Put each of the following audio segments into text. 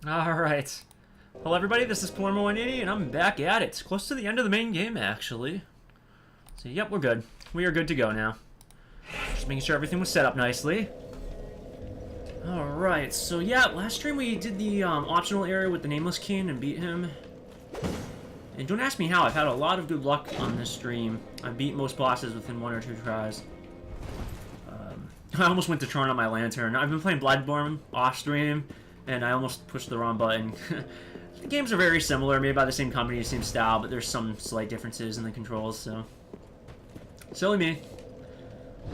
Alright. Hello everybody, this is Palermo180 and I'm back at it. Close to the end of the main game actually. So yep, we're good. We are good to go now. Just making sure everything was set up nicely. Alright, so yeah, last stream we did the optional area with the Nameless King and beat him. And don't ask me how, I've had a lot of good luck on this stream. I've beat most bosses within 1 or 2 tries. I almost went to turn on my lantern. I've been playing Bloodborne off stream, and I almost pushed the wrong button. The games are very similar, made by the same company, same style, but there's some slight differences in the controls, so... Silly me.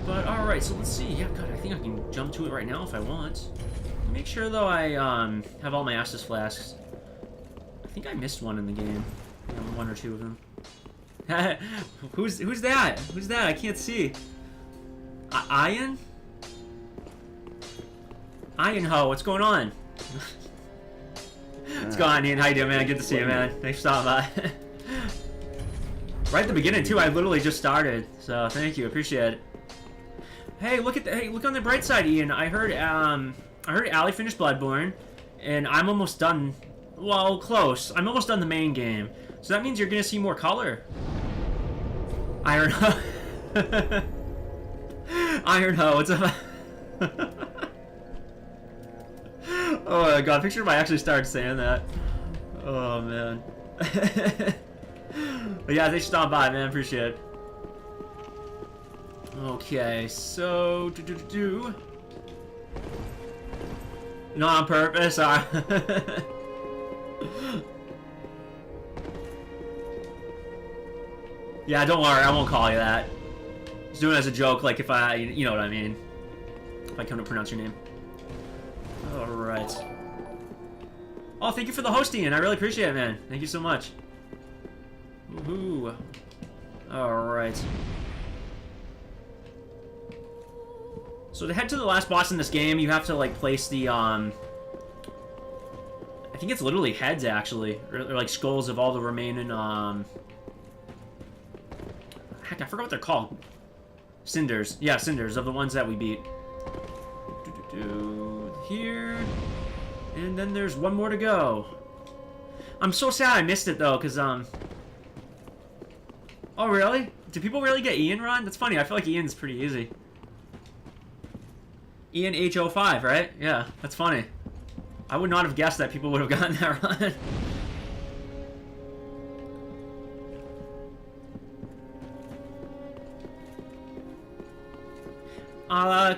But alright, so let's see. Yeah, God, I think I can jump to it right now if I want. Make sure, though, I have all my Ashes flasks. I think I missed one in the game. You know, 1 or 2 of them. Who's that? Who's that? I can't see. Ian? Ian Ho, what's going on? What's going on, Ian? How you doing, man? Good to see you, man. Thanks for stopping by. Right at the beginning, too. I literally just started, so thank you. Appreciate it. Hey, look on the bright side, Ian. I heard Ali finished Bloodborne, and I'm almost done. Well, close. I'm almost done the main game, so that means you're gonna see more color. Iron Ho. Iron Ho, what's up? Oh my god, picture if I actually started saying that. Oh man. But yeah, they stopped by, man. Appreciate it. Okay, so not on purpose. Yeah, don't worry, I won't call you that. Just doing it as a joke, like if you know what I mean. If I come to pronounce your name. Alright. Oh, thank you for the hosting, and I really appreciate it, man. Thank you so much. Woohoo. Alright. So to head to the last boss in this game, you have to, like, place the, I think it's literally heads, actually. Or like, skulls of all the remaining, heck, I forgot what they're called. Cinders. Yeah, cinders of the ones that we beat. Here. And then there's one more to go. I'm so sad I missed it, though, because, Oh, really? Do people really get Ian run? That's funny. I feel like Ian's pretty easy. Ian H05, right? Yeah, that's funny. I would not have guessed that people would have gotten that run.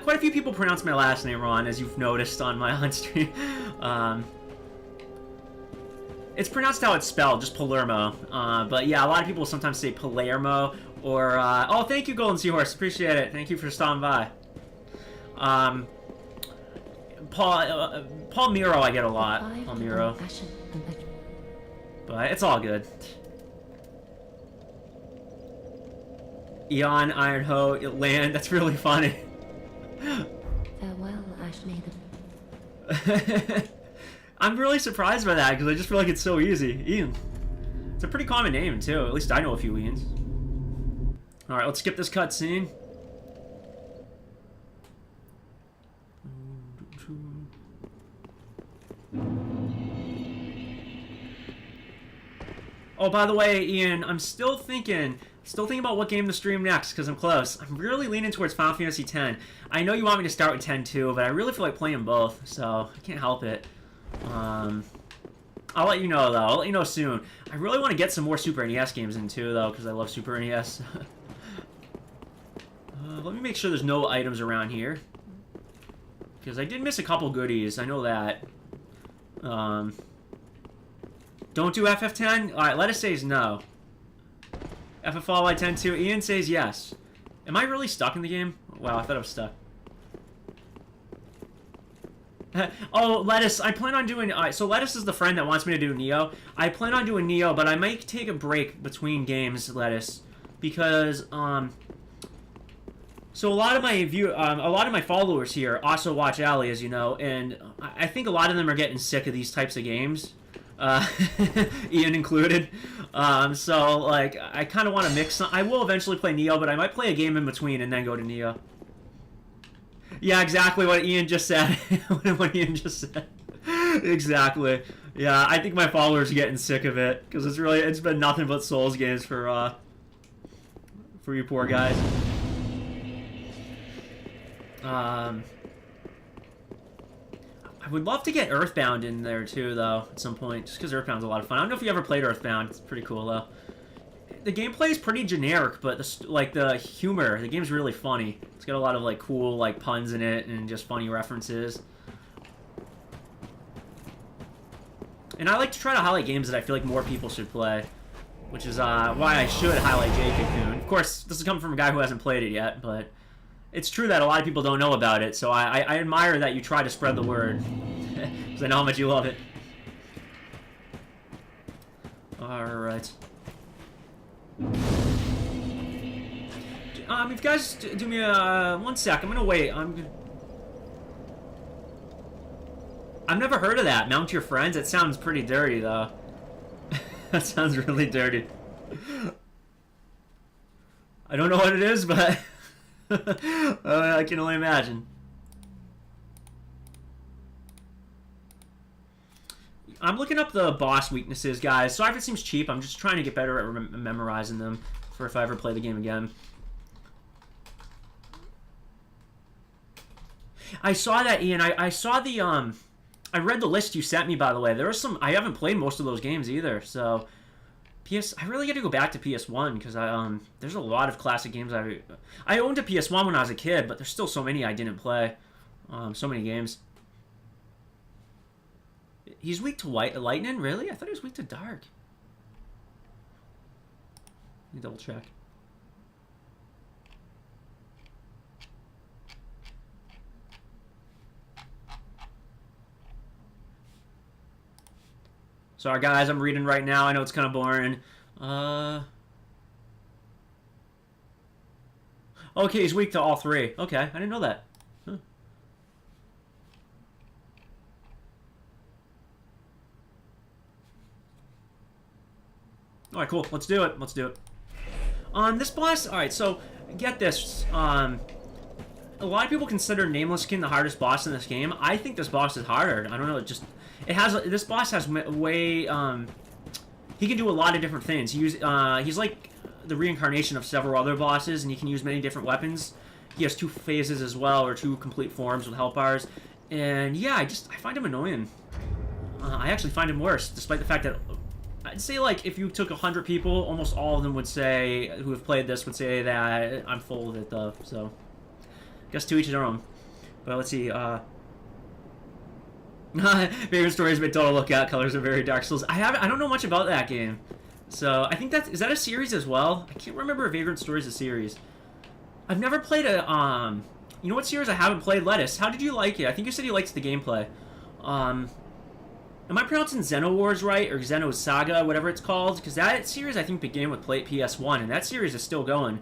Quite a few people pronounce my last name wrong, as you've noticed on my on-stream. It's pronounced how it's spelled, just Palermo. But yeah, a lot of people sometimes say Palermo, or, oh, thank you, Golden Seahorse, appreciate it. Thank you for stopping by. Paul Miro I get a lot, Paul Miro. But it's all good. Eon, Iron Ho, Land, that's really funny. Farewell, Ash Maiden. I'm really surprised by that, because I just feel like it's so easy. Ian. It's a pretty common name, too. At least I know a few Ians. Alright, let's skip this cutscene. Oh, by the way, Ian, I'm still thinking about what game to stream next, because I'm close. I'm really leaning towards Final Fantasy X. I know you want me to start with 10 too, but I really feel like playing both, so I can't help it. I'll let you know, though. I'll let you know soon. I really want to get some more Super NES games in, too, though, because I love Super NES. Let me make sure there's no items around here. Because I did miss a couple goodies, I know that. Don't do FF10? Alright, Let Us says no. FFLY 10 too. Ian says yes. Am I really stuck in the game? Wow, I thought I was stuck. Oh, Lettuce, I plan on doing... so Lettuce is the friend that wants me to do Neo. I plan on doing Neo, but I might take a break between games, Lettuce. Because, so a lot of my followers here also watch Ali, as you know, and I think a lot of them are getting sick of these types of games. Ian included. So, like, I kind of want to mix some... I will eventually play Neo, but I might play a game in between and then go to Neo. Yeah, exactly what Ian just said. What Ian just said. Exactly. Yeah, I think my followers are getting sick of it because it's been nothing but Souls games for you poor guys. I would love to get Earthbound in there too, though, at some point, just because Earthbound's a lot of fun. I don't know if you ever played Earthbound. It's pretty cool, though. The gameplay is pretty generic, but the humor, the game's really funny. It's got a lot of like cool like puns in it and just funny references. And I like to try to highlight games that I feel like more people should play, which is why I should highlight J Cocoon. Of course, this is coming from a guy who hasn't played it yet, but it's true that a lot of people don't know about it, so I admire that you try to spread the word, because I know how much you love it. Alright. If you guys do me one sec, I'm gonna wait. I've never heard of that. Mount your friends? It sounds pretty dirty, though. That sounds really dirty. I don't know what it is, but I can only imagine. I'm looking up the boss weaknesses, guys. Sorry if it seems cheap. I'm just trying to get better at memorizing them for if I ever play the game again. I saw that, Ian. I saw the I read the list you sent me, by the way. There was some... I haven't played most of those games either, so... I really got to go back to PS1, because there's a lot of classic games I owned a PS1 when I was a kid, but there's still so many I didn't play. So many games. He's weak to lightning? Really? I thought he was weak to dark. Let me double check. Sorry, guys, I'm reading right now. I know it's kind of boring. Okay, he's weak to all three. Okay, I didn't know that. Huh. Alright, cool. Let's do it. Let's do it. This boss... Alright, so, get this. A lot of people consider Nameless Kin the hardest boss in this game. I think this boss is harder. I don't know, this boss has way, he can do a lot of different things. He's like the reincarnation of several other bosses, and he can use many different weapons. He has 2 phases as well, or 2 complete forms with health bars. And yeah, I find him annoying. I actually find him worse, despite the fact that, I'd say like, if you took 100 people, almost all of them would say, who have played this, would say that I'm full of it though, so. Guess to each their own. But let's see, Vagrant Story has been total lookout. Colors are very Dark Souls. I don't know much about that game, so I think is that a series as well? I can't remember if Vagrant Story is a series. I've never played a you know what series I haven't played? Lettuce. How did you like it? I think you said you liked the gameplay. Am I pronouncing Xenowars right, or Xenosaga, whatever it's called? Because that series I think began with PS1, and that series is still going.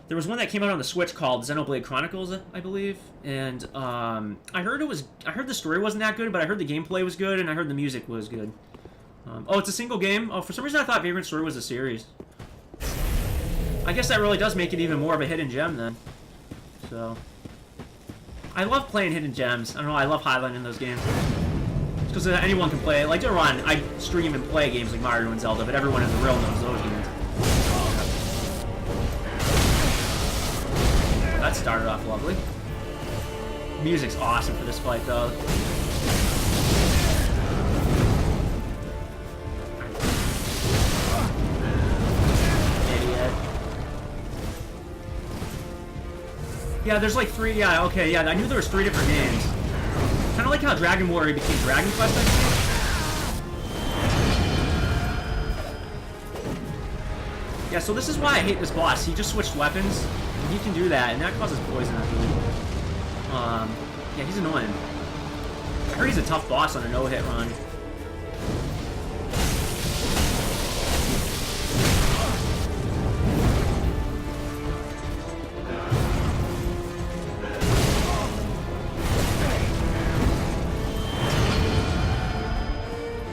There was one that came out on the Switch called Xenoblade Chronicles, I believe, and I heard the story wasn't that good, but I heard the gameplay was good, and I heard the music was good. Oh, it's a single game? Oh, for some reason I thought Vagrant Story was a series. I guess that really does make it even more of a hidden gem, then. So, I love playing hidden gems. I don't know, I love highlighting those games. Because anyone can play it. Like, I stream and play games like Mario and Zelda, but everyone in the real knows those games. That started off lovely. Music's awesome for this fight, though. Idiot. Yeah, there's like 3. Yeah, okay, yeah. I knew there was 3 different games. Kind of like how Dragon Warrior became Dragon Quest, I think. Yeah, so this is why I hate this boss. He just switched weapons. He can do that, and that causes poison, I believe. Yeah, he's annoying. I heard he's a tough boss on a no-hit run.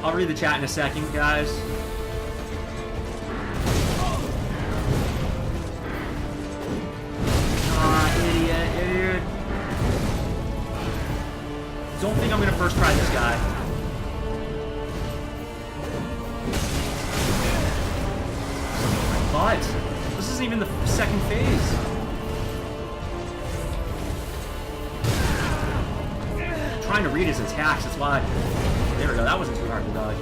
I'll read the chat in a second, guys. Idiot. Don't think I'm gonna first try this guy. isn't even the second phase. I'm trying to read his attacks, that's why. There we go, that wasn't too hard to dodge.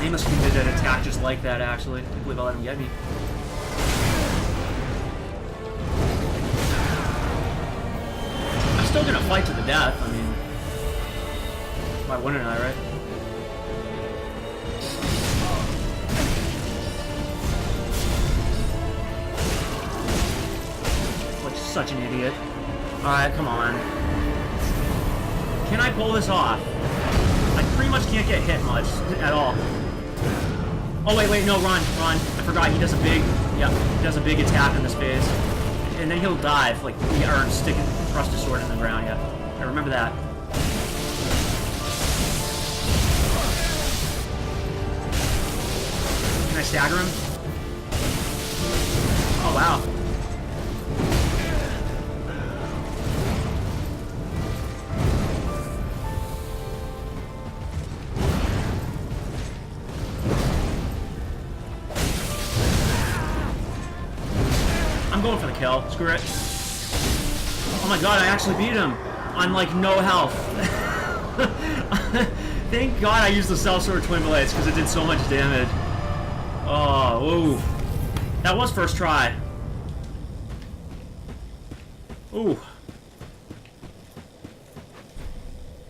Nameless King did an attack just like that, actually. I can't believe I let him get me. I'm still gonna fight to the death, I mean... Why wouldn't I, right? Like, such an idiot. Alright, come on. Can I pull this off? I pretty much can't get hit much, at all. Oh, wait, no, run. I forgot, he does a big, he does a big attack in this phase. And then he'll dive, like, or stick and thrust his sword in the ground, yeah. I remember that. Can I stagger him? Oh, wow. I'm going for the kill. Screw it. Oh my god, I actually beat him on, like, no health. Thank god I used the Self-Sword Twin Blades, because it did so much damage. Oh, ooh. That was first try. Ooh.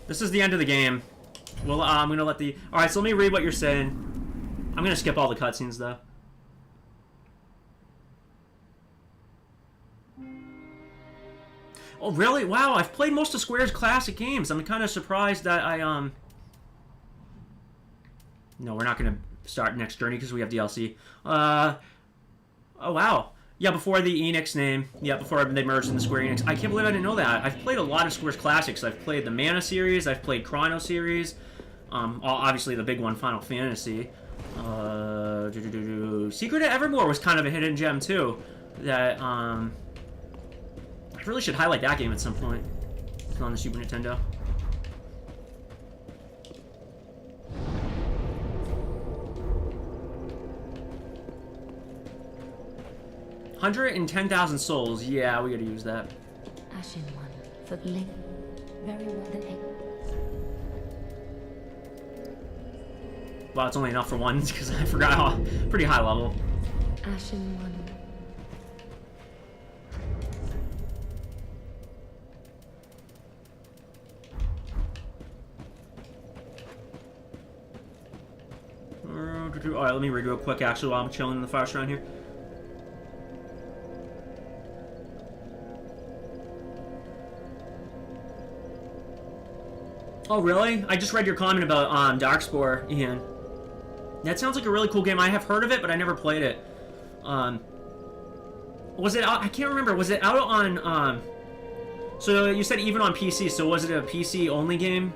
This is the end of the game. Well, I'm gonna let the... Alright, so let me read what you're saying. I'm gonna skip all the cutscenes, though. Oh, really? Wow, I've played most of Square's classic games. I'm kind of surprised that I, No, we're not going to start next journey because we have DLC. Oh, wow. Yeah, before the Enix name. Yeah, before they merged into Square Enix. I can't believe I didn't know that. I've played a lot of Square's classics. I've played the Mana series. I've played Chrono series. Obviously, the big one, Final Fantasy. Secret of Evermore was kind of a hidden gem, too. That, I really should highlight that game at some point. It's on the Super Nintendo. $110,000 souls. Yeah, we gotta use that. Ashen one for Link. Very well then. Well, it's only enough for one because I forgot how pretty high level. Ashen one. Alright, let me read real quick actually while I'm chilling in the fire shrine here. Oh, really? I just read your comment about Darkspore, Ian. That sounds like a really cool game. I have heard of it, but I never played it. Was it out? I can't remember. Was it out on... So you said even on PC, so was it a PC-only game?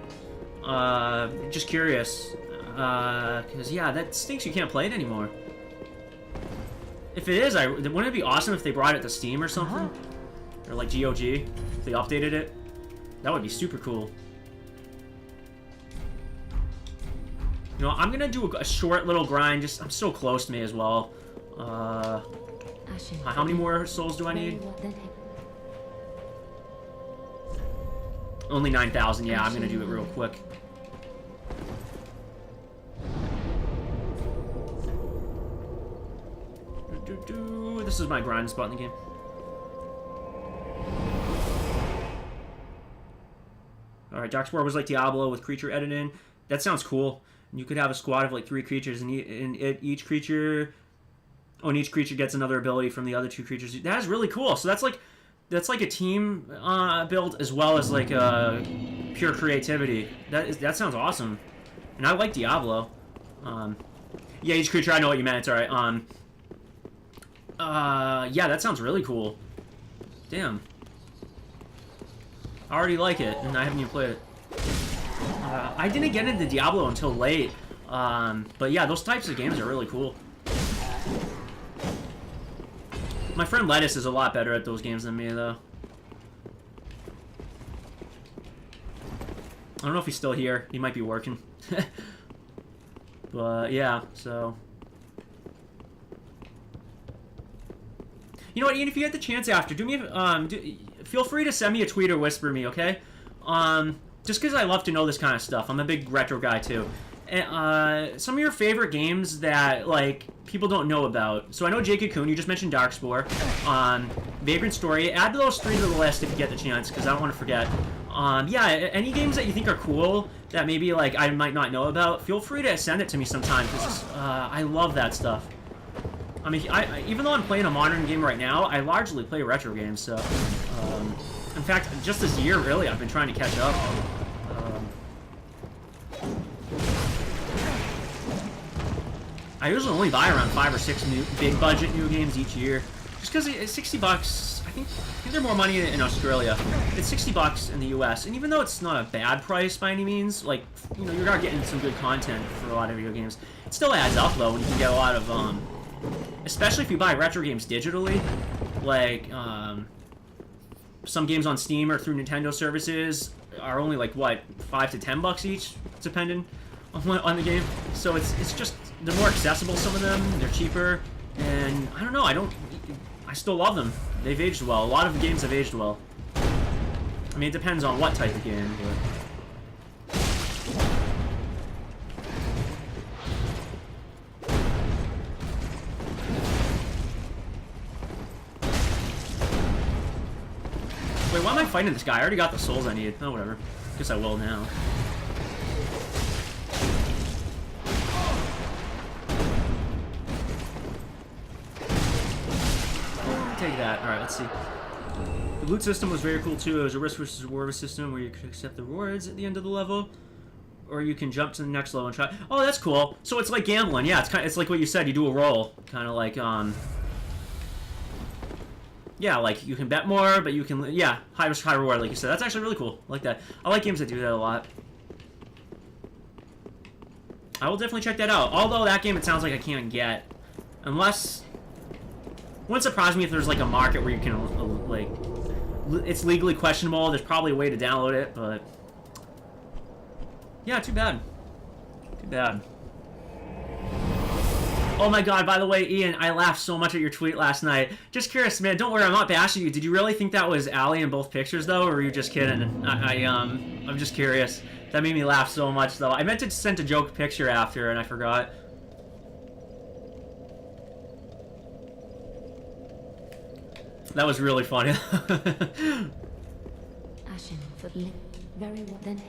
Just curious. Because, yeah, that stinks you can't play it anymore. If it is, wouldn't it be awesome if they brought it to Steam or something? Or, like, GOG, if they updated it? That would be super cool. You know, I'm gonna do a short little grind, I'm so close to me as well. How many more souls do I need? Only 9,000, yeah, I'm gonna do it real quick. This is my grind spot in the game. Alright, Darkspore was like Diablo with creature editing. That sounds cool. You could have a squad of like 3 creatures, and each creature gets another ability from the other 2 creatures. That is really cool. So that's like a team build as well as like pure creativity. That sounds awesome, and I like Diablo. Yeah, each creature. I know what you meant. It's all right. Yeah, that sounds really cool. Damn. I already like it, and I haven't even played it. I didn't get into Diablo until late, but yeah, those types of games are really cool. My friend Lettuce is a lot better at those games than me, though. I don't know if he's still here. He might be working. But, yeah, so... You know what, Ian, if you get the chance after, feel free to send me a tweet or whisper me, okay? Just because I love to know this kind of stuff. I'm a big retro guy, too. And, some of your favorite games that, like, people don't know about. So I know Jake Cocoon, you just mentioned Darkspore. Vagrant Story. Add those 3 to the list if you get the chance, because I don't want to forget. Yeah, any games that you think are cool that maybe, like, I might not know about, feel free to send it to me sometime, because I love that stuff. I mean, even though I'm playing a modern game right now, I largely play retro games, so... in fact, just this year, really, I've been trying to catch up. I usually only buy around 5 or 6 new big-budget new games each year. Just because it's 60 bucks, I think they're more money in Australia. It's 60 bucks in the US, and even though it's not a bad price by any means, like, you know, you're not getting some good content for a lot of video games. It still adds up, though, when you can get a lot of, especially if you buy retro games digitally, like, some games on Steam or through Nintendo services are only, like, what, 5 to 10 bucks each, depending on the game. So it's just, they're more accessible, some of them, they're cheaper, and I don't know, I still love them. They've aged well. A lot of games have aged well. I mean, it depends on what type of game, but... Wait, why am I fighting this guy? I already got the souls I need. Oh, whatever. Guess I will now. Take that. Alright, let's see. The loot system was very cool too. It was a risk versus reward system where you could accept the rewards at the end of the level, or you can jump to the next level and try. Oh, that's cool. So it's like gambling. Yeah, it's like what you said. You do a roll, kind of like yeah, like you can bet more, but you can high risk, high reward, like you said. That's actually really cool. I like that. I like games that do that a lot. I will definitely check that out. Although that game, it sounds like I can't get, unless. Wouldn't surprise me if there's like a market where you can like, it's legally questionable. There's probably a way to download it, but yeah, too bad. Too bad. Oh my god, by the way, Ian, I laughed so much at your tweet last night. Just curious, man, don't worry, I'm not bashing you. Did you really think that was Allie in both pictures, though, or were you just kidding? I'm just curious. That made me laugh so much, though. I meant to send a joke picture after, and I forgot. That was really funny. Ashen for very well. Then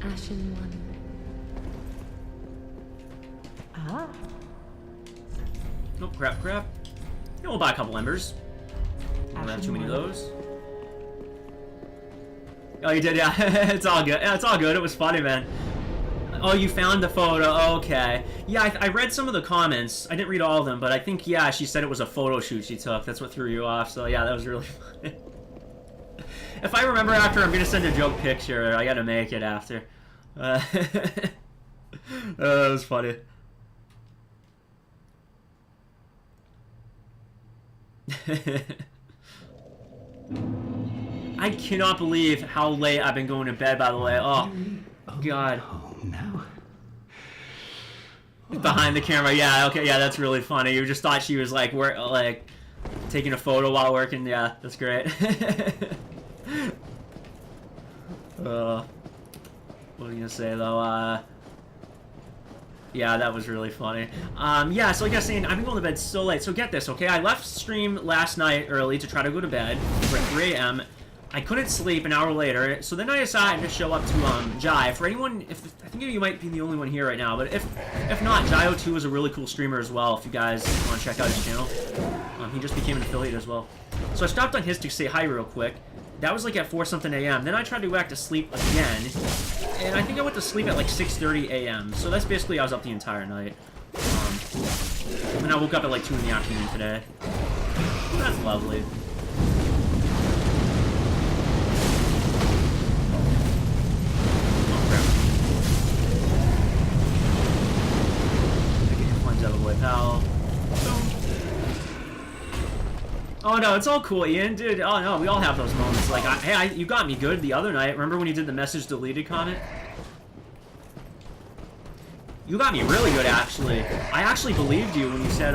Ashen one. Ah. Oh, crap. Yeah, we'll buy a couple embers. Don't have too many of those. Oh, you did, yeah. It's all good. Yeah, it's all good. It was funny, man. Oh, you found the photo. Okay. Yeah, I read some of the comments. I didn't read all of them, but I think, yeah, she said it was a photo shoot she took. That's what threw you off. So, yeah, that was really funny. If I remember after, I'm going to send a joke picture. I got to make it after. That was funny. I cannot believe how late I've been going to bed, by the way. Oh, God. Now. Behind the camera, yeah, okay, yeah, that's really funny. You just thought she was like taking a photo while working. Yeah, that's great. What are you gonna say though? Yeah, that was really funny. Yeah, so like I was saying, I've been going to bed so late. So get this, okay? I left stream last night early to try to go to bed for 3 a.m. I couldn't sleep an hour later, so then I decided to show up to Jai. For anyone, I think you might be the only one here right now, but if not, Jai02 is a really cool streamer as well. If you guys want to check out his channel, he just became an affiliate as well. So I stopped on his to say hi real quick. That was like at 4-something a.m. Then I tried to go back to sleep again, and I think I went to sleep at like 6:30 a.m. So that's basically I was up the entire night. And I woke up at like 2 in the afternoon today. That's lovely. pal. Oh no, it's all cool, Ian, dude. Oh no, we all have those moments. Like, hey, you got me good the other night. Remember when you did the message deleted comment? You got me really good, actually. I actually believed you when you said,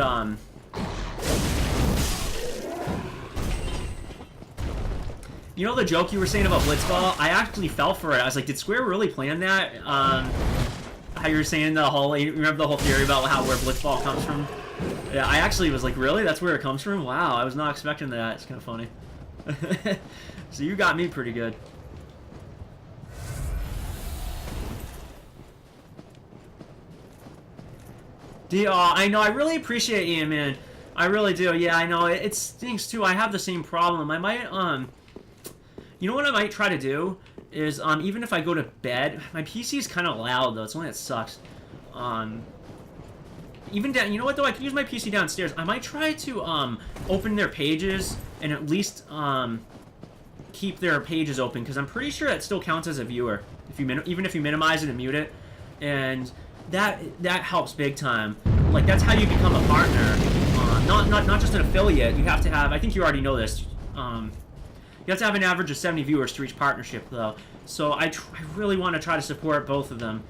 you know the joke you were saying about Blitzball? I actually fell for it. I was like, did Square really plan that? How you were saying the whole, you remember the whole theory about where Blitzball comes from? Yeah, I actually was like, really? That's where it comes from? Wow, I was not expecting that. It's kind of funny. So you got me pretty good. I know, I really appreciate Ian, man. I really do. Yeah, I know. It stinks, too. I have the same problem. I might, you know what I might try to do? Is, even if I go to bed, my PC is kind of loud, though. It's only that sucks. Even down, you know what, though? I can use my PC downstairs. I might try to, open their pages and at least, keep their pages open, because I'm pretty sure that still counts as a viewer. Even if you minimize it and mute it. And that helps big time. Like, that's how you become a partner. Not just an affiliate. You have to have, I think you already know this, you have to have an average of 70 viewers to reach partnership, though. So I really want to try to support both of them.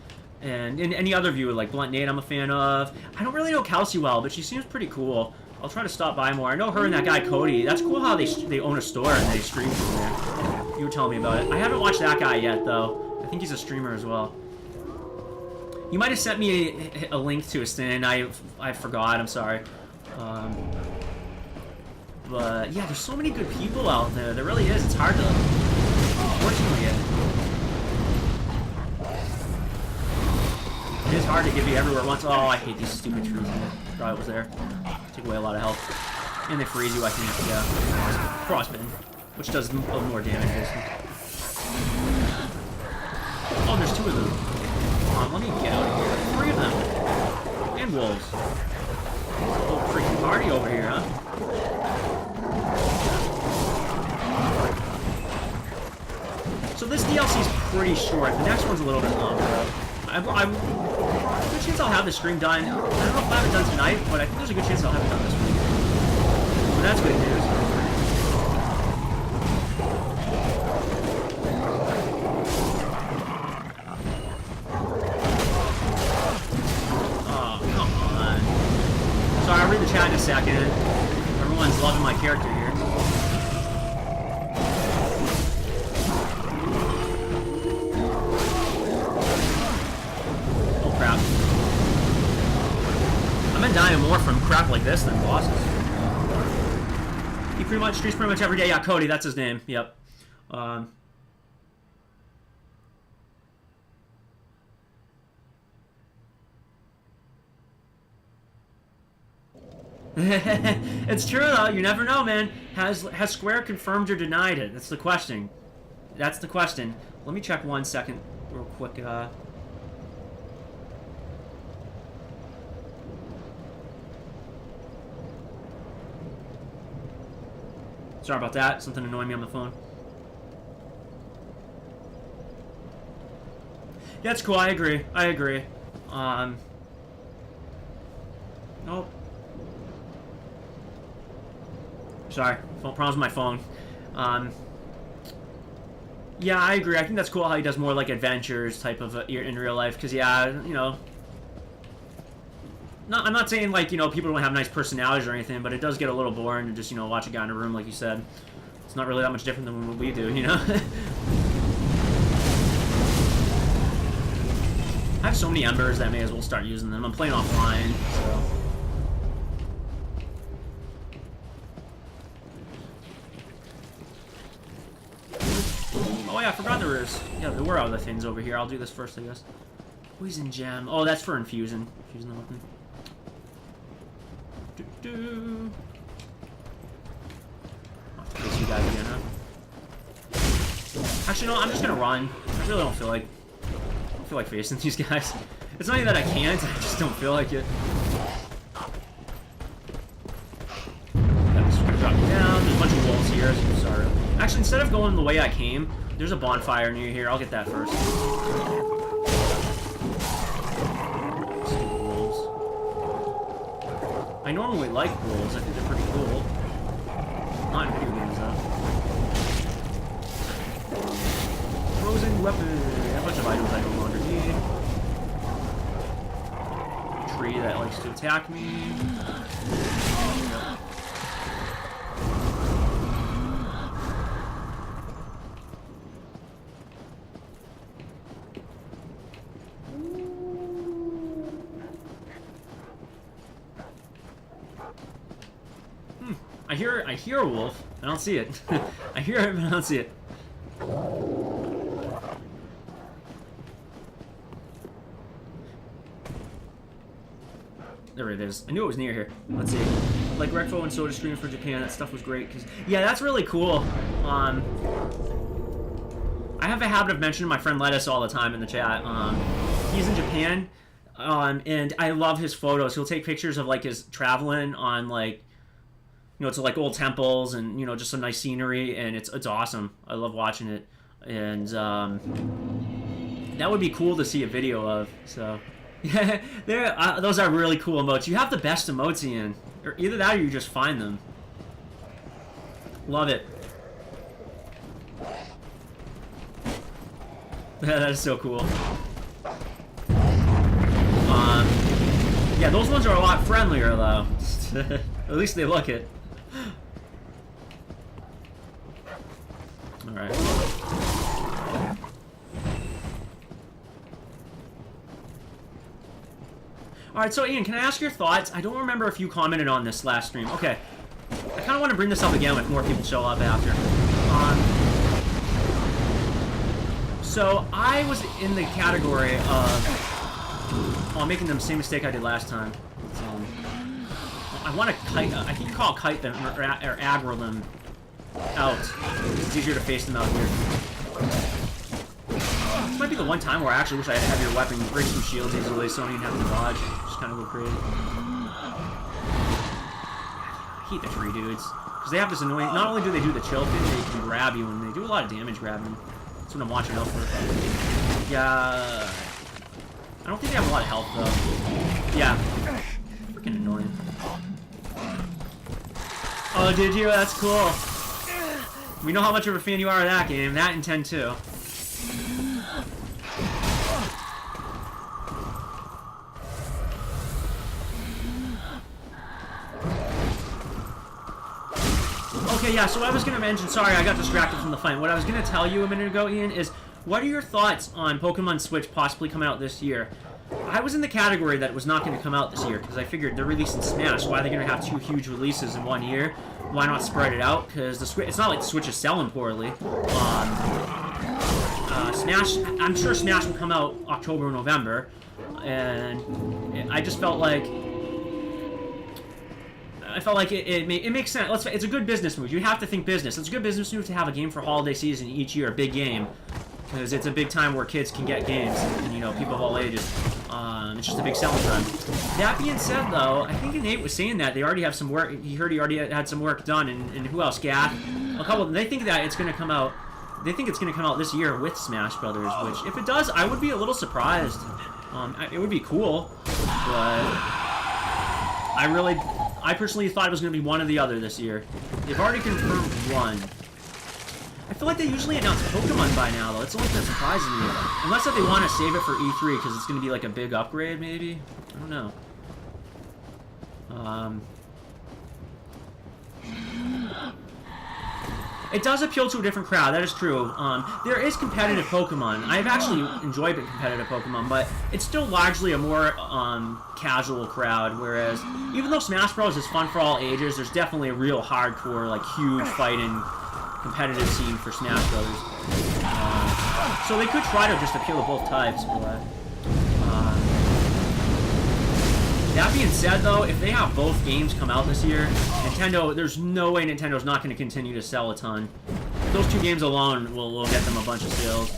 And any other viewer, like Blunt Nate, I'm a fan of. I don't really know Kelsey well, but she seems pretty cool. I'll try to stop by more. I know her and that guy Cody. That's cool how they own a store and they stream from there. You were telling me about it. I haven't watched that guy yet, though. I think he's a streamer as well. You might have sent me a link to his thing. I forgot. I'm sorry. But yeah, there's so many good people out there. There really is. It's hard to, unfortunately, it is hard to give you everywhere at once. Oh, I hate these stupid trees. I thought it was there. Take away a lot of health. And they freeze you, I think. Yeah. Frostbitten, which does more damage. Oh, there's 2 of them. Come on, let me get out of here. 3 of them. And wolves. Little freaking party over here, huh? So this DLC is pretty short. The next one's a little bit longer. I'm good chance I'll have the stream done. I don't know if I'll have it done tonight, but I think there's a good chance I'll have it done this week. So that's good news. Oh, come on. Sorry, I'll read the chat in a second. Everyone's loving my character here. I've been dying more from crap like this than bosses. He pretty much streams pretty much every day. Yeah, Cody, that's his name. Yep. It's true though. You never know, man. Has Square confirmed or denied it? That's the question. That's the question. Let me check 1 second, real quick. Sorry about that. Something annoying me on the phone. Yeah, it's cool. I agree. I agree. Nope. Sorry. Problems with my phone. Yeah, I agree. I think that's cool how he does more like adventures type of in real life. Because, yeah, you know... I'm not saying, like, you know, people don't have nice personalities or anything, but it does get a little boring to just, you know, watch a guy in a room, like you said. It's not really that much different than what we do, you know? I have so many embers that I may as well start using them. I'm playing offline, so... Oh yeah, I forgot there was... Yeah, there were other things over here. I'll do this first, I guess. Poison gem. Oh, that's for infusing. Infusing the weapon. I'll have to face you guys again, huh? Actually, no, I'm just gonna run. I really don't feel like facing these guys. It's not even that I can't, I just don't feel like it. I'm just gonna drop you down. There's a bunch of wolves here, so sorry. Actually, instead of going the way I came, there's a bonfire near here. I'll get that first. I normally like rules. I think they're pretty cool. Not in video games, though. Frozen weapon. A bunch of items I no longer need. Tree that likes to attack me. I hear a wolf. I don't see it. I hear it, but I don't see it. There it is. I knew it was near here. Let's see. Like Recfo and Soda Stream for Japan, that stuff was great. Cause yeah, that's really cool. I have a habit of mentioning my friend Lettuce all the time in the chat. He's in Japan, and I love his photos. He'll take pictures of like his traveling on like, you know, to like old temples and, you know, just some nice scenery, and it's awesome. I love watching it, and that would be cool to see a video of. So yeah, those are really cool emotes. You have the best emotes, Ian. Or either that or you just find them. Love it. That is so cool. Yeah, those ones are a lot friendlier though. At least they look it. Alright. Alright, so Ian, can I ask your thoughts? I don't remember if you commented on this last stream. Okay. I kind of want to bring this up again if more people show up after. So, I was in the category of... I'm making the same mistake I did last time. I want to kite... I think you call kite them, or aggro them out. It's easier to face them out here. This might be the one time where I actually wish I had a heavier weapon. You break some shields easily so I don't even have to dodge. Just kind of go crazy. I hate the tree dudes. Because they have this annoying... Not only do they do the chill thing, they can grab you, and they do a lot of damage grabbing. That's what I'm watching out for. Yeah... I don't think they have a lot of health, though. Yeah. Freaking annoying. Oh, did you? That's cool. We know how much of a fan you are of that game. That and 10-2. Okay, yeah, so what I was going to mention... Sorry, I got distracted from the fight. What I was going to tell you a minute ago, Ian, is... What are your thoughts on Pokemon Switch possibly coming out this year? I was in the category that it was not going to come out this year, because I figured they're releasing Smash. Why are they going to have two huge releases in 1 year? Why not spread it out? Because the Switch, it's not like the Switch is selling poorly. Smash, I'm sure Smash will come out October or November, and I just felt like... it makes sense. It's a good business move. You have to think business. It's a good business move to have a game for holiday season each year, a big game. Because it's a big time where kids can get games, and, you know, people of all ages. It's just a big selling time. That being said, though, I think Nate was saying that they already have some work. He heard he already had some work done, and who else? Gath. A couple. They think that it's going to come out. They think it's going to come out this year with Smash Brothers. Which, if it does, I would be a little surprised. It would be cool, but I personally thought it was going to be one or the other this year. They've already confirmed one. I feel like they usually announce Pokemon by now, though. It's the only thing that surprises me. Unless if they want to save it for E3, because it's going to be like a big upgrade, maybe? I don't know. It does appeal to a different crowd, that is true. There is competitive Pokemon. I've actually enjoyed competitive Pokemon, but it's still largely a more casual crowd, whereas even though Smash Bros. Is fun for all ages, there's definitely a real hardcore, like, huge fighting competitive scene for Smash Brothers. So they could try to just appeal to both types, but... that being said, though, if they have both games come out this year, Nintendo, there's no way Nintendo's not going to continue to sell a ton. Those two games alone will get them a bunch of sales.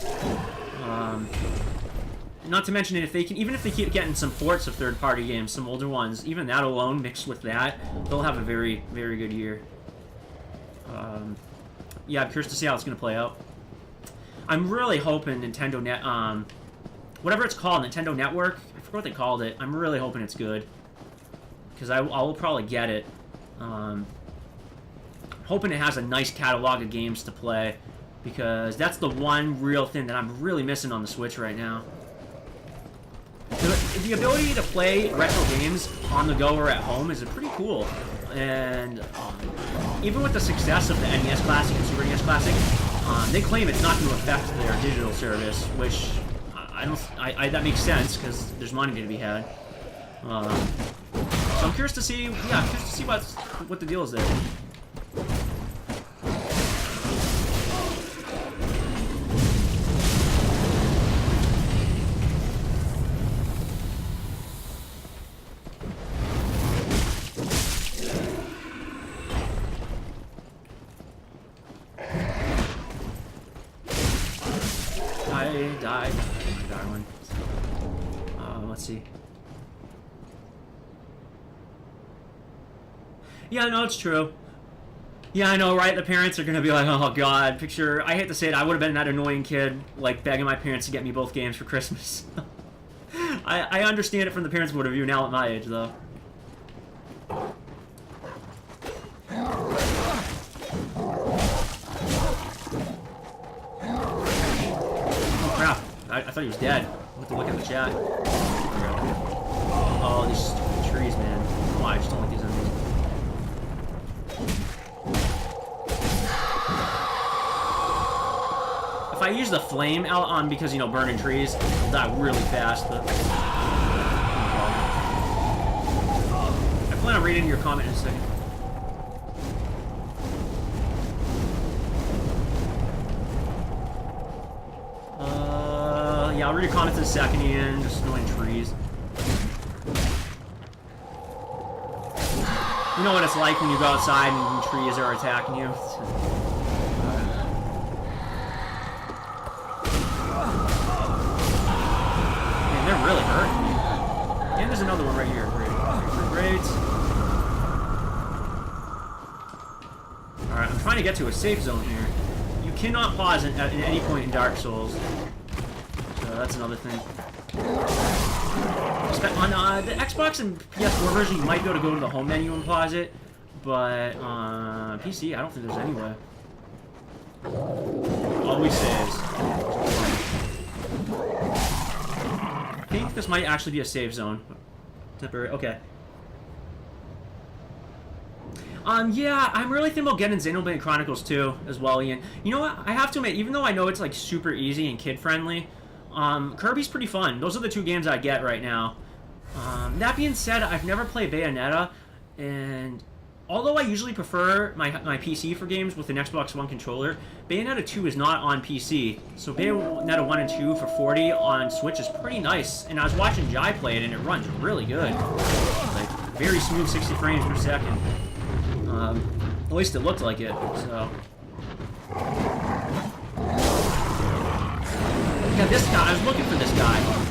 Not to mention, if they can, even if they keep getting some ports of third-party games, some older ones, even that alone mixed with that, they'll have a very, very good year. Yeah, I'm curious to see how it's going to play out. I'm really hoping Nintendo whatever it's called, Nintendo Network, I forgot what they called it. I'm really hoping it's good. because I will probably get it. Hoping it has a nice catalog of games to play, because that's the one real thing that I'm really missing on the Switch right now. The ability to play retro games on the go or at home is pretty cool, and even with the success of the NES Classic and Super NES Classic, they claim it's not going to affect their digital service, which that makes sense because there's money to be had. So I'm curious to see, I'm curious to see what the deal is there. I died. Darwin. Let's see. Yeah, no, it's true. Yeah, I know, right? The parents are gonna be like, oh god, picture, I hate to say it, I would have been that annoying kid, like, begging my parents to get me both games for Christmas. I understand it from the parents' point of view now at my age, though. Oh crap, I thought he was dead. I have to look at the chat. Oh, these stupid trees, man. Oh, I just don't like these enemies. If I use the flame out on because, you know, burning trees, I'll die really fast, but... I plan on reading your comment in a second. Yeah, I'll read your comments in a second, Ian. Just annoying trees. You know what it's like when you go outside and trees are attacking you. They're really hurting me. And there's another one right here. Great. Great. Alright, I'm trying to get to a safe zone here. You cannot pause at any point in Dark Souls. So that's another thing. On the Xbox and PS4 version, you might be able to go to the home menu and pause it. But on PC, I don't think there's any way. Always saves. I think this might actually be a save zone. Temporary. Okay. Yeah, I'm really thinking about getting Xenoblade Chronicles 2 as well, Ian. You know what? I have to admit, even though I know it's like super easy and kid-friendly, Kirby's pretty fun. Those are the two games I get right now. That being said, I've never played Bayonetta, and although I usually prefer my PC for games with an Xbox One controller, Bayonetta 2 is not on PC. So Bayonetta 1 and 2 for 40 on Switch is pretty nice. And I was watching Jai play it, and it runs really good. Like, very smooth 60 frames per second. At least it looked like it, so... Yeah, this guy, I was looking for this guy.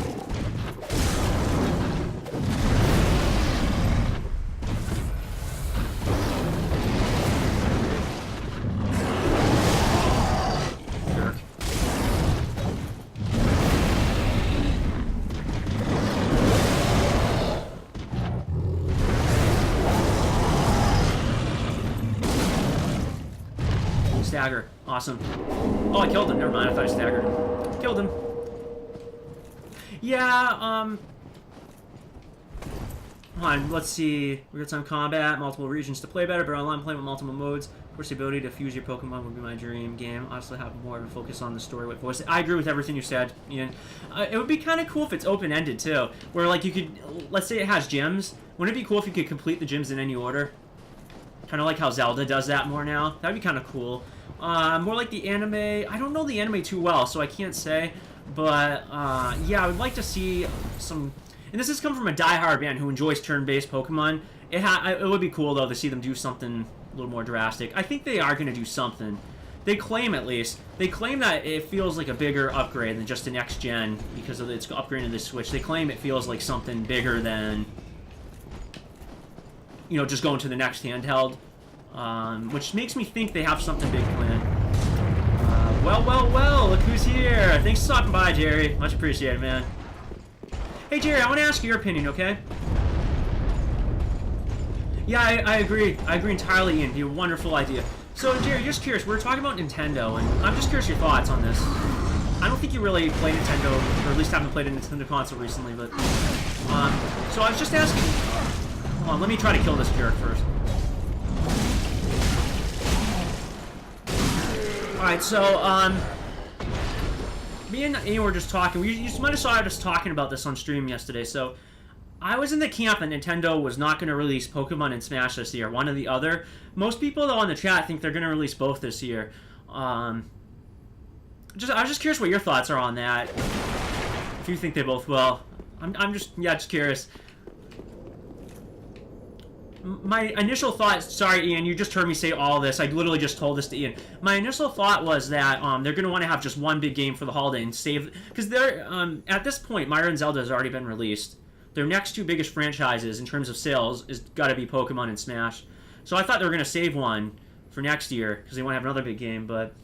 Stagger. Awesome. Oh, I killed him. Never mind. I thought I staggered him. Killed him. Yeah, hold on, let's see. Real-time combat, multiple regions to play better, but online play with multiple modes. Of course, the ability to fuse your Pokemon would be my dream game. Honestly, have more of a focus on the story with voice. I agree with everything you said, Ian. It would be kind of cool if it's open-ended, too. Where, like, you could... Let's say it has gyms. Wouldn't it be cool if you could complete the gyms in any order? Kind of like how Zelda does that more now. That'd be kind of cool. More like the anime. I don't know the anime too well, so I can't say. But, yeah, I would like to see some... And this has come from a diehard fan who enjoys turn-based Pokemon. It would be cool, though, to see them do something a little more drastic. I think they are going to do something. They claim, at least. They claim that it feels like a bigger upgrade than just an next-gen because of its upgrade to the Switch. They claim it feels like something bigger than, you know, just going to the next handheld. Which makes me think they have something big planned. Well, look who's here. Thanks for stopping by, Jerry. Much appreciated, man. Hey, Jerry, I want to ask your opinion, okay? Yeah, I agree. I agree entirely, Ian. It'd be a wonderful idea. So, Jerry, just curious. We're talking about Nintendo, and I'm just curious your thoughts on this. I don't think you really play Nintendo, or at least haven't played a Nintendo console recently, but... so I was just asking... Hold on, let me try to kill this jerk first. Alright, so, me and Ian were just talking. You might have saw us talking about this on stream yesterday, so... I was in the camp that Nintendo was not going to release Pokemon and Smash this year, one or the other. Most people, though, on the chat think they're going to release both this year. I was just curious what your thoughts are on that. If you think they both will. I'm just curious. My initial thought, sorry Ian, you just heard me say all this. I literally just told this to Ian. My initial thought was that they're going to want to have just one big game for the holiday and save... Because they're, at this point, Mario and Zelda has already been released. Their next two biggest franchises in terms of sales is got to be Pokemon and Smash. So I thought they were going to save one for next year because they want to have another big game, but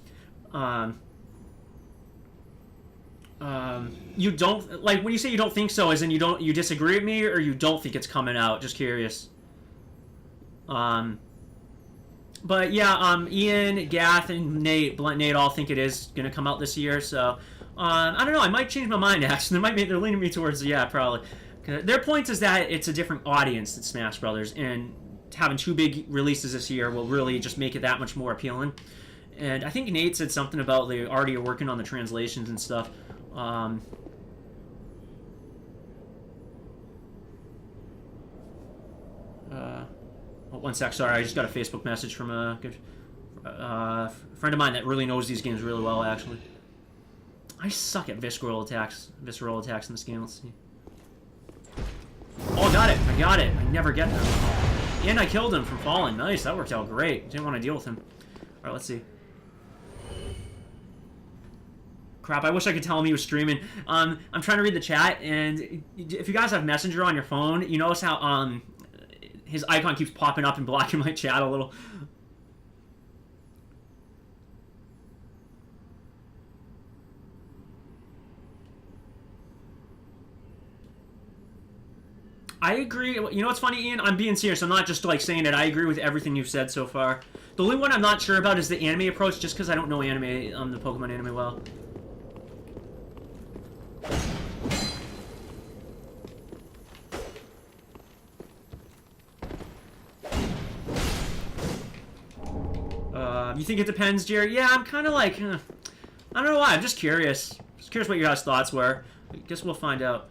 you don't, like, when you say you don't think so, as in you disagree with me, or you don't think it's coming out? Just curious. But yeah, Ian, Gath, and Nate all think it is going to come out this year, so I don't know, I might change my mind actually. They're leaning me towards yeah, probably. Their point is that it's a different audience than Smash Brothers, and having two big releases this year will really just make it that much more appealing. And I think Nate said something about they already are working on the translations and stuff. Oh, 1 sec, sorry, I just got a Facebook message from a good friend of mine that really knows these games really well, actually. I suck at visceral attacks in this game. Let's see. Oh, I got it. I never get them. And I killed him from falling. Nice, that worked out great. Didn't want to deal with him. Alright, let's see. Crap, I wish I could tell him he was streaming. I'm trying to read the chat, and if you guys have Messenger on your phone, you notice how his icon keeps popping up and blocking my chat a little. I agree. You know what's funny, Ian? I'm being serious. I'm not just, like, saying it. I agree with everything you've said so far. The only one I'm not sure about is the anime approach, just because I don't know anime, the Pokemon anime well. You think it depends, Jerry? Yeah, I'm kind of like, I don't know why. I'm just curious. Just curious what your guys' thoughts were. I guess we'll find out.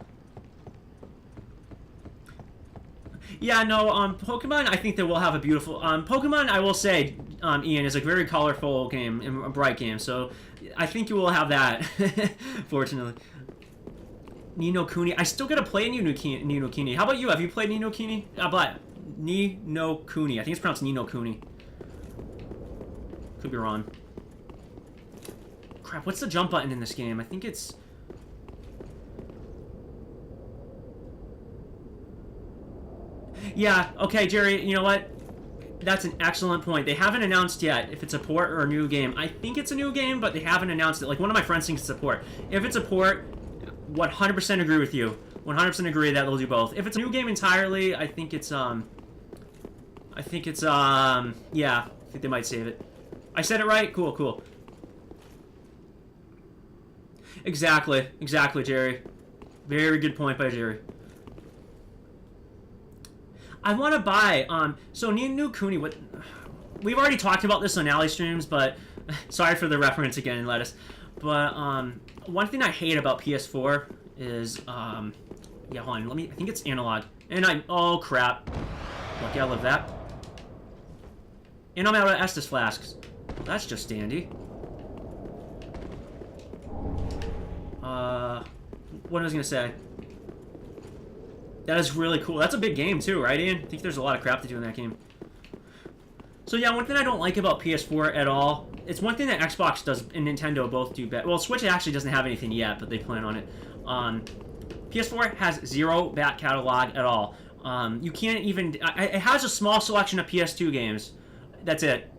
Yeah, no, Pokemon, I think that we'll have a beautiful... Pokemon, I will say, Ian, is a very colorful game and a bright game, so I think you will have that, fortunately. Ni no Kuni. I still gotta play Ni no Kuni. How about you? Have you played Ni no Kuni? Ni no Kuni. I think it's pronounced Ni no Kuni. Could be wrong. Crap, what's the jump button in this game? I think it's... Yeah, okay, Jerry, you know what? That's an excellent point. They haven't announced yet if it's a port or a new game. I think it's a new game, but they haven't announced it. Like, one of my friends thinks it's a port. If it's a port, 100% agree with you. 100% agree that they'll do both. If it's a new game entirely, I think it's, yeah, I think they might save it. I said it right? Cool, cool. Exactly, Jerry. Very good point by Jerry. I want to buy, so Ni no Kuni, what, we've already talked about this on Alley streams, but, sorry for the reference again, Lettuce, but, one thing I hate about PS4 is, yeah, hold on, I think it's analog, and oh crap, lucky I love that, and I'm out of Estus flasks, that's just dandy. What was I gonna say? That is really cool. That's a big game too, right, Ian? I think there's a lot of crap to do in that game. So yeah, one thing I don't like about PS4 at all, it's one thing that Xbox does and Nintendo both do better. Well, Switch actually doesn't have anything yet, but they plan on it. PS4 has zero back catalog at all. You can't even... It has a small selection of PS2 games. That's it.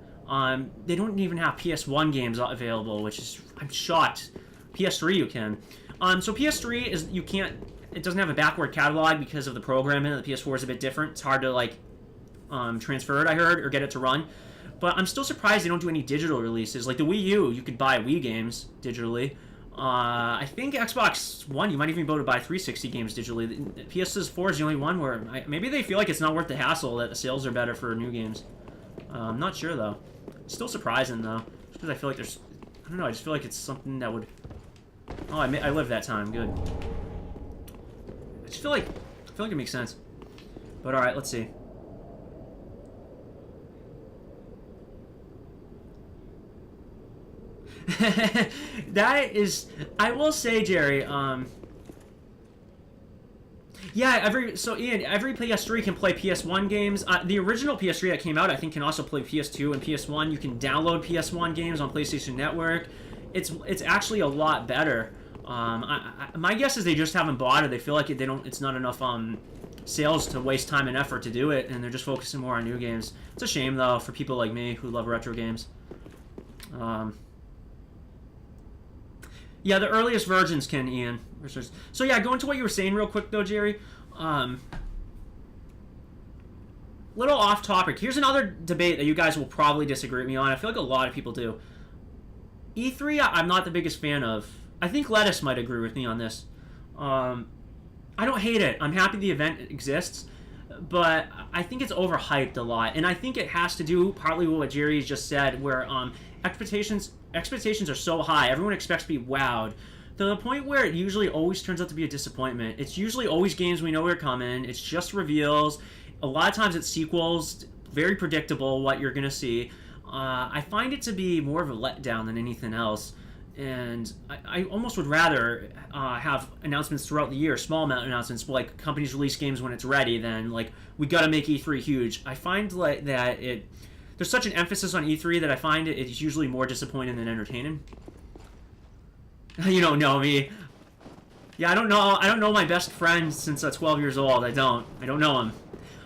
They don't even have PS1 games available, which is... I'm shocked. PS3 you can. So PS3 is... You can't... It doesn't have a backward catalog because of the programming. The PS4 is a bit different. It's hard to, like, transfer it, I heard, or get it to run. But I'm still surprised they don't do any digital releases. Like the Wii U, you could buy Wii games digitally. I think Xbox One, you might even be able to buy 360 games digitally. The PS4 is the only one where maybe they feel like it's not worth the hassle, that the sales are better for new games. I'm not sure though. Still surprising though, just because I feel like there's, I don't know, I just feel like it's something that would. Oh, I lived that time. Good. I just feel like it makes sense. But all right, let's see. That is, I will say, Jerry. Yeah, Ian, every PS3 can play PS1 games. The original PS3 that came out, I think, can also play PS2 and PS1. You can download PS1 games on PlayStation Network. It's actually a lot better. My guess is they just haven't bought it. They feel like it's not enough sales to waste time and effort to do it, and they're just focusing more on new games. It's a shame though for people like me who love retro games. Yeah, the earliest versions can, Ian. So yeah, going to what you were saying real quick though, Jerry. Little off topic. Here's another debate that you guys will probably disagree with me on. I feel like a lot of people do. E3, I'm not the biggest fan of. I think Lettuce might agree with me on this. I don't hate it. I'm happy the event exists, but I think it's overhyped a lot, and I think it has to do partly with what Jerry's just said, where expectations are so high. Everyone expects to be wowed to the point where it usually always turns out to be a disappointment. It's usually always games we know are coming. It's just reveals. A lot of times it's sequels. Very predictable what you're gonna see. I find it to be more of a letdown than anything else. And I almost would rather have announcements throughout the year, small amount announcements, like companies release games when it's ready, than like we gotta make E3 huge. I find like that there's such an emphasis on E3 that I find it's usually more disappointing than entertaining. You don't know me. Yeah, I don't know my best friend since 12 years old. I don't know him.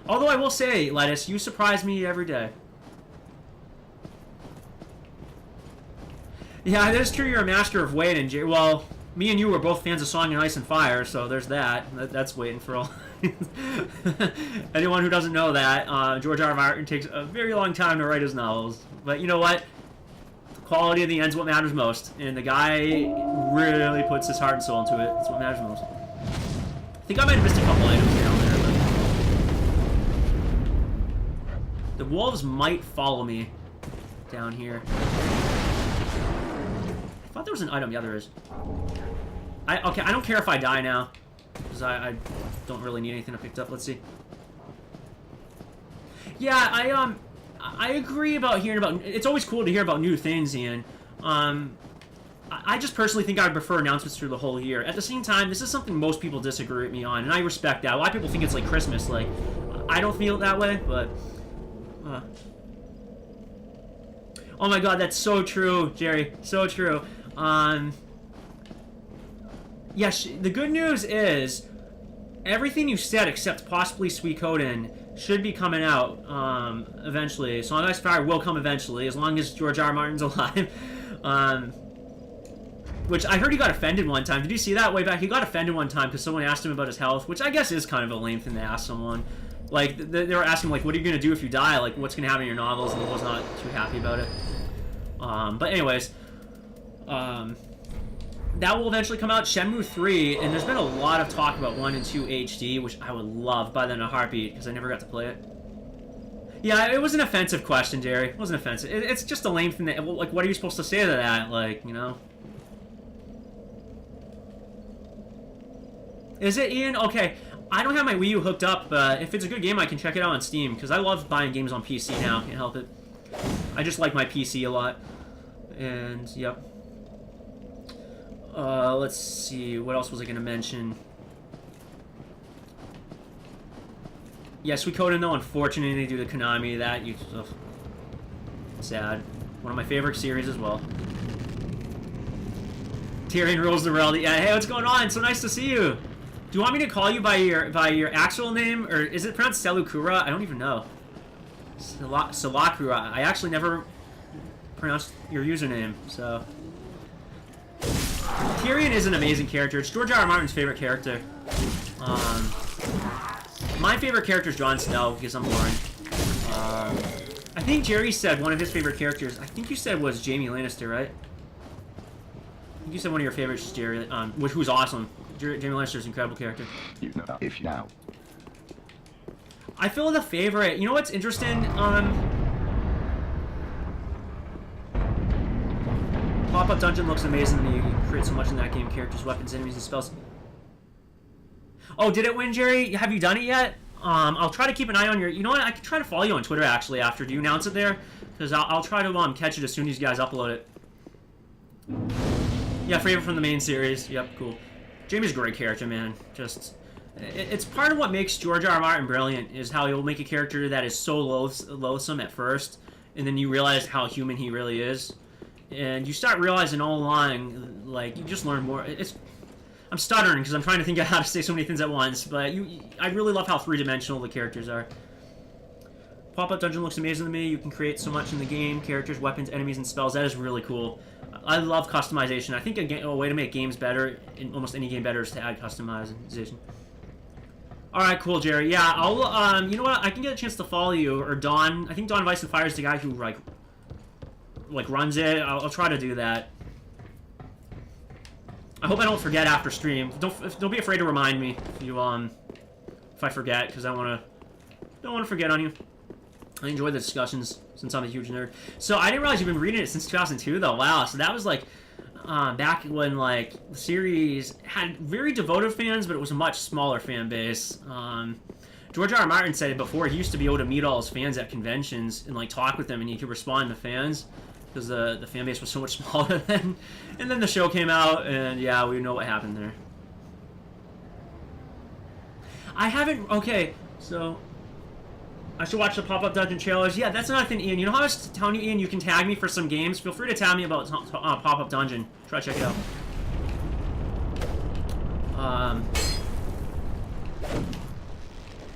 Although I will say, Lettuce, you surprise me every day. Yeah, that is true. You're a master of waiting. Well, me and you were both fans of Song and Ice and Fire, so there's that. That's waiting for all. Anyone who doesn't know that, George R. R. Martin takes a very long time to write his novels. But you know what? The quality of the end's what matters most. And the guy really puts his heart and soul into it. That's what matters most. I think I might have missed a couple items down there. But the wolves might follow me down here. I thought there was an item. Yeah, there is. Okay, I don't care if I die now, because I don't really need anything to pick up. Let's see. Yeah, I agree about hearing about. It's always cool to hear about new things, Ian. I just personally think I would prefer announcements through the whole year. At the same time, this is something most people disagree with me on, and I respect that. A lot of people think it's like Christmas. Like, I don't feel it that way, but. Oh my God, that's so true, Jerry. So true. Yeah, the good news is everything you said except possibly Suikoden should be coming out eventually. Song of Ice and Fire will come eventually, as long as George R. R. Martin's alive. Which I heard he got offended one time. Did you see that way back? He got offended one time because someone asked him about his health, which I guess is kind of a lame thing to ask someone. Like, they were asking, like, what are you going to do if you die? Like, what's going to happen in your novels? And he was not too happy about it. But anyways, that will eventually come out. Shenmue 3, and there's been a lot of talk about 1 and 2 HD, which I would love by then a heartbeat, because I never got to play it. Yeah, it was an offensive question, Jerry. It wasn't offensive. It's just a lame thing that, like, what are you supposed to say to that? Like, you know? Is it, Ian? Okay, I don't have my Wii U hooked up, but if it's a good game, I can check it out on Steam, because I love buying games on PC now. Can't help it. I just like my PC a lot. And, yep. Let's see. What else was I going to mention? Yes, Suikoden, though, unfortunately, due to Konami, that, ugh, sad. One of my favorite series as well. Tyrion rules the world. Yeah, hey, what's going on? So nice to see you. Do you want me to call you by your actual name, or is it pronounced Selukura? I don't even know. Selakura. I actually never pronounced your username, so. Tyrion is an amazing character. It's George R. R. Martin's favorite character. My favorite character is Jon Snow, because I'm boring. I think Jerry said one of his favorite characters. I think you said was Jaime Lannister, right? I think you said one of your favorites, Jerry, which was awesome. Jaime Lannister's an incredible character. You know, if now. I feel the favorite. You know what's interesting? Pop-up dungeon looks amazing to me. You can create so much in that game. Characters, weapons, enemies, and spells. Oh, did it win, Jerry? Have you done it yet? I'll try to keep an eye on your... You know what? I can try to follow you on Twitter, actually, after. Do you announce it there? Because I'll try to catch it as soon as you guys upload it. Yeah, favorite from the main series. Yep, cool. Jaime's a great character, man. Just... It's part of what makes George R. R. Martin brilliant, is how he'll make a character that is so loathsome at first, and then you realize how human he really is. And you start realizing all along, like, you just learn more. I'm stuttering because I'm trying to think of how to say so many things at once, but I really love how three-dimensional the characters are. Pop-up dungeon looks amazing to me. You can create so much in the game. Characters, weapons, enemies, and spells. That is really cool. I love customization. I think a way to make games better, in almost any game better, is to add customization. Alright, cool, Jerry. Yeah, I'll, you know what? I can get a chance to follow you, or Don. I think Don Vice and Fire is the guy who, like runs it. I'll try to do that. I hope I don't forget after stream. Don't be afraid to remind me if you if I forget, because don't want to forget on you. I enjoy the discussions since I'm a huge nerd. So I didn't realize you've been reading it since 2002 though. Wow. So that was like back when like the series had very devoted fans, but it was a much smaller fan base. George R. R. Martin said it before. He used to be able to meet all his fans at conventions and like talk with them, and he could respond to fans. Because the fan base was so much smaller then. And then the show came out, and yeah, we know what happened there. I haven't... Okay, so... I should watch the Pop-Up Dungeon trailers. Yeah, that's another thing, Ian. You know how I was telling you, Ian, you can tag me for some games? Feel free to tag me about Pop-Up Dungeon. Try to check it out.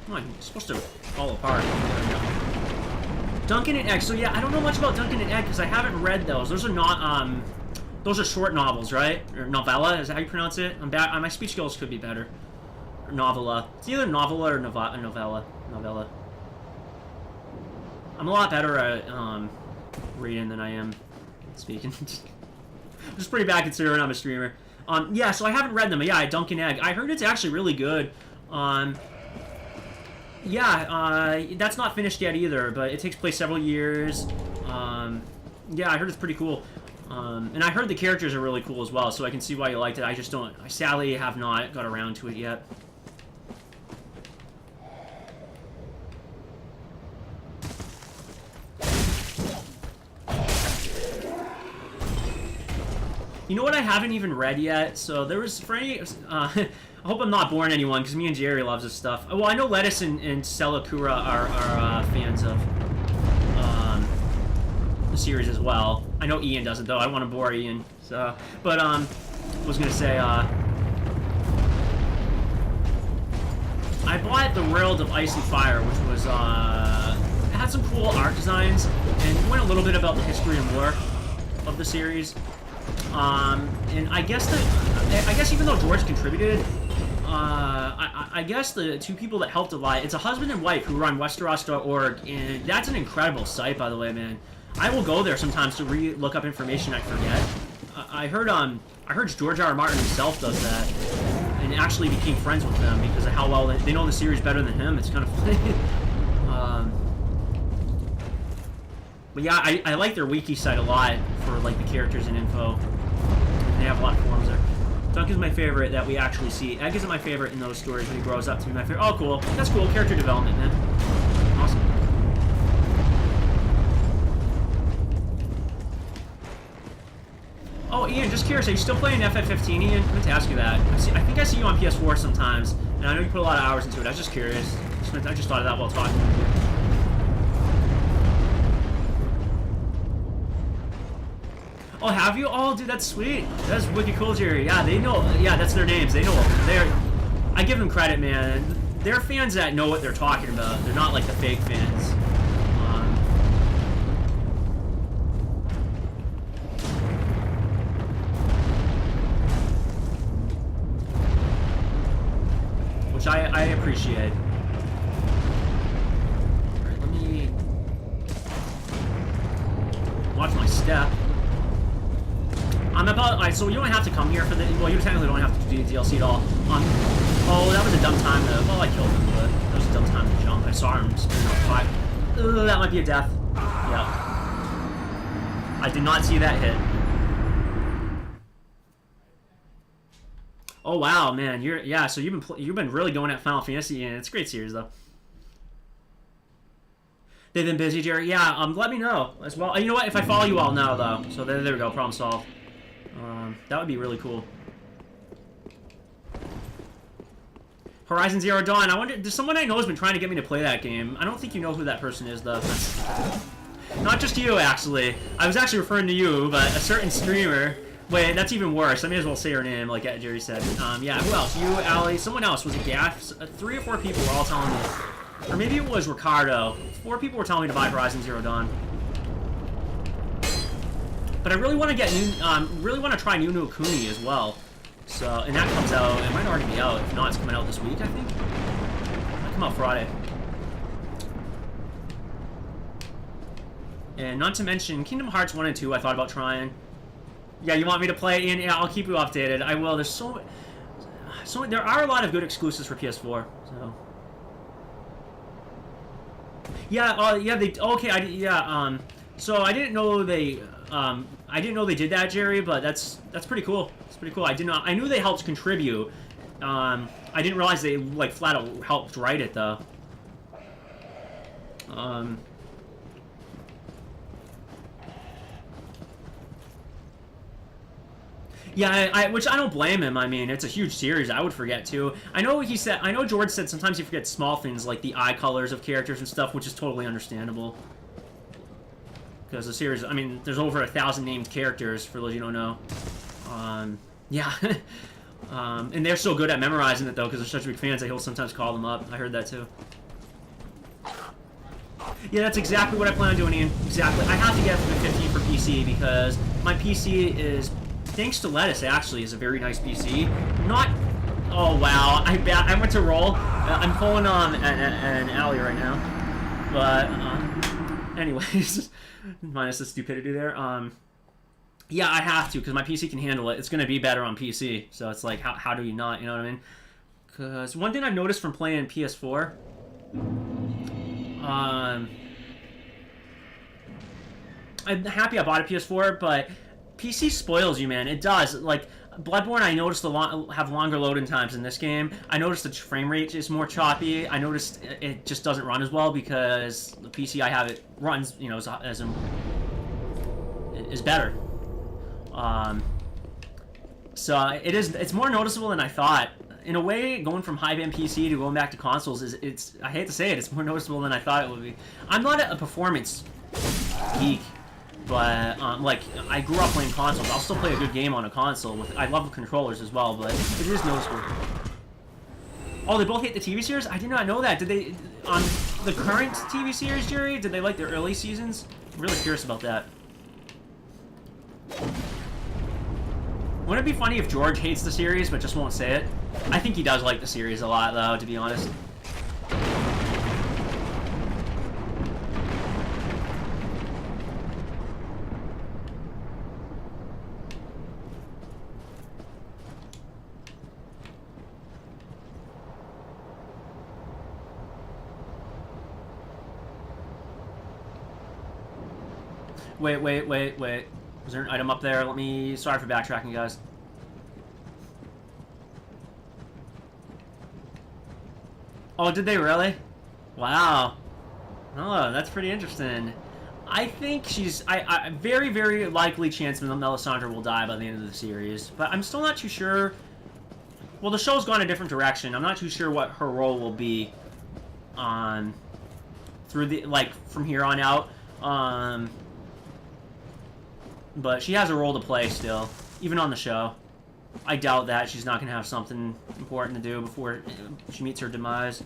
Oh, I'm supposed to fall apart. Duncan and Egg. So yeah, I don't know much about Duncan and Egg because I haven't read those. Those are not those are short novels, right? Or novella, is that how you pronounce it? I'm bad. My speech skills could be better. Or novella. It's either novella or novella. Novella. I'm a lot better at reading than I am speaking. I'm just pretty bad considering I'm a streamer. Yeah, so I haven't read them, but yeah, Duncan Egg. I heard it's actually really good. Yeah, that's not finished yet either, but it takes place several years. Yeah, I heard it's pretty cool. And I heard the characters are really cool as well, so I can see why you liked it. I just don't... I sadly have not got around to it yet. You know what I haven't even read yet? So there was... For any... I hope I'm not boring anyone, because me and Jerry loves this stuff. Well, I know Lettuce and Selakura are fans of the series as well. I know Ian doesn't, though. I don't want to bore Ian. So, but, I was going to say, I bought The World of Ice and Fire, which was, it had some cool art designs, and went a little bit about the history and lore of the series. And I guess even though George contributed, I guess the two people that helped a lot, it's a husband and wife who run Westeros.org, and that's an incredible site, by the way, man. I will go there sometimes to look up information I forget. I heard George R. R. Martin himself does that, and actually became friends with them because of how well they know the series better than him. It's kind of funny. But yeah, I like their wiki site a lot for like the characters and info. They have a lot of forums there. Duncan's my favorite that we actually see. Egg isn't my favorite in those stories when he grows up to be my favorite. Oh, cool. That's cool. Character development, man. Awesome. Oh, Ian, just curious, are you still playing FF15, Ian? I meant to ask you that. I think I see you on PS4 sometimes, and I know you put a lot of hours into it. I was just curious. I just thought of that while talking. Oh, have you? Oh, dude, that's sweet. That's wicked cool, Jerry. Yeah, they know. Yeah, that's their names. They know. I give them credit, man. They're fans that know what they're talking about. They're not like the fake fans. Which I appreciate. Alright, let me watch my step. I'm about... so you don't have to come here for the... Well, you technically don't have to do the DLC at all. Oh, that was a dumb time to... Well, I killed him, but that was a dumb time to jump. I saw him spinning up 5. That might be a death. Yeah. I did not see that hit. Oh, wow, man. Yeah, so you've been really going at Final Fantasy, and it's a great series, though. They've been busy, Jerry. Yeah, let me know as well. You know what? If I follow you, I'll know, though. So there we go. Problem solved. That would be really cool. Horizon Zero Dawn. I wonder, there's someone I know has been trying to get me to play that game. I don't think you know who that person is, though. Not just you, actually. I was actually referring to you, but a certain streamer. Wait, that's even worse. I may as well say her name, like Jerry said. Yeah, who else? You, Allie, someone else. Was it Gaff? 3 or 4 people were all telling me. Or maybe it was Ricardo. 4 people were telling me to buy Horizon Zero Dawn. But I really want to get new, really want to try Ni no Kuni as well. So, and that comes out, it might already be out. If not, it's coming out this week, I think. It might come out Friday. And not to mention, Kingdom Hearts 1 and 2 I thought about trying. Yeah, you want me to play it? Yeah, I'll keep you updated. I will. There's so there are a lot of good exclusives for PS4, so... Yeah, yeah, they... Okay, so I didn't know they... I didn't know they did that, Jerry, but that's pretty cool. It's pretty cool. I knew they helped contribute. I didn't realize they, like, flat out helped write it, though. Yeah, which I don't blame him. I mean, it's a huge series. I would forget, too. I know George said sometimes he forgets small things like the eye colors of characters and stuff, which is totally understandable. Because the series, I mean, there's over 1,000 named characters, for those you don't know. Yeah. And they're so good at memorizing it, though, because they're such big fans that he'll sometimes call them up. I heard that, too. Yeah, that's exactly what I plan on doing, Ian. Exactly. I have to get the 15 for PC, because my PC is... Thanks to Lettuce, actually, is a very nice PC. Not... Oh, wow. I went to roll. I'm pulling on an alley right now. But, anyways... Minus the stupidity there. Yeah, I have to, because my PC can handle it. It's going to be better on PC. So it's like, how do you not, you know what I mean? Because one thing I've noticed from playing PS4... I'm happy I bought a PS4, but PC spoils you, man. It does. Like, Bloodborne, I noticed have longer loading times in this game. I noticed the frame rate is more choppy. I noticed it just doesn't run as well because the PC I have, it runs, you know, is better. So it's more noticeable than I thought. In a way, going from high-end PC to going back to consoles it's I hate to say it, it's more noticeable than I thought it would be. I'm not a performance geek. But, like, I grew up playing consoles. I'll still play a good game on a console. I love the controllers as well, but it is noticeable. Oh, they both hate the TV series? I did not know that. Did they... On the current TV series, Jerry, did they like the early seasons? I'm really curious about that. Wouldn't it be funny if George hates the series, but just won't say it? I think he does like the series a lot, though, to be honest. Wait. Was there an item up there? Sorry for backtracking, guys. Oh, did they really? Wow. Oh, that's pretty interesting. I think she's... very, very likely chance Melisandre will die by the end of the series. But I'm still not too sure... Well, the show's gone a different direction. I'm not too sure what her role will be on... Through the... Like, from here on out. But she has a role to play still, even on the show. I doubt that she's not going to have something important to do before she meets her demise.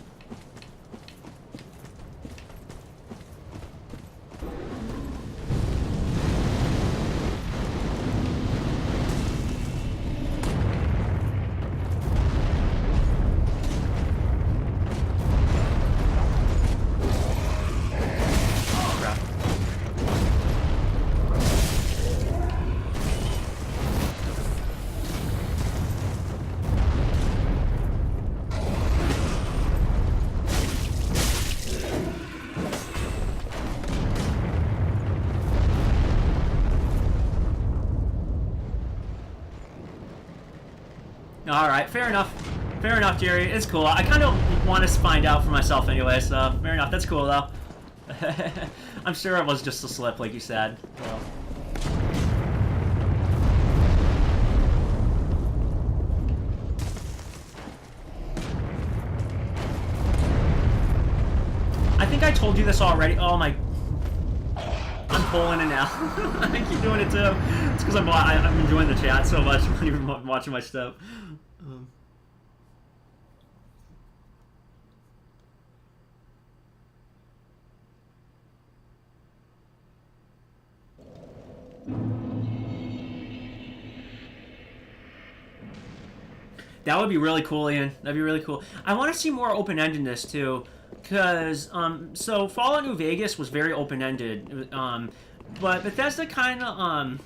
All right, fair enough. Fair enough, Jerry. It's cool. I kind of want to find out for myself anyway, so fair enough. That's cool, though. I'm sure it was just a slip, like you said. So. I think I told you this already. Oh my... I'm pulling it now. I keep doing it too. It's because I'm enjoying the chat so much when you're watching my stuff. That would be really cool, Ian. That'd be really cool. I want to see more open-endedness, too. Because, so Fallout New Vegas was very open-ended. But Bethesda kind of,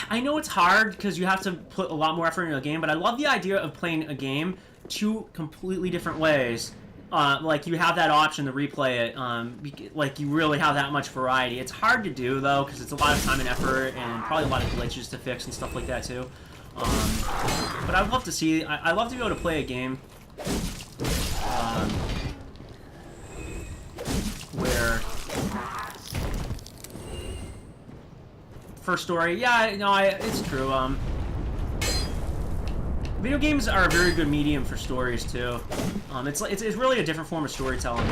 I know it's hard because you have to put a lot more effort into a game, but I love the idea of playing a game two completely different ways. Like, you have that option to replay it. Like, you really have that much variety. It's hard to do, though, because it's a lot of time and effort and probably a lot of glitches to fix and stuff like that, too. But I'd love to see... I'd love to be able to play a game where... First story, yeah, no, it's true. Video games are a very good medium for stories too. It's really a different form of storytelling.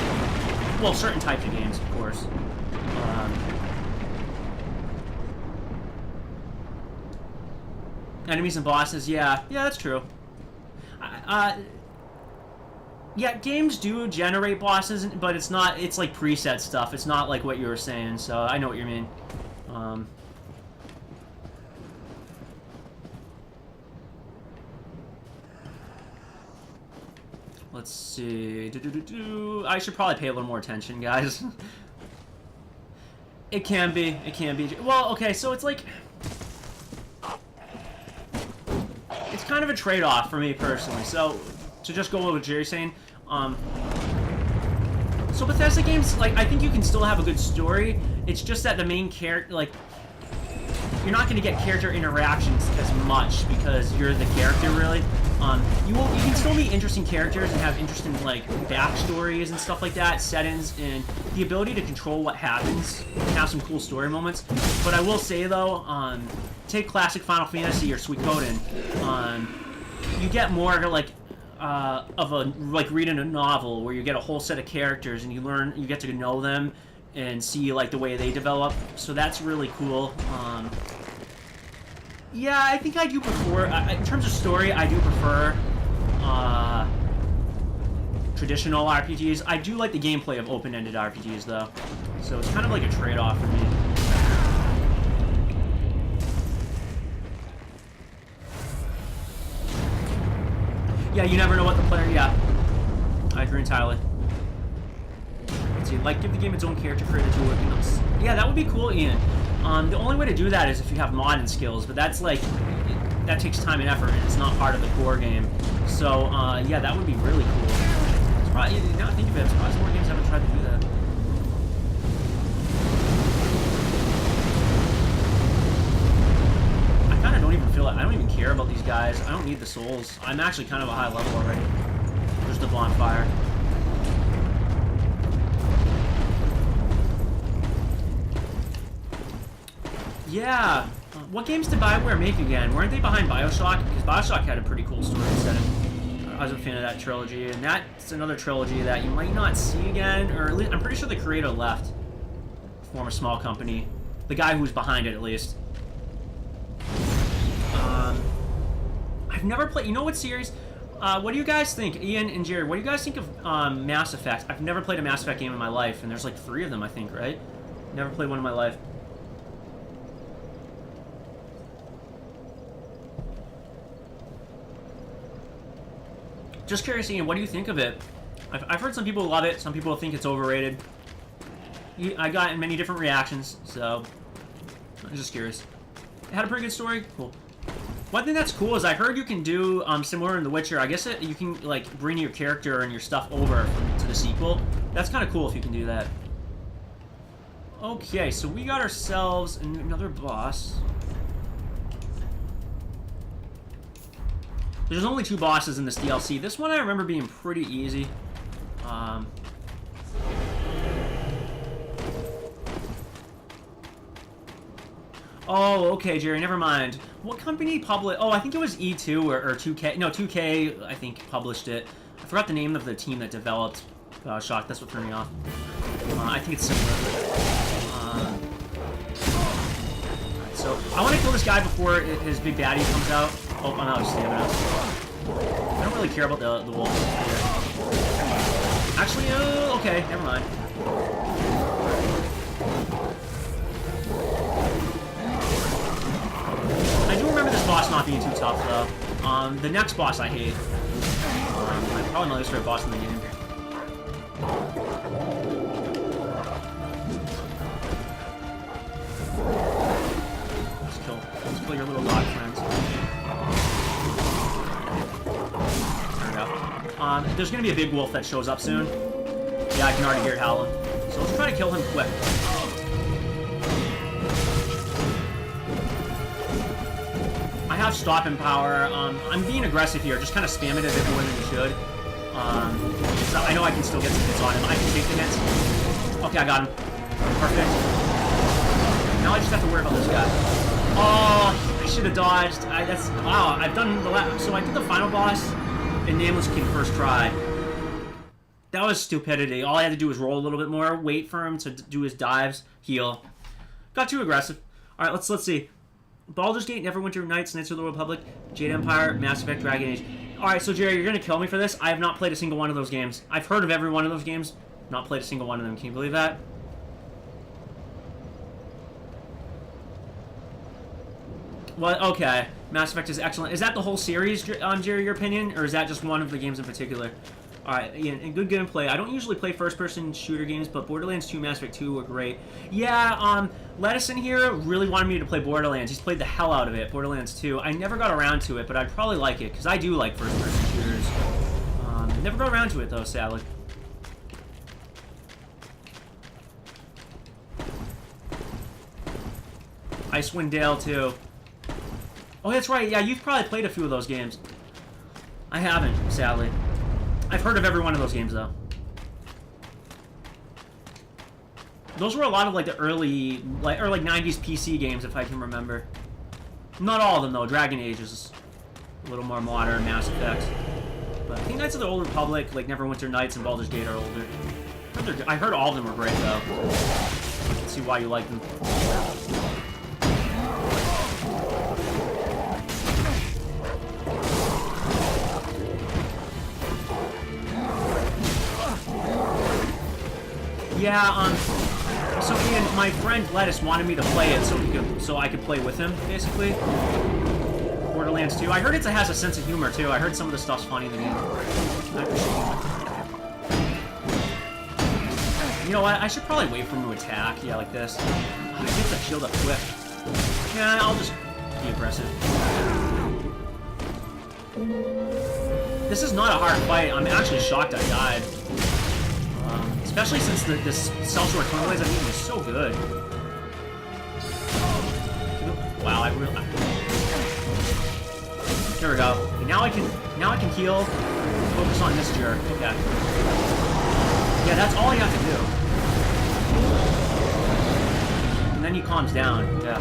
Well, certain types of games, of course. Enemies and bosses, yeah, that's true. Yeah, games do generate bosses, but it's not. It's like preset stuff. It's not like what you were saying. So I know what you mean. Let's see. I should probably pay a little more attention, guys. It can be. It can be. Well, okay, so it's like... It's kind of a trade-off for me, personally. So, to just go with what Jerry's saying, so Bethesda games, like, I think you can still have a good story. It's just that the main character, like... You're not going to get character interactions as much because you're the character, really. You can still meet interesting characters and have interesting, like, backstories and stuff like that, settings, and the ability to control what happens and have some cool story moments. But I will say, though, take classic Final Fantasy or Suikoden, you get more, like, reading a novel where you get a whole set of characters and you get to know them and see, like, the way they develop. So that's really cool. Yeah, I think I do prefer... in terms of story, I do prefer traditional RPGs. I do like the gameplay of open-ended RPGs, though. So it's kind of like a trade-off for me. Yeah, you never know what the player... Yeah, I agree entirely. Let's see, like, give the game its own character creator tool. Yeah, that would be cool, Ian. The only way to do that is if you have modding skills, but that's like, that takes time and effort, and it's not part of the core game. So, yeah, that would be really cool. It's probably, now I think of it, I'm surprised more games haven't tried to do that. I kind of don't even feel like, I don't even care about these guys. I don't need the souls. I'm actually kind of a high level already. There's the bonfire. Yeah. What games did BioWare make again? Weren't they behind Bioshock? Because Bioshock had a pretty cool story setting. I was a fan of that trilogy, and that's another trilogy that you might not see again, or at least I'm pretty sure the creator left. Former small company. The guy who was behind it, at least. I've never played... You know what series? What do you guys think? Ian and Jerry, what do you guys think of Mass Effect? I've never played a Mass Effect game in my life, and there's like 3 of them, I think, right? Never played one in my life. Just curious, Ian, what do you think of it? I've heard some people love it, some people think it's overrated. I got many different reactions, so I'm just curious. It had a pretty good story? Cool. One thing that's cool is I heard you can do, similar in The Witcher, I guess you can, like, bring your character and your stuff over to the sequel. That's kind of cool if you can do that. Okay, so we got ourselves another boss. There's only 2 bosses in this DLC. This one I remember being pretty easy. Oh, okay, Jerry, never mind. What company published... Oh, I think it was E2 or 2K. No, 2K, I think, published it. I forgot the name of the team that developed Shock. That's what threw me off. I think it's similar. Alright, so I want to kill this guy before his big baddie comes out. Oh, I'm out of stamina. I don't really care about the wolves here. Actually, okay, never mind. I do remember this boss not being too tough, though. The next boss I hate. Probably my least favorite boss in the game. Let's kill your little dog friends. There we go. There's gonna be a big wolf that shows up soon. Yeah, I can already hear it howling. So let's try to kill him quick. I have stopping power. I'm being aggressive here. Just kind of spam it a bit more than you should. So I know I can still get some hits on him. I can take the hits. Okay, I got him. Perfect. Now I just have to worry about this guy. Oh, I should have dodged. Wow, I've done the last... So I did the final boss in Nameless King first try. That was stupidity. All I had to do was roll a little bit more, wait for him to do his dives, heal. Got too aggressive. All right, let's see. Baldur's Gate, Neverwinter Nights, Knights of the Republic, Jade Empire, Mass Effect, Dragon Age. Alright, so Jerry, you're gonna kill me for this. I have not played a single one of those games. I've heard of every one of those games. Not played a single one of them. Can you believe that? Well, okay. Mass Effect is excellent. Is that the whole series, Jerry, your opinion? Or is that just one of the games in particular? Alright, yeah, and good gameplay. I don't usually play first-person shooter games, but Borderlands 2, Mass Effect 2 were great. Yeah, Lettuce in here really wanted me to play Borderlands. He's played the hell out of it, Borderlands 2. I never got around to it, but I'd probably like it, because I do like first-person shooters. Never got around to it, though, sadly. Icewind Dale, too. Oh, that's right. Yeah, you've probably played a few of those games. I haven't, sadly. I've heard of every one of those games, though. Those were a lot of, like, the early, like 90s PC games, if I can remember. Not all of them, though. Dragon Age is a little more modern, Mass Effect. But I think Knights of the Old Republic, like Neverwinter Nights and Baldur's Gate are older. I heard all of them were great, though. Let's see why you like them. Yeah, so Ian, my friend Lettuce wanted me to play it so I could play with him, basically. Borderlands 2. I heard it has a sense of humor, too. I heard some of the stuff's funny in the game. I appreciate it. You know what? I should probably wait for him to attack. Yeah, like this. I get the shield up quick. Yeah, I'll just be aggressive. This is not a hard fight. I'm actually shocked I died. Especially since this Sellsword Twin Blades I'm using is so good. Wow, I really... There we go. Okay, now I can heal. Focus on this jerk. Okay. Yeah, that's all you have to do. And then he calms down. Yeah.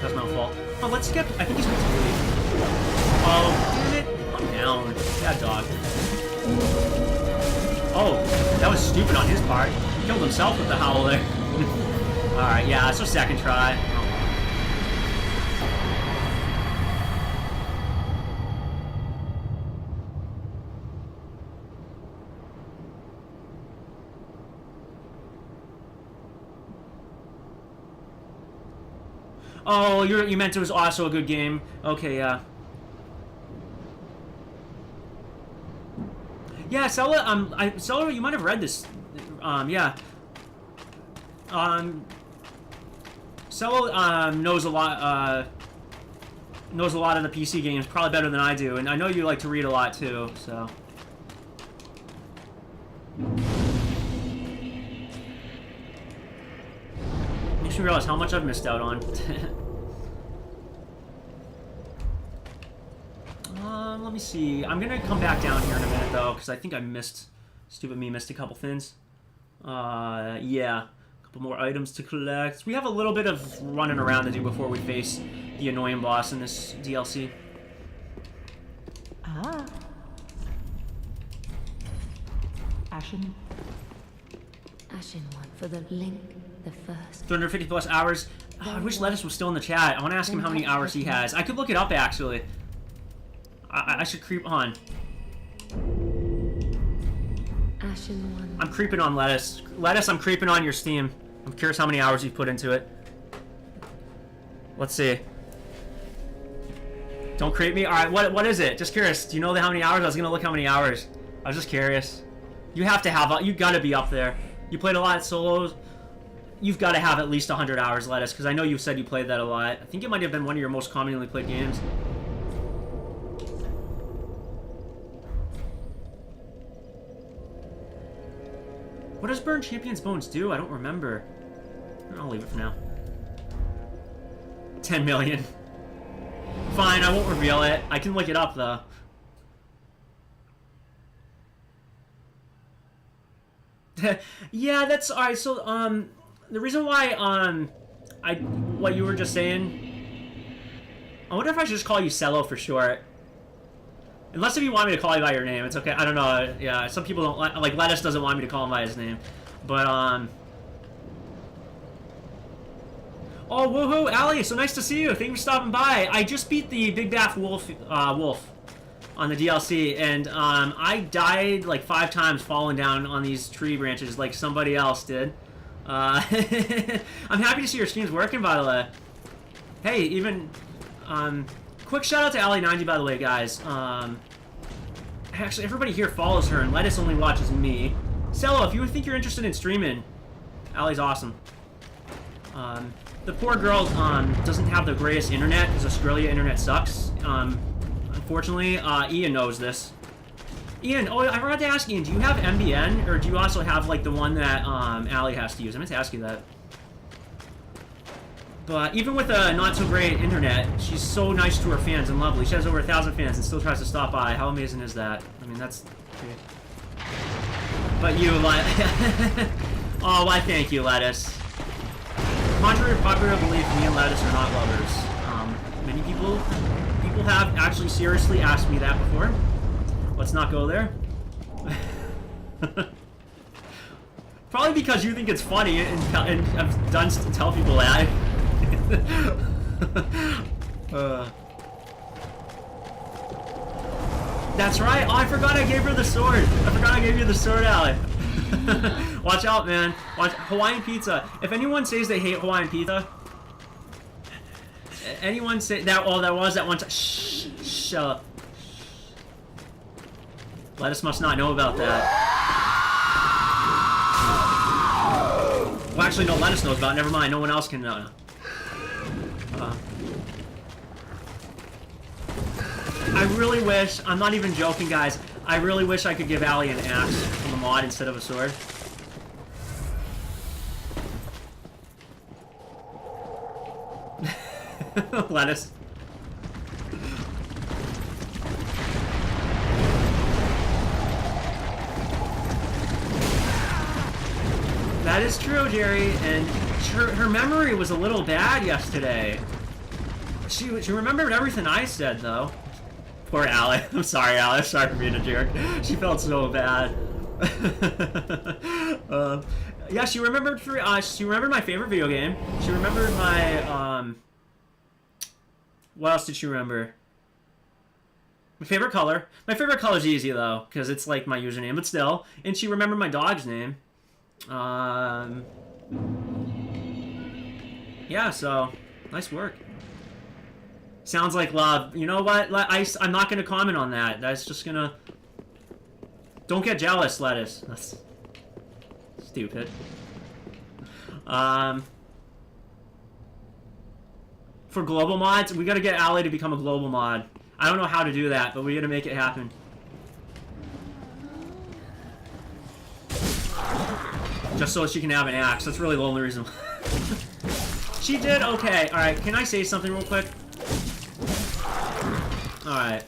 That's my fault. Oh, let's skip. I think he's going to leave. Oh, damn it. I'm down. Bad dog. Oh, that was stupid on his part. He killed himself with the howl there. Alright, yeah, so second try. Oh, you meant it was also a good game. Okay, yeah. Yeah, Sella, Sella, you might have read this. Yeah. Cello knows a lot of the PC games, probably better than I do, and I know you like to read a lot too, so. Makes me realize how much I've missed out on. Let me see. I'm gonna come back down here in a minute though, because I think I missed, stupid me, missed a couple things. Yeah. Couple more items to collect. We have a little bit of running around to do before we face the annoying boss in this DLC. Ah. Ashen. Ashen one for the link, the first. 250 plus hours. Oh, I wish Lettuce was still in the chat. I want to ask him how many hours he has. I could look it up actually. I should creep on. Ashen one. I'm creeping on Lettuce. Lettuce, I'm creeping on your Steam. I'm curious how many hours you've put into it. Let's see. Don't creep me. All right, what is it? Just curious. Do you know how many hours? I was gonna look how many hours. I was just curious. You have to have. You gotta be up there. You played a lot of solos. You've got to have at least 100 hours, Lettuce, because I know you said you played that a lot. I think it might have been one of your most commonly played games. What does Burn Champion's Bones do? I don't remember. I'll leave it for now. 10 million. Fine, I won't reveal it. I can look it up, though. Yeah, that's... Alright, so, the reason why, what you were just saying... I wonder if I should just call you Cello for short. Unless if you want me to call you by your name, it's okay. I don't know. Yeah, some people don't like Lettuce doesn't want me to call him by his name. But, oh, woohoo, Allie, so nice to see you. Thank you for stopping by. I just beat the Big Bath Wolf on the DLC, and, I died like 5 times falling down on these tree branches like somebody else did. I'm happy to see your stream's working, by the way. Hey, even, quick shout out to Allie90, by the way, guys. Actually, everybody here follows her, and Lettuce only watches me. Cello, if you think you're interested in streaming, Allie's awesome. The poor girl doesn't have the greatest internet because Australia internet sucks. Unfortunately, Ian knows this. Ian, oh, I forgot to ask Ian, do you have MBN, or do you also have like the one that Allie has to use? I meant to ask you that. But even with a not-so-great internet, she's so nice to her fans and lovely. She has over 1,000 fans and still tries to stop by. How amazing is that? I mean, that's... But you, like... Oh, why thank you, Lettuce. Contrary to popular belief, me and Lettuce are not lovers. Many people have actually seriously asked me that before. Let's not go there. Probably because you think it's funny and have done to tell people that. That's right. Oh, I forgot I gave her the sword. I forgot I gave you the sword, Allie. Watch out, man. Watch Hawaiian pizza. If anyone says they hate Hawaiian pizza, anyone say that? Oh, that was that one time. Shh. Shut up. Lettuce must not know about that. Well, actually, no. Lettuce knows about it. Never mind. No one else can know. I really wish, I'm not even joking, guys, I really wish I could give Allie an axe from the mod instead of a sword. Lettuce. That is true, Jerry, and her memory was a little bad yesterday. She remembered everything I said, though. Poor Allie. I'm sorry, Allie. Sorry for being a jerk. She felt so bad. Yeah, she remembered my favorite video game. She remembered my, what else did she remember? My favorite color. My favorite color's easy, though, because it's, like, my username, but still. And she remembered my dog's name. Yeah, so, nice work. Sounds like love. You know what? I'm not going to comment on that. That's just going to... Don't get jealous, Lettuce. That's stupid. For global mods, we gotta get Allie to become a global mod. I don't know how to do that, but we gotta make it happen. Just so she can have an axe. That's really the only reason. She did okay. Alright, can I say something real quick? Alright.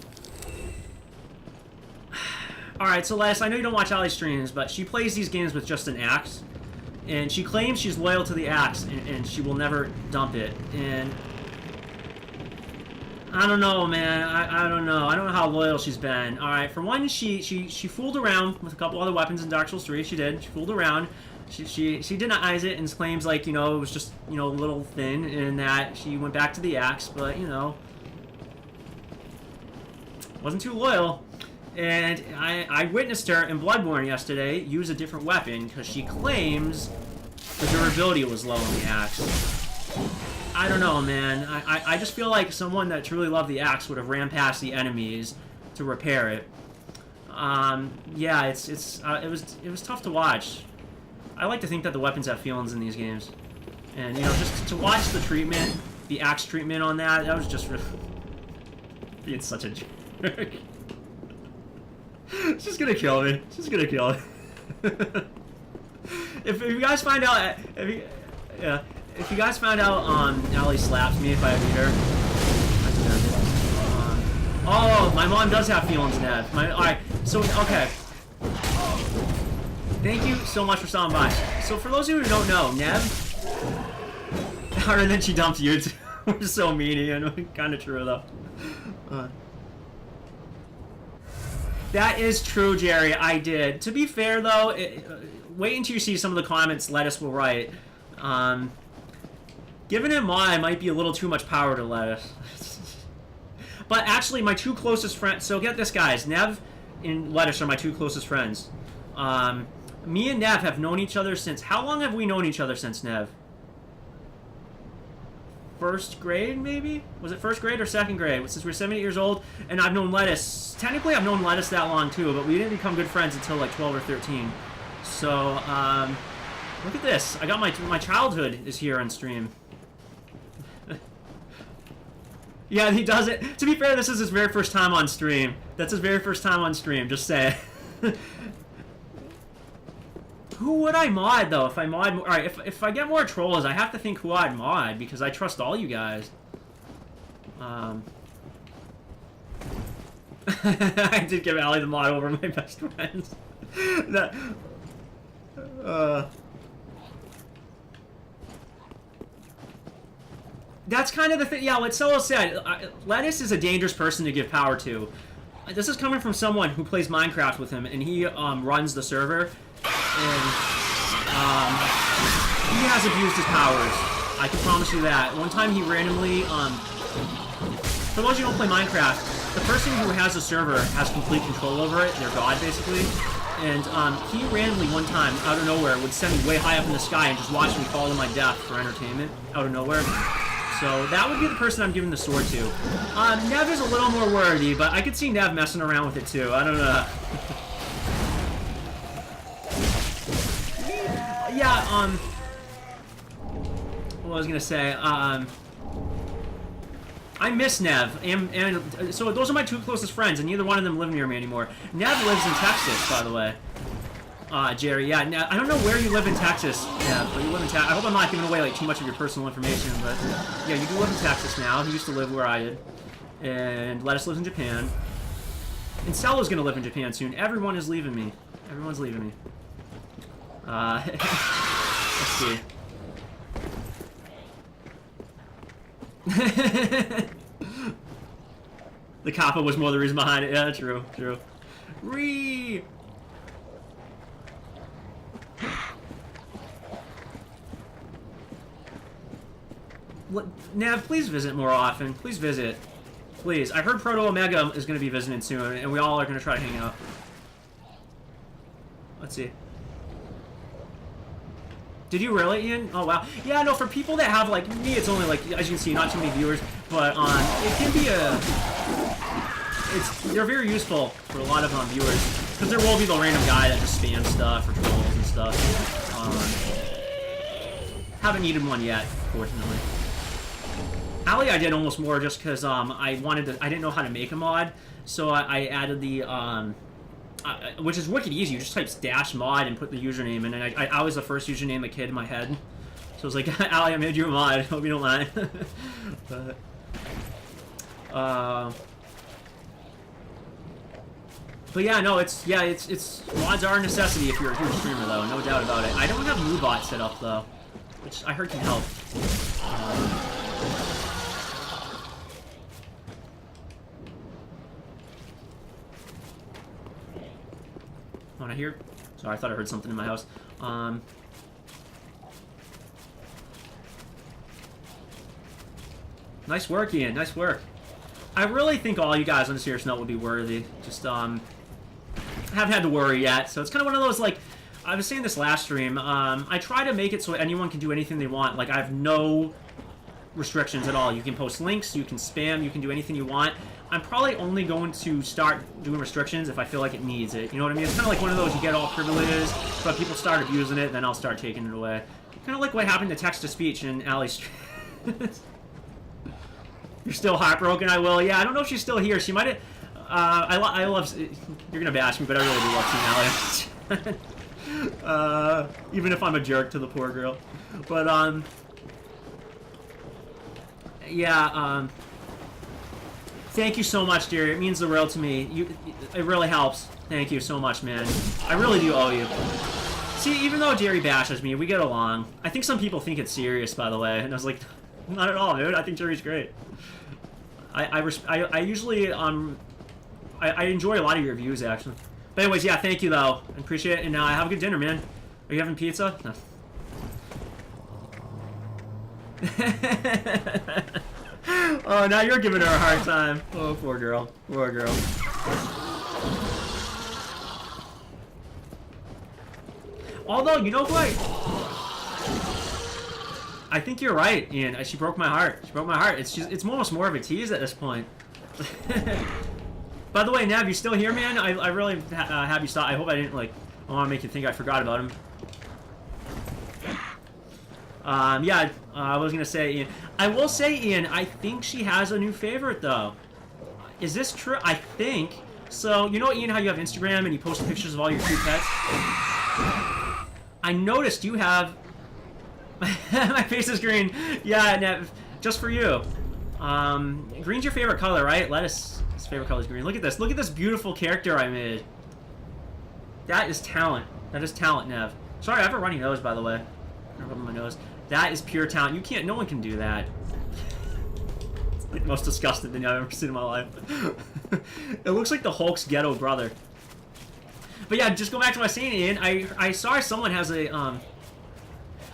Alright, so Les, I know you don't watch Allie's streams, but she plays these games with just an axe. And she claims she's loyal to the axe, and she will never dump it. And I don't know, man. I don't know. I don't know how loyal she's been. Alright, for one, she fooled around with a couple other weapons in Dark Souls 3. She did. She fooled around. She denies it and claims, like, you know, it was just, you know, a little thin, and that she went back to the axe, but, you know, wasn't too loyal. And I witnessed her in Bloodborne yesterday use a different weapon because she claims the durability was low on the axe. I don't know, man. I just feel like someone that truly loved the axe would have ran past the enemies to repair it. Yeah, it was tough to watch. I like to think that the weapons have feelings in these games. And, you know, just to watch the treatment, the axe treatment on that was just really being such a jerk. She's gonna kill me. She's gonna kill me. If you guys find out, if you guys find out, Allie slaps me if I beat her. Oh, my mom does have feelings, Nev. Alright, so, okay. Thank you so much for stopping by. So, for those of you who don't know, Nev, and then she dumped you too. We're so mean, and kind of true, though. That is true, Jerry. I did. To be fair, though, wait until you see some of the comments Lettuce will write. Giving him I might be a little too much power to Lettuce. But actually, my two closest friends... So get this, guys. Nev and Lettuce are my two closest friends. Me and Nev have known each other since... How long have we known each other since, Nev? First grade, maybe? Was it first grade or second grade? Since we're 7, 8 years old, and I've known Lettuce. Technically, I've known Lettuce that long too, but we didn't become good friends until like 12 or 13. So, look at this. I got my childhood is here on stream. Yeah, he does it. To be fair, this is his very first time on stream. That's his very first time on stream. Just say. Who would I mod, though, if I mod... Alright, if I get more trolls, I have to think who I'd mod, because I trust all you guys. I did give Allie the mod over my best friends. That's kind of the thing. Yeah, what Solo said. Lettuce is a dangerous person to give power to. This is coming from someone who plays Minecraft with him, and he runs the server. And he has abused his powers. I can promise you that. One time he randomly, for those of you who don't play Minecraft, the person who has the server has complete control over it. They're God, basically. And he randomly, one time, out of nowhere, would send me way high up in the sky and just watch me fall to my death for entertainment, out of nowhere. So that would be the person I'm giving the sword to. Nev is a little more worthy, but I could see Nev messing around with it too. I don't know. Yeah, what I was gonna say, I miss Nev, and so those are my two closest friends, and neither one of them live near me anymore. Nev lives in Texas, by the way. Jerry, yeah, Nev, I don't know where you live in Texas, Nev, but you live in Texas. I hope I'm not giving away, like, too much of your personal information, but, yeah, you do live in Texas now. He used to live where I did. And Lettuce lives in Japan. And Celo's gonna live in Japan soon. Everyone is leaving me. Everyone's leaving me. Let's see. The Kappa was more the reason behind it. Yeah, true, true. Nav, please visit more often. Please visit. Please. I heard Proto Omega is going to be visiting soon, and we all are going to try to hang out. Let's see. Did you really, Ian? Oh, wow. Yeah, no, for people that have, like, me, it's only, like, as you can see, not too many viewers, but, it can be they're very useful for a lot of, viewers, because there will be the random guy that just spams stuff, or trolls and stuff. Haven't needed one yet, fortunately. Ali I did almost more just because I didn't know how to make a mod, so I added the which is wicked easy. You just type -mod and put the username, and then I was the first username a kid in my head. So I was like, Ali, I made you a mod. Hope you don't mind. But yeah, no, it's mods are a necessity if you're a huge streamer, though, no doubt about it. I don't have MooBot set up though, which I heard can help. Wanna hear? Sorry, I thought I heard something in my house. Nice work, Ian. Nice work. I really think all you guys on a serious note would be worthy. Just haven't had to worry yet. So it's kind of one of those, like, I was saying this last stream. I try to make it so anyone can do anything they want. Like, I have no restrictions at all. You can post links, you can spam, you can do anything you want. I'm probably only going to start doing restrictions if I feel like it needs it. You know what I mean? It's kind of like one of those, you get all privileges, but people start abusing it, then I'll start taking it away. Kind of like what happened to text-to-speech in Ali's stream. You're still heartbroken, I will. Yeah, I don't know if she's still here. She might have... I love... You're gonna bash me, but I really do love seeing Ali. Even if I'm a jerk to the poor girl. But, yeah, thank you so much, dear. It means the world to me. It really helps. Thank you so much, man. I really do owe you. See, even though Jerry bashes me, we get along. I think some people think it's serious, by the way. And I was like, not at all, dude. I think Jerry's great. I usually, I enjoy a lot of your views, actually. But anyways, yeah, thank you, though. I appreciate it. And have a good dinner, man. Are you having pizza? No. Oh, now you're giving her a hard time. Oh, poor girl. Poor girl. Although, you know what? I think you're right, Ian. She broke my heart. She broke my heart. It's almost more of a tease at this point. By the way, Nev, you still here, man? I really have you stop. I hope I didn't, like, I want to make you think I forgot about him. Yeah, I was gonna say, Ian. I will say, Ian, I think she has a new favorite, though. Is this true? I think. So, you know, Ian, how you have Instagram and you post pictures of all your cute pets? I noticed you have... My face is green. Yeah, Nev, just for you. Green's your favorite color, right? Lettuce's favorite color is green. Look at this. Look at this beautiful character I made. That is talent. That is talent, Nev. Sorry, I have a runny nose, by the way. I'm rubbing my nose. That is pure talent. You can't... No one can do that. It's like the most disgusting thing I've ever seen in my life. It looks like the Hulk's ghetto brother. But yeah, just go back to what I was saying, Ian. I saw someone has a...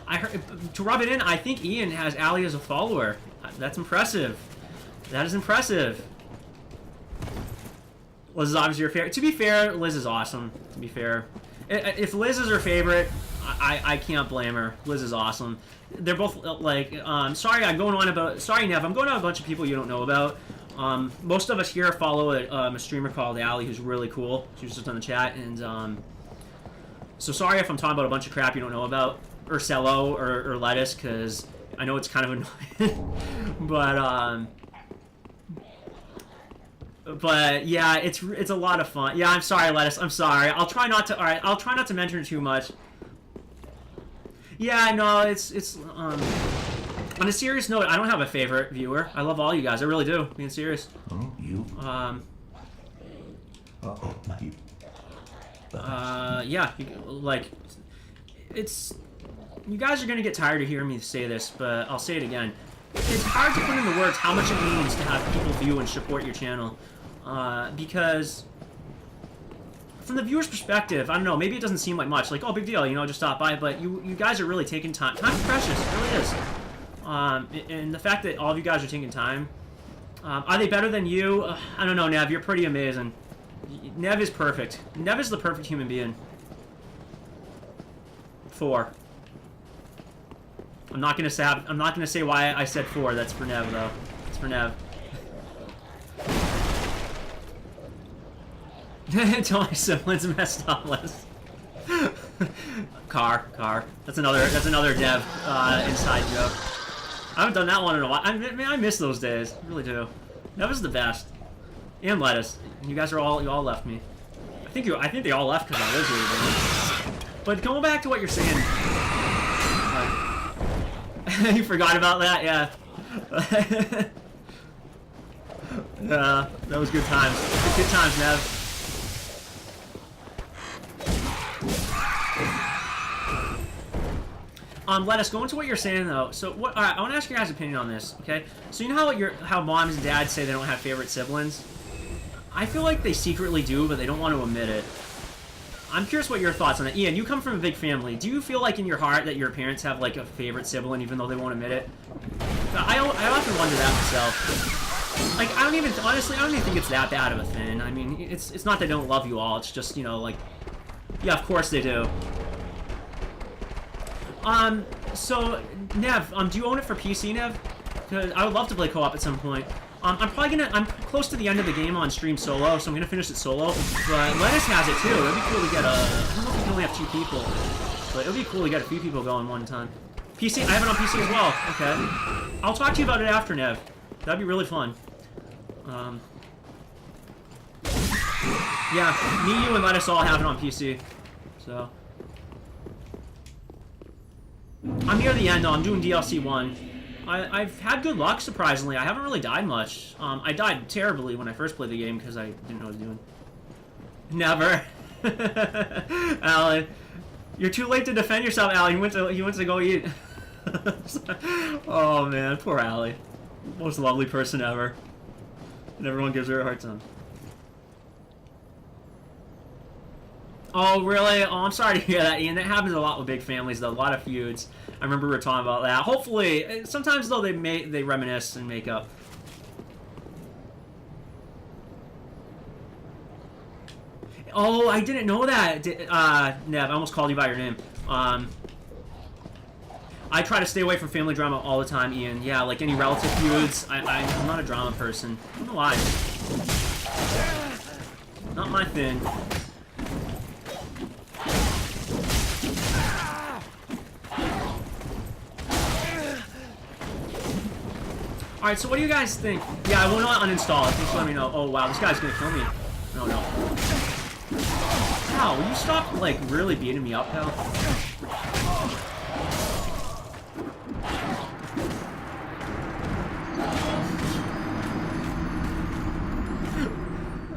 I heard... To rub it in, I think Ian has Ali as a follower. That's impressive. That is impressive. Liz is obviously your favorite. To be fair, Liz is awesome. To be fair. If Liz is her favorite... I can't blame her. Liz is awesome. They're both, like, sorry I'm going on about... Sorry, Nev, I'm going on a bunch of people you don't know about. Most of us here follow a streamer called Ali who's really cool. She was just on the chat, and, so sorry if I'm talking about a bunch of crap you don't know about. Or Cello, or Lettuce, because I know it's kind of annoying. But yeah, it's a lot of fun. Yeah, I'm sorry, Lettuce. I'm sorry. I'll try not to... Alright, I'll try not to mention too much. Yeah, no, it's on a serious note, I don't have a favorite viewer. I love all you guys, I really do, being serious. Oh, you? Yeah, like, it's... You guys are gonna get tired of hearing me say this, but I'll say it again. It's hard to put into words how much it means to have people view and support your channel. Because... From the viewer's perspective, I don't know, maybe it doesn't seem like much, like, oh, big deal, you know, just stop by, but you guys are really taking time. Time's precious, it really is. And the fact that all of you guys are taking time, are they better than you? I don't know, Nev, you're pretty amazing. Nev is perfect. Nev is the perfect human being. 4. I'm not gonna say why I said 4, that's for Nev, though. It's for Nev. Until my siblings messed up, Liz. Car. That's another dev inside joke. I haven't done that one in a while. I miss those days. I really do. That was the best. And lettuce. You guys you all left me. I think they all left because I was leaving. But going back to what you're saying. You forgot about that, yeah. Yeah, that was good times. Good times, Nev. Let us go into what you're saying though. So what? All right, I want to ask your guys' opinion on this. Okay. So you know how moms and dads say they don't have favorite siblings. I feel like they secretly do, but they don't want to admit it. I'm curious what your thoughts on that. Ian, you come from a big family. Do you feel like in your heart that your parents have like a favorite sibling, even though they won't admit it? I often wonder that myself. Like I don't even think it's that bad of a thing. I mean, it's not they don't love you all. It's just, you know, like, yeah, of course they do. So, Nev, do you own it for PC, Nev? Because I would love to play co-op at some point. I'm close to the end of the game on stream solo, so I'm gonna finish it solo. But Lettuce has it too. It'd be cool to get I don't know if you can only have 2 people, but it'd be cool to get a few people going one time. PC, I have it on PC as well. Okay. I'll talk to you about it after, Nev. That'd be really fun. Yeah, me, you, and Lettuce all have it on PC. So. I'm near the end though. I'm doing DLC 1. I've had good luck, surprisingly. I haven't really died much. I died terribly when I first played the game because I didn't know what I was doing. Never. Alan. You're too late to defend yourself, Alan. He went to go eat. Oh man, poor Allie. Most lovely person ever. And everyone gives her a hard time. Oh, really? Oh, I'm sorry to hear that, Ian. That happens a lot with big families, though. A lot of feuds. I remember we were talking about that. Hopefully, sometimes, though, they reminisce and make up. Oh, I didn't know that, Nev. I almost called you by your name. I try to stay away from family drama all the time, Ian. Yeah, like any relative feuds. I'm not a drama person. I don't know why. Not my thing. Alright, so what do you guys think? Yeah, I will not uninstall it. Just let me know. Oh, wow, this guy's gonna kill me. No. Ow, will you stop, like, really beating me up, pal?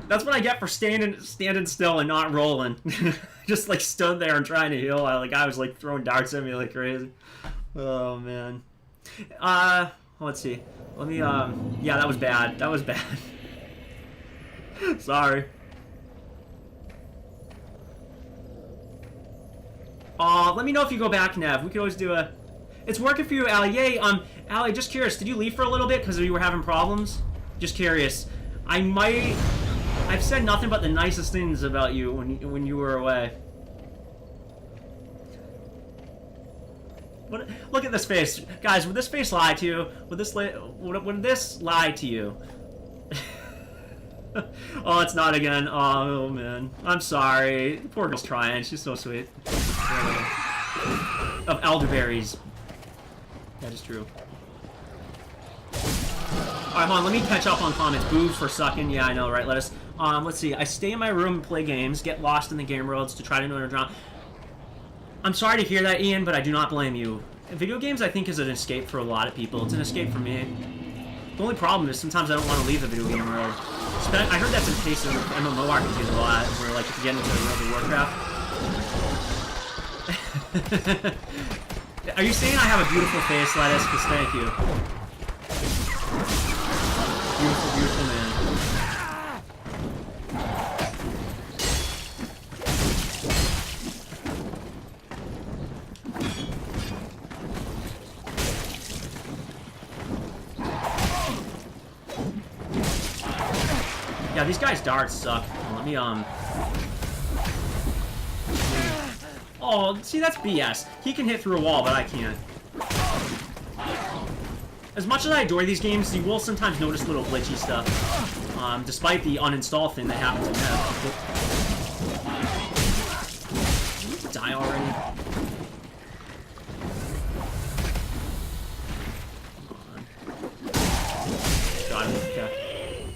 That's what I get for standing still and not rolling. Just, like, stood there and trying to heal. I was, like, throwing darts at me like crazy. Oh, man. Let's see. Let me, yeah, that was bad. That was bad. Sorry. Let me know if you go back, Nev. We could always do a... It's working for you, Allie. Yay, Allie, just curious. Did you leave for a little bit because you were having problems? Just curious. I've said nothing but the nicest things about you when you were away. Look at this face, guys. Would this face lie to you? Would this lie to you? Oh, it's not again. Oh man, I'm sorry. The poor girl's trying. She's so sweet. Of elderberries. That is true. Alright, hold on. Let me catch up on comments. Boobs for sucking. Yeah, I know, right? Let's see. I stay in my room and play games. Get lost in the game worlds to try to know how to drown. I'm sorry to hear that, Ian, but I do not blame you. Video games, I think, is an escape for a lot of people. It's an escape for me. The only problem is sometimes I don't want to leave the video game world. I heard that's the case of MMO RPGs a lot, where, like, if you get into World of Warcraft. Are you saying I have a beautiful face, Lettuce? Because thank you. Beautiful, beautiful man. Yeah, these guys' darts suck. Let me, Oh, see, that's BS. He can hit through a wall, but I can't. As much as I adore these games, you will sometimes notice little glitchy stuff. Despite the uninstall thing that happens in them. die already? Got him. Okay.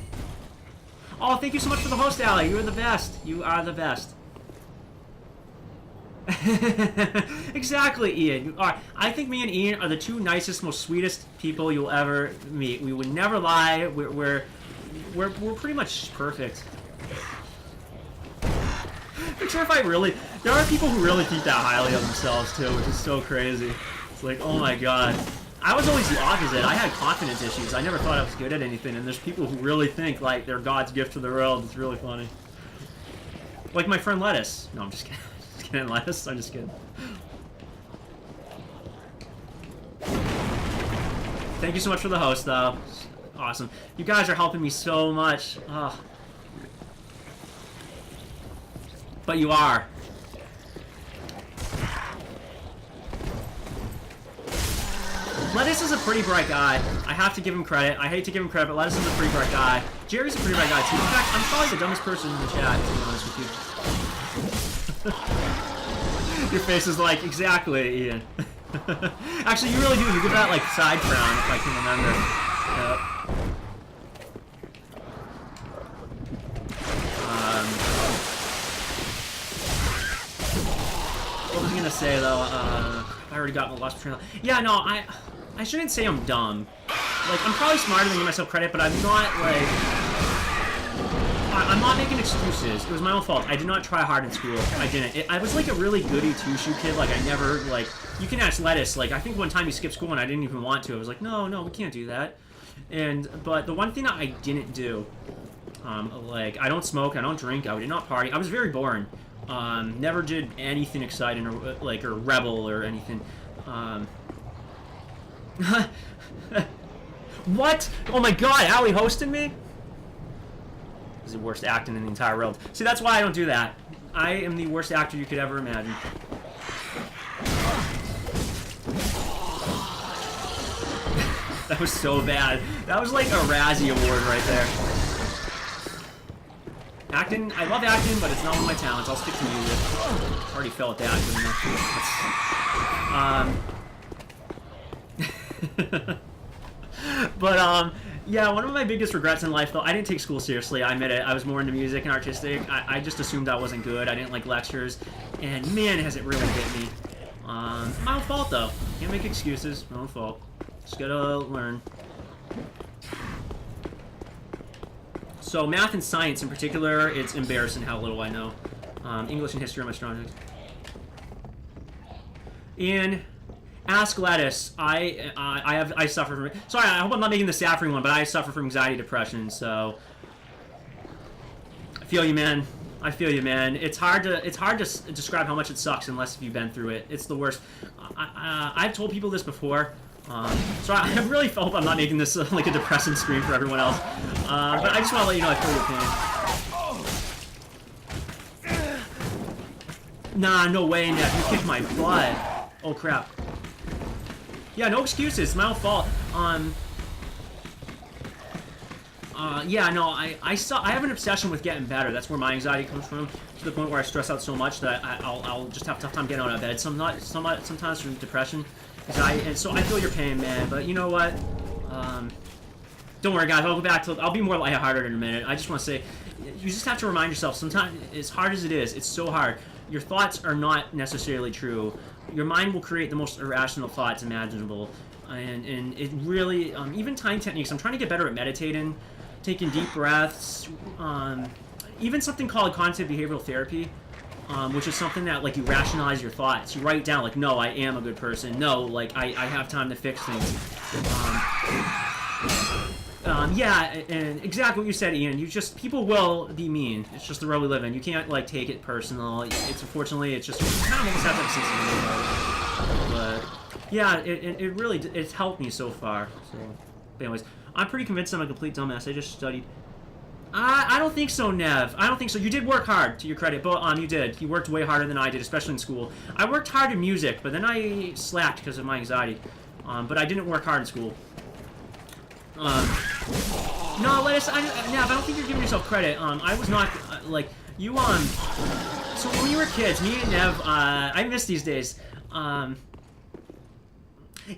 Oh, thank you so much for the host, Allie. You are the best. You are the best. Exactly, Ian. You are. I think me and Ian are the two nicest, most sweetest people you'll ever meet. We would never lie. We're pretty much perfect. I'm sure if I really... There are people who really think that highly of themselves, too, which is so crazy. It's like, oh my god. I was always the opposite. I had confidence issues. I never thought I was good at anything, and there's people who really think, like, they're God's gift to the world. It's really funny. Like my friend Lettuce. No, I'm just kidding. Just kidding, Lettuce. I'm just kidding. Thank you so much for the host, though. Awesome. You guys are helping me so much. Ugh. But you are. Lettuce is a pretty bright guy. I have to give him credit. I hate to give him credit, but Lettuce is a pretty bright guy. Jerry's a pretty bright guy, too. In fact, I'm probably the dumbest person in the chat, to be honest with you. Your face is like, exactly, Ian. Actually, you really do. You give that, like, side frown, if I can remember. What was I gonna say, though? I already got my lost trail. Yeah, no, I shouldn't say I'm dumb. Like, I'm probably smarter than give myself credit, but I'm not, like... I'm not making excuses. It was my own fault. I did not try hard in school. I didn't. I was, like, a really goody two-shoe kid. Like, I never, like... You can ask Lettuce. Like, I think one time he skipped school and I didn't even want to. I was like, no, we can't do that. But the one thing that I didn't do... like, I don't smoke, I don't drink, I did not party. I was very boring. Never did anything exciting or like or rebel or anything. What? Oh my god, Allie hosting me? This is the worst acting in the entire world. See, that's why I don't do that. I am the worst actor you could ever imagine. That was so bad. That was like a Razzie Award right there. Acting, I love acting, but it's not one of my talents. I'll stick to music. Already fell at that. But, yeah, one of my biggest regrets in life, though, I didn't take school seriously. I admit it. I was more into music and artistic. I just assumed I wasn't good. I didn't like lectures. And, man, has it really hit me. My own fault, though. Can't make excuses. My own fault. Just gotta learn. So math and science in particular, it's embarrassing how little I know. English and history are my strongest. And ask Lettuce. I suffer from. Sorry, I hope I'm not making the saffron one, but I suffer from anxiety, depression. So I feel you, man. I feel you, man. It's hard to describe how much it sucks unless if you've been through it. It's the worst. I've told people this before. So I really hope I'm not making this like a depressing screen for everyone else. But I just want to let you know I feel your pain. Nah, no way, Nev. You kicked my butt. Oh, crap. Yeah, no excuses. It's my own fault. Yeah, no, I have an obsession with getting better. That's where my anxiety comes from, to the point where I stress out so much that I'll just have a tough time getting out of bed. Sometimes from depression. And so I feel your pain, man, but you know what? Don't worry, guys. I'll be more lighthearted in a minute. I just want to say, you just have to remind yourself, sometimes, as hard as it is, it's so hard. Your thoughts are not necessarily true. Your mind will create the most irrational thoughts imaginable. And it really, even time techniques, I'm trying to get better at meditating, taking deep breaths, even something called cognitive behavioral therapy. Which is something that, like, you rationalize your thoughts. You write down, like, no, I am a good person. No, like, I have time to fix things. Yeah, and exactly what you said, Ian. People will be mean. It's just the world we live in. You can't, like, take it personal. Unfortunately, it's just, you kind of almost have to have a sense of humor. But, yeah, it really, it's helped me so far. So, but anyways, I'm pretty convinced I'm a complete dumbass. I just studied. I don't think so, Nev. I don't think so. You did work hard, to your credit, but you did. You worked way harder than I did, especially in school. I worked hard in music, but then I slacked because of my anxiety. But I didn't work hard in school. No, Lettuce, Nev, I don't think you're giving yourself credit. I was not, like, So when we were kids, me and Nev, I miss these days.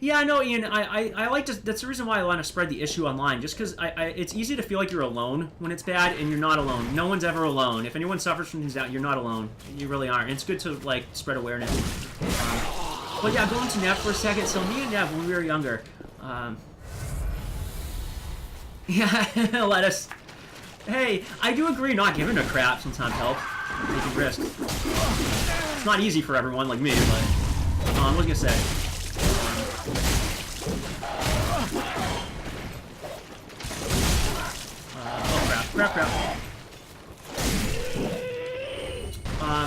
Yeah, no, Ian, I like to, that's the reason why I want to spread the issue online, just because it's easy to feel like you're alone when it's bad, and you're not alone. No one's ever alone. If anyone suffers from things out, you're not alone. You really aren't. It's good to, like, spread awareness. But yeah, going to Nev for a second. So me and Nev, when we were younger, yeah, lettuce. Hey, I do agree not giving a crap sometimes helps. Taking risks. It's not easy for everyone like me, but, what was I gonna say? Crap.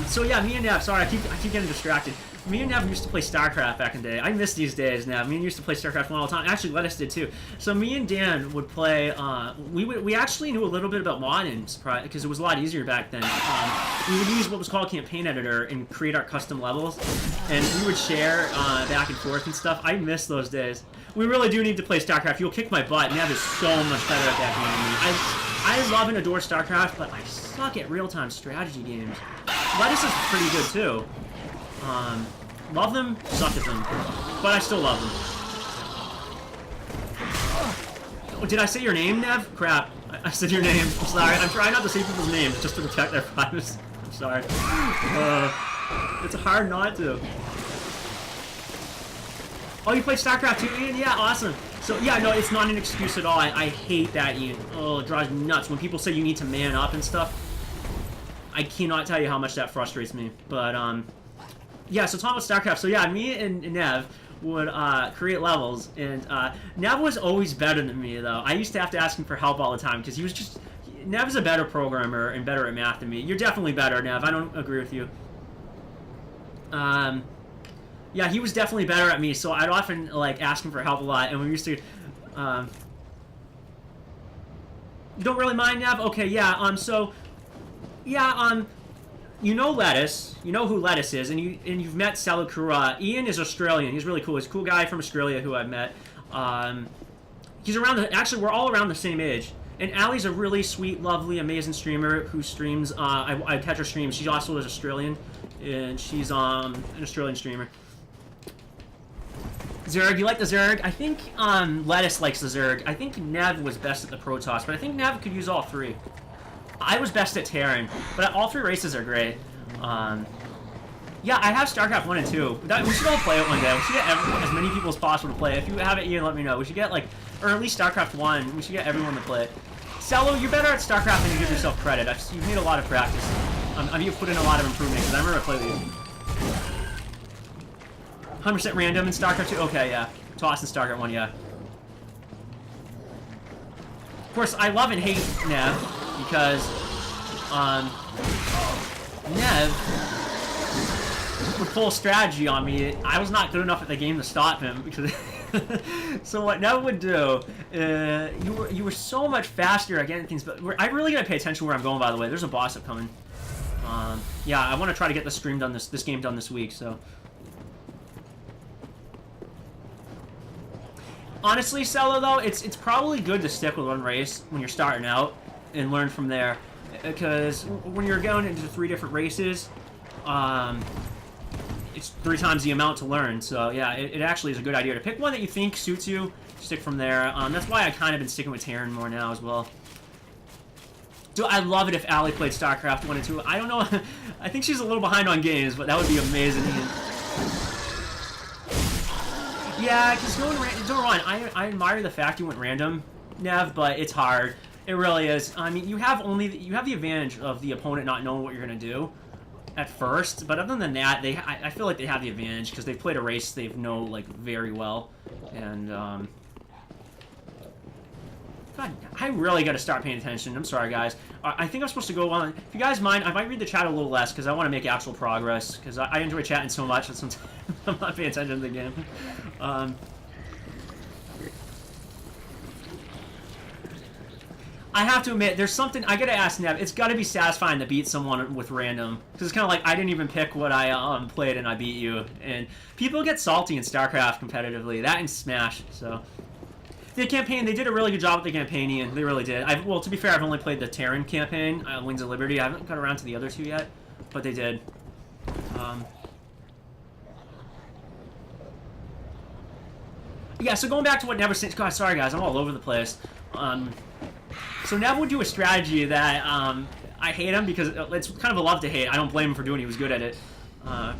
So yeah, me and Nev, sorry, I keep getting distracted. Me and Nev used to play StarCraft back in the day. I miss these days, Nev. Me and used to play StarCraft 1 all the time. Actually, Lettuce did too. So me and Dan would play, we actually knew a little bit about modding, because it was a lot easier back then. We would use what was called Campaign Editor and create our custom levels, and we would share back and forth and stuff. I miss those days. We really do need to play StarCraft. You'll kick my butt. Nev is so much better at that game than me. I love and adore StarCraft, but I suck at real-time strategy games. Lettuce is pretty good too. Love them, suck at them, but I still love them. Oh, did I say your name, Nev? Crap, I said your name. I'm sorry. I'm trying not to say people's names just to protect their privacy. I'm sorry. It's hard not to. Oh, you played StarCraft too, Ian? Yeah, awesome. So, yeah, no, it's not an excuse at all. I hate that, Ian. Oh, it drives me nuts. When people say you need to man up and stuff, I cannot tell you how much that frustrates me. But, yeah, so talking about StarCraft. So, yeah, me and Nev would create levels, and Nev was always better than me, though. I used to have to ask him for help all the time, because he was just... Nev's a better programmer and better at math than me. You're definitely better, Nev. I don't agree with you. Yeah, he was definitely better at me, so I'd often, like, ask him for help a lot, and we used to, you don't really mind, Nev? Okay, yeah, so, yeah, you know Lettuce, you know who Lettuce is, and you've met Salakura. Ian is Australian, he's really cool, he's a cool guy from Australia who I've met. He's around actually, we're all around the same age. And Allie's a really sweet, lovely, amazing streamer who streams, I catch her streams, she also is Australian, and she's, an Australian streamer. Zerg, you like the Zerg? I think Lettuce likes the Zerg. I think Nev was best at the Protoss, but I think Nev could use all three. I was best at Terran, but all three races are great. Yeah, I have StarCraft 1 and 2. We should all play it one day. We should get as many people as possible to play it. If you have it, Ian, let me know. We should get, like, or at least StarCraft 1. We should get everyone to play it. Cello, you're better at StarCraft than you give yourself credit. You've made a lot of practice. You've put in a lot of improvement, because I remember I played with you. 100% random in StarCraft 2? Okay, yeah. Toss in StarCraft 1, yeah. Of course, I love and hate Nev, because, Nev would pull strategy on me. I was not good enough at the game to stop him, because... So what Nev would do, you were so much faster at getting things, but I really gotta pay attention where I'm going, by the way. There's a boss upcoming. Yeah, I want to try to get this stream done, this game done this week, so... Honestly, Cello, though, it's probably good to stick with one race when you're starting out and learn from there. Because when you're going into 3 different races, it's 3 times the amount to learn. So, yeah, it actually is a good idea to pick one that you think suits you, stick from there. That's why I kind of been sticking with Terran more now as well. Dude, I'd love it if Allie played StarCraft 1 and 2. I don't know. I think she's a little behind on games, but that would be amazing. Yeah, because don't run. I admire the fact you went random, Nev, but it's hard. It really is. I mean, you have the advantage of the opponent not knowing what you're gonna do at first, but other than that, I feel like they have the advantage because they've played a race they know like very well, and God, I really got to start paying attention. I'm sorry, guys. I think I'm supposed to go on. If you guys mind, I might read the chat a little less because I want to make actual progress. Because I enjoy chatting so much, and sometimes I'm not paying attention to the game. I have to admit, there's something I gotta ask Nev. It's gotta be satisfying to beat someone with random, because it's kind of like I didn't even pick what I played and I beat you. And people get salty in StarCraft competitively. That and Smash. So The campaign, they did a really good job with the campaign, Ian. They really did. Well, to be fair, I've only played the Terran campaign, Wings of Liberty. I haven't got around to the other two yet, but they did. Yeah, so going back to what Nev was saying, God, sorry guys, I'm all over the place. So Nev would do a strategy that I hate him because it's kind of a love to hate. I don't blame him for doing it. He was good at it.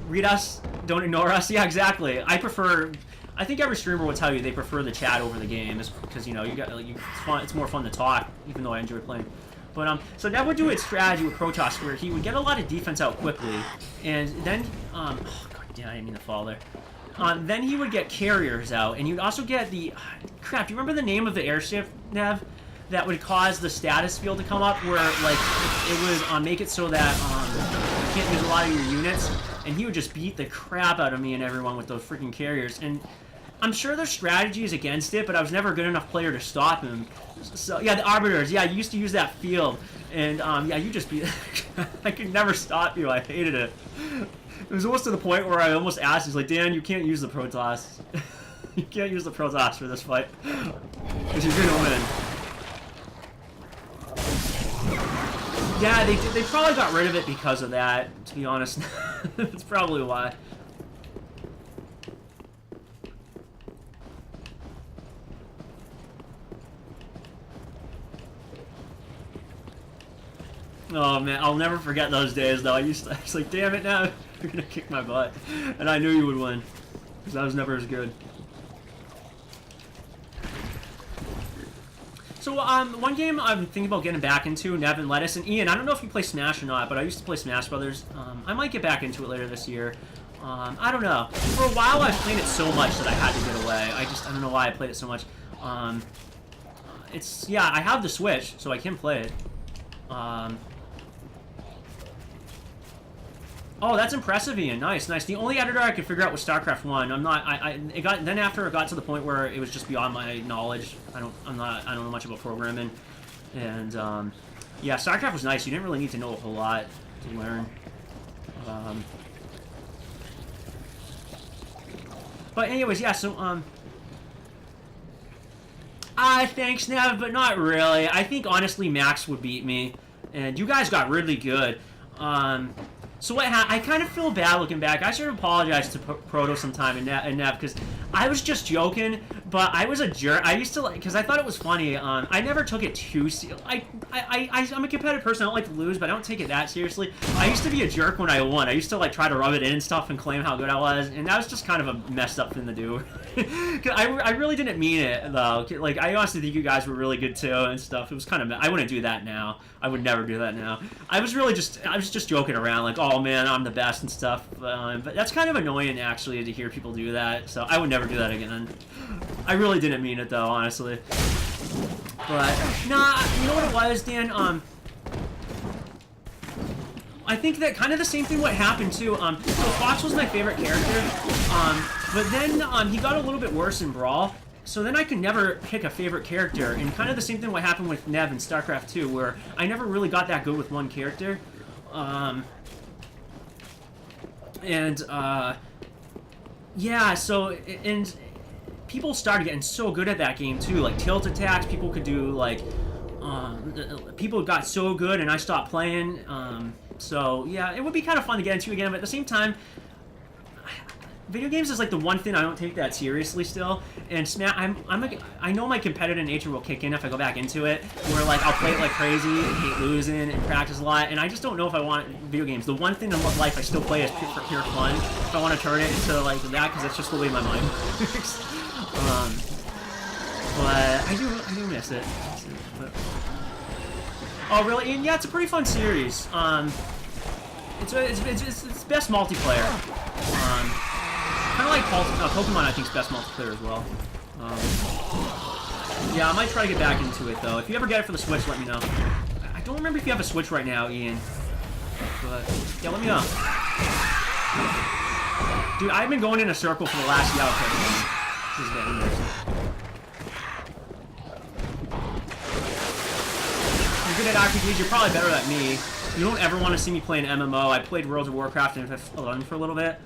Read us, don't ignore us. Yeah, exactly. I think every streamer will tell you they prefer the chat over the game, because you know it's more fun to talk, even though I enjoy playing. But so Nev would do its strategy with Protoss where he would get a lot of defense out quickly, and then oh god damn, I didn't mean to fall there. Then he would get carriers out, and you'd also get the crap. Do you remember the name of the airship, Nev, that would cause the status field to come up, where like it would make it so that you can't use a lot of your units, and he would just beat the crap out of me and everyone with those freaking carriers. And I'm sure there's strategies against it, but I was never a good enough player to stop him. So yeah, the arbiters. Yeah, I used to use that field, and yeah, you just beat. I could never stop you. I hated it. It was almost to the point where I almost asked, he's like, Dan, you can't use the Protoss. You can't use the Protoss for this fight. Because you're gonna win. Yeah, they probably got rid of it because of that, to be honest. That's probably why. Oh man, I'll never forget those days though. I was like, damn it now. You're gonna kick my butt. And I knew you would win. Because I was never as good. So, one game I'm thinking about getting back into, Nev and Lettuce, and Ian, I don't know if you play Smash or not, but I used to play Smash Brothers. I might get back into it later this year. I don't know. For a while, I've played it so much that I had to get away. I don't know why I played it so much. Yeah, I have the Switch, so I can play it. Oh, that's impressive, Ian. Nice, nice. The only editor I could figure out was StarCraft 1. I'm not. Then after it got to the point where it was just beyond my knowledge. I don't know much about programming, and yeah, StarCraft was nice. You didn't really need to know a whole lot to learn. But anyways, yeah. So thanks, Nev, but not really. I think honestly, Max would beat me, and you guys got really good. So what I kind of feel bad looking back. I should apologize to Proto sometime and Nev, because I was just joking, but I was a jerk. I used to like, because I thought it was funny. I never took it too seriously. I'm a competitive person. I don't like to lose, but I don't take it that seriously. I used to be a jerk when I won. I used to like try to rub it in and stuff and claim how good I was, and that was just kind of a messed up thing to do. I really didn't mean it though. Like I honestly think you guys were really good too and stuff. It was kind of. I wouldn't do that now. I would never do that now. I was just joking around like, oh man, I'm the best and stuff. But that's kind of annoying actually to hear people do that. So I would never do that again. I really didn't mean it though, honestly. But nah, you know what it was, Dan? I think that kind of the same thing what happened too. So Fox was my favorite character. But then he got a little bit worse in Brawl. So then I could never pick a favorite character, and kind of the same thing what happened with Nev in StarCraft 2, where I never really got that good with one character. Yeah, so, and people started getting so good at that game too, like tilt attacks, people could do like, people got so good and I stopped playing, so yeah, it would be kind of fun to get into again, but at the same time, video games is like the one thing I don't take that seriously still, and I know my competitive nature will kick in if I go back into it, where like I'll play it like crazy and hate losing and practice a lot, and I just don't know if I want video games. The one thing in life I still play is for pure fun. If I want to turn it into like that, because that's just the way my mind works. But I do miss it. Oh really? And yeah, it's a pretty fun series. It's best multiplayer. Kind of like Pokemon, I think, is best multiplayer as well. Yeah, I might try to get back into it, though. If you ever get it for the Switch, let me know. I don't remember if you have a Switch right now, Ian. But, yeah, let me know. Dude, I've been going in a circle for the last year. This is getting interesting. You're good at RPGs, you're probably better than me. You don't ever want to see me play an MMO. I played World of Warcraft in FF11 for a little bit.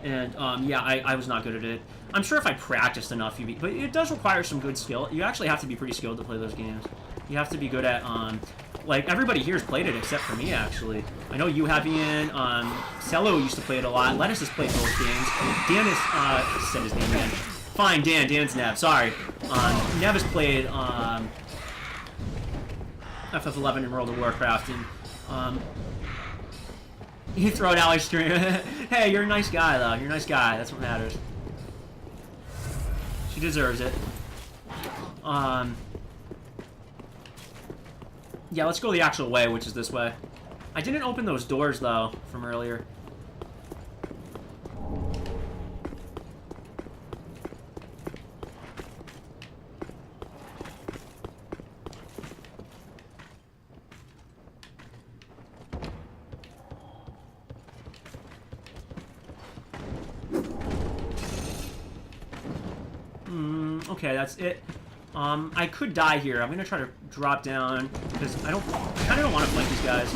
And, yeah, I was not good at it. I'm sure if I practiced enough, you'd be... But it does require some good skill. You actually have to be pretty skilled to play those games. You have to be good at, like, everybody here's played it except for me, actually. I know you have Ian, Cello used to play it a lot. Lettuce has played both games. Dan is, said his name again. Fine, Dan's Nev, sorry. Nev has played, FF11 in World of Warcraft, and, you throw it Alex stream. Hey, you're a nice guy, though. You're a nice guy. That's what matters. She deserves it. Yeah, let's go the actual way, which is this way. I didn't open those doors, though, from earlier. Okay, that's it. I could die here. I'm gonna try to drop down because I kind of don't want to flank these guys.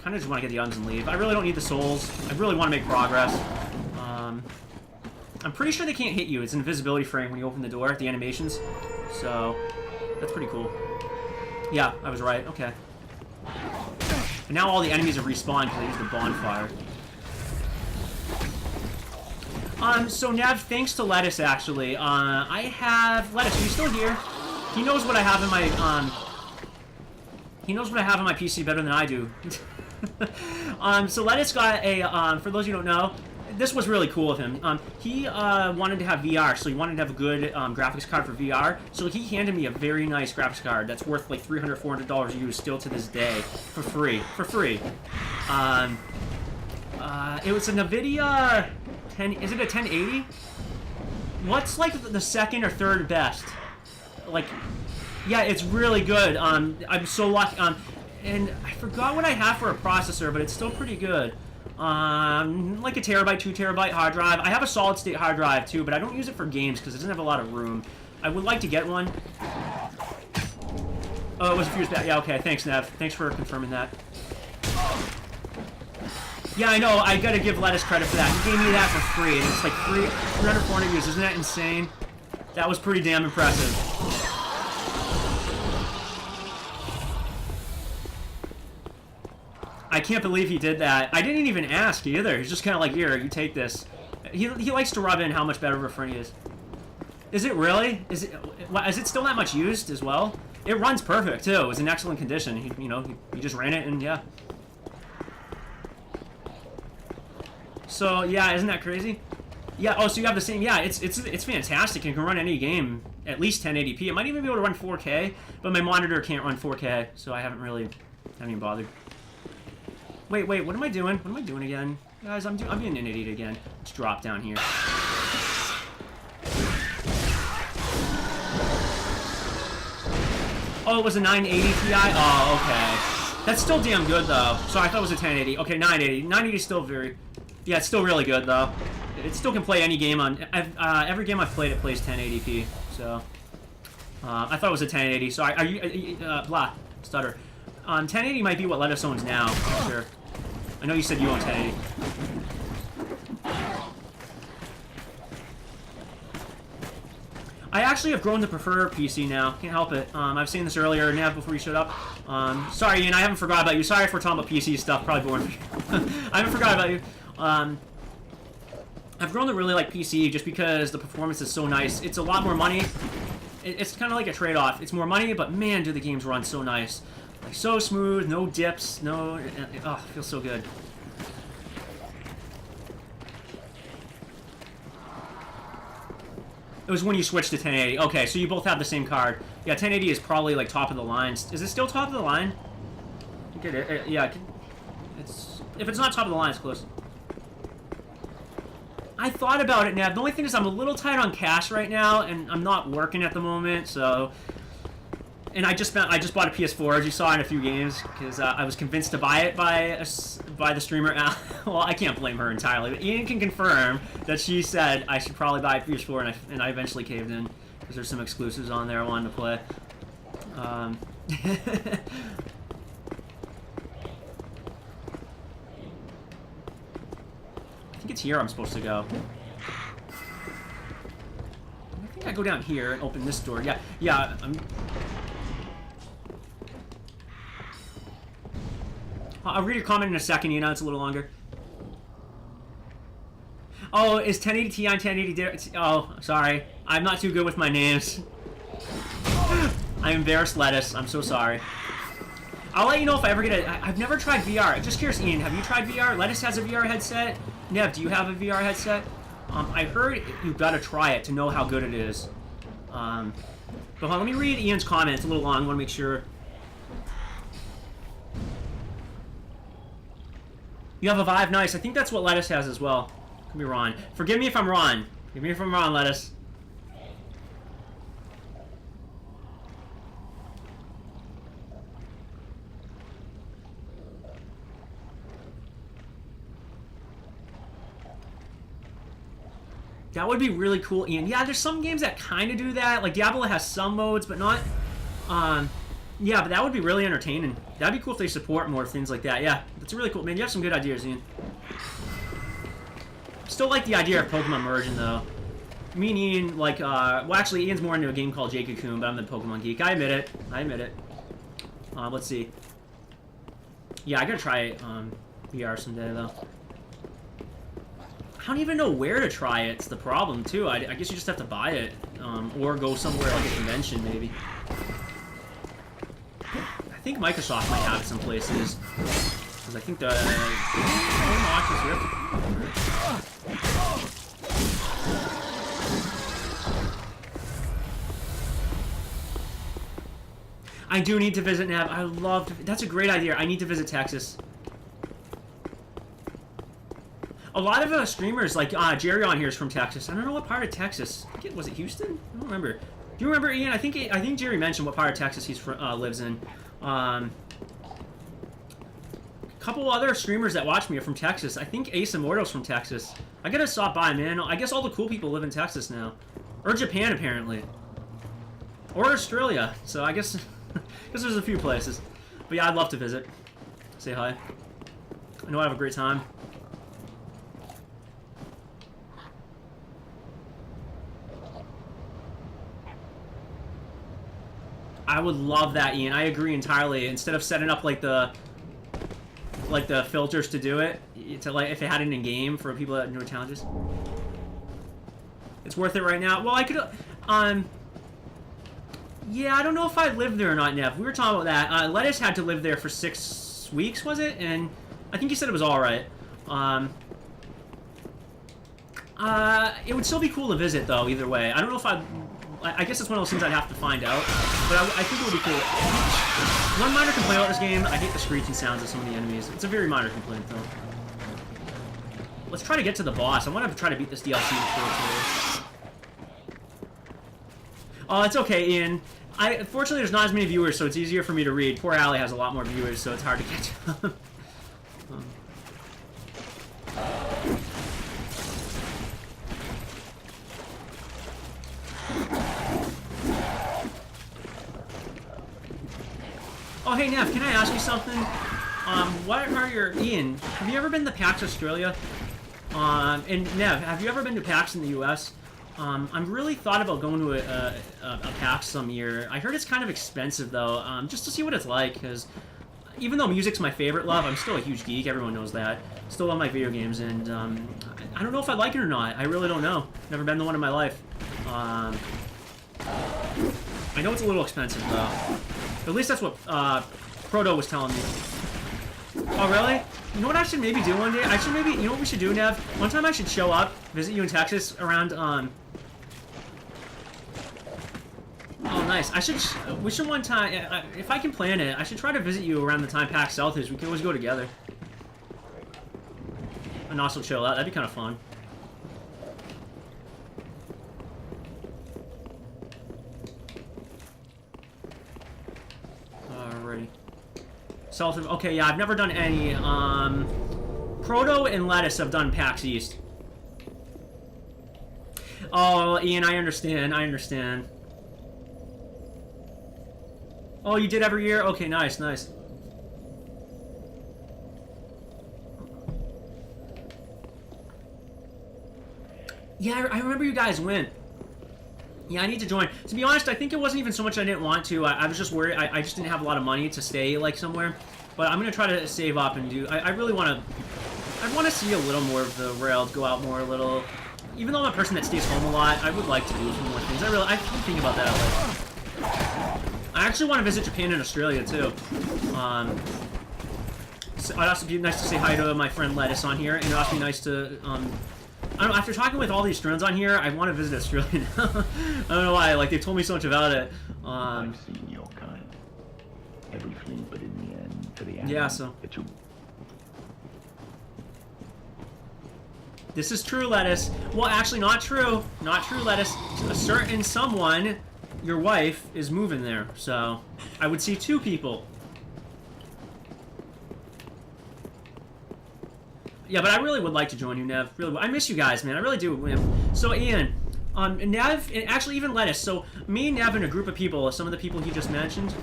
Kind of just want to get the items and leave. I really don't need the souls. I really want to make progress. I'm pretty sure they can't hit you. It's an invisibility frame when you open the door, the animations. So that's pretty cool. Yeah, I was right. Okay. And now all the enemies have respawned because I used the bonfire. So Nav, thanks to Lettuce, actually. I have... Lettuce, are you still here? He knows what I have in my, He knows what I have on my PC better than I do. So Lettuce got a, for those of you who don't know, this was really cool of him. He, wanted to have VR, so he wanted to have a good, graphics card for VR. So he handed me a very nice graphics card that's worth, like, $300, $400 used still to this day. For free. For free. It was a NVIDIA... Is it a 1080? What's like the second or third best? Like, yeah, it's really good. I'm so lucky. And I forgot what I have for a processor, but it's still pretty good. Like a terabyte, 2 terabyte hard drive. I have a solid state hard drive too, but I don't use it for games because it doesn't have a lot of room. I would like to get one. Oh, it was a fuse back. Yeah, okay. Thanks, Nev. Thanks for confirming that. Yeah, I know. I gotta give Lettuce credit for that. He gave me that for free, and it's like 300, 400 views. Isn't that insane? That was pretty damn impressive. I can't believe he did that. I didn't even ask either. He's just kind of like, here, you take this. He likes to rub in how much better of a friend he is. Is it really? Is it still that much used as well? It runs perfect, too. It was in excellent condition. He just ran it, and yeah. So, yeah, isn't that crazy? Yeah, oh, so you have the same... Yeah, it's fantastic. It can run any game, at least 1080p. It might even be able to run 4K, but my monitor can't run 4K, so I haven't even bothered. Wait, what am I doing? What am I doing again? Guys, I'm being an idiot again. Let's drop down here. Oh, it was a 980 Ti? Oh, okay. That's still damn good, though. Sorry, I thought it was a 1080. Okay, 980. 980 is still very... Yeah, it's still really good, though. It still can play any game on... every game I've played, it plays 1080p, so... I thought it was a 1080, so are you... blah. Stutter. 1080 might be what Lettuce owns now, I'm sure. I know you said you own 1080. I actually have grown to prefer PC now. Can't help it. I've seen this earlier, Nav, before you showed up. Sorry, Ian, I haven't forgot about you. Sorry if we're talking about PC stuff. Probably boring for you. I haven't forgot about you. I've grown to really like PC just because the performance is so nice. It's a lot more money. It's kind of like a trade-off. It's more money, but man, do the games run so nice. Like, so smooth, no dips, no... Oh, it feels so good. It was when you switched to 1080. Okay, so you both have the same card. Yeah, 1080 is probably, like, top of the line. Is it still top of the line? Yeah, if it's not top of the line, it's close. I thought about it, Nav. The only thing is I'm a little tight on cash right now, and I'm not working at the moment, so... And I just bought a PS4, as you saw in a few games, because I was convinced to buy it by the streamer. Well, I can't blame her entirely, but Ian can confirm that she said I should probably buy a PS4, and I eventually caved in, because there's some exclusives on there I wanted to play. tier I'm supposed to go. I think I go down here and open this door. Yeah, I'll read your comment in a second, you know, it's a little longer. Oh, is 1080 Ti and 1080... Oh, sorry. I'm not too good with my names. I embarrassed Lettuce. I'm so sorry. I'll let you know if I ever get a... I've never tried VR. Just curious, Ian, have you tried VR? Lettuce has a VR headset. Nev, do you have a VR headset? I heard you've got to try it to know how good it is. But hold on, let me read Ian's comment. It's a little long. I want to make sure. You have a Vive? Nice. I think that's what Lettuce has as well. Could be wrong. Forgive me if I'm wrong. Forgive me if I'm wrong, Lettuce. That would be really cool, Ian. Yeah, there's some games that kind of do that. Like, Diablo has some modes, but not... yeah, but that would be really entertaining. That'd be cool if they support more things like that. Yeah, that's really cool. Man, you have some good ideas, Ian. Still like the idea of Pokemon merging, though. Me and Ian, like, well, actually, Ian's more into a game called Jake-Cocoon, but I'm the Pokemon geek. I admit it. I admit it. Let's see. Yeah, I gotta try VR someday, though. I don't even know where to try it. It's the problem, too. I guess you just have to buy it. Or go somewhere like a convention, maybe. I think Microsoft might have it some places. Because I think the... I do need to visit Nav. I love to... That's a great idea. I need to visit Texas. A lot of streamers, like Jerry on here, is from Texas. I don't know what part of Texas. Was it Houston? I don't remember. Do you remember, Ian? I think Jerry mentioned what part of Texas he's lives in. A couple other streamers that watch me are from Texas. I think Ace Immortal's from Texas. I gotta stop by, man. I guess all the cool people live in Texas now, or Japan apparently, or Australia. So I guess there's a few places. But yeah, I'd love to visit. Say hi. I know I have a great time. I would love that, Ian. I agree entirely. Instead of setting up like the filters to do it, to like if it had it in game for people that know challenges. It's worth it right now. Well, I could yeah, I don't know if I lived there or not, Nev. We were talking about that. Lettuce had to live there for 6 weeks, was it? And I think he said it was all right. It would still be cool to visit though, either way. I don't know if I guess it's one of those things I'd have to find out, but I think it would be cool. One minor complaint about this game, I hate the screeching sounds of some of the enemies. It's a very minor complaint, though. Let's try to get to the boss. I want to try to beat this DLC before it's over. Oh, it's okay, Ian. Fortunately, there's not as many viewers, so it's easier for me to read. Poor Allie has a lot more viewers, so it's hard to get to them. Oh, hey, Nev, can I ask you something? What are your... Ian, have you ever been to PAX Australia? And Nev, have you ever been to PAX in the US? I'm really thought about going to a PAX some year. I heard it's kind of expensive, though, just to see what it's like, because even though music's my favorite love, I'm still a huge geek, everyone knows that. Still love my video games, and I don't know if I like it or not. I really don't know. Never been to one in my life. I know it's a little expensive, though. At least that's what Proto was telling me. Oh, really? You know what I should maybe do one day? I should maybe... You know what we should do, Nev? One time I should show up, visit you in Texas around, Oh, nice. We should one time... if I can plan it, I should try to visit you around the time PAX South is. We can always go together. And also chill out. That'd be kind of fun. Alrighty. Okay, yeah, I've never done any. Proto and Lettuce have done PAX East. Oh, Ian, I understand. I understand. Oh, you did every year? Okay, nice, nice. Yeah, I remember you guys went. Yeah, I need to join. To be honest, I think it wasn't even so much I didn't want to. I was just worried. I just didn't have a lot of money to stay, like, somewhere. But I'm going to try to save up and do... I really want to... I want to see a little more of the rails, go out more a little. Even though I'm a person that stays home a lot, I would like to do a few more things. I think about that. Like, I actually want to visit Japan and Australia, too. So it'd also be nice to say hi to my friend Lettuce on here. And it'd also be nice to... I don't know, after talking with all these drones on here, I want to visit Australia now. I don't know why, like, they've told me so much about it. I've seen your kind. Every fleet, but in the end, for the yeah, so... This is true, Lettuce. Well, actually, not true. Not true, Lettuce. A certain someone, your wife, is moving there. So, I would see 2 people. Yeah, but I really would like to join you, Nev. Really, I miss you guys, man. I really do. So, Ian, Nev, and actually even Lettuce. So, me, Nev, and a group of people, some of the people he just mentioned,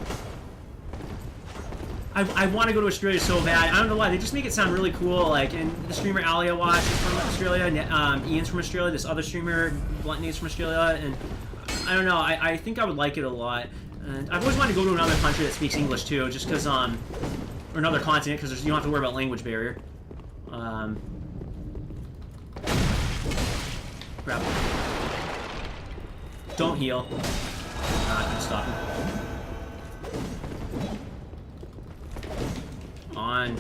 I want to go to Australia so bad. I don't know why. They just make it sound really cool. Like, and the streamer Ali I watch is from Australia. Ian's from Australia. This other streamer, Bluntney's from Australia. And I don't know. I think I would like it a lot. And I've always wanted to go to another country that speaks English too, just because or another continent, because you don't have to worry about language barrier. Crap. Don't heal. I can stop him. On.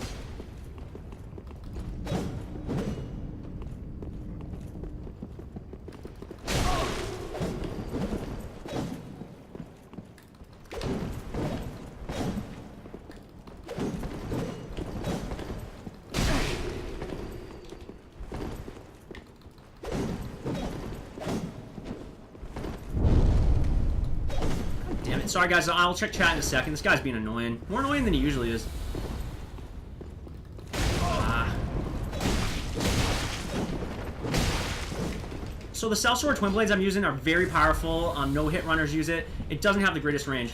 Damn it. Sorry, guys. I'll check chat in a second. This guy's being annoying. More annoying than he usually is. So the Sellsword Twin Blades I'm using are very powerful. No hit runners use it. It doesn't have the greatest range.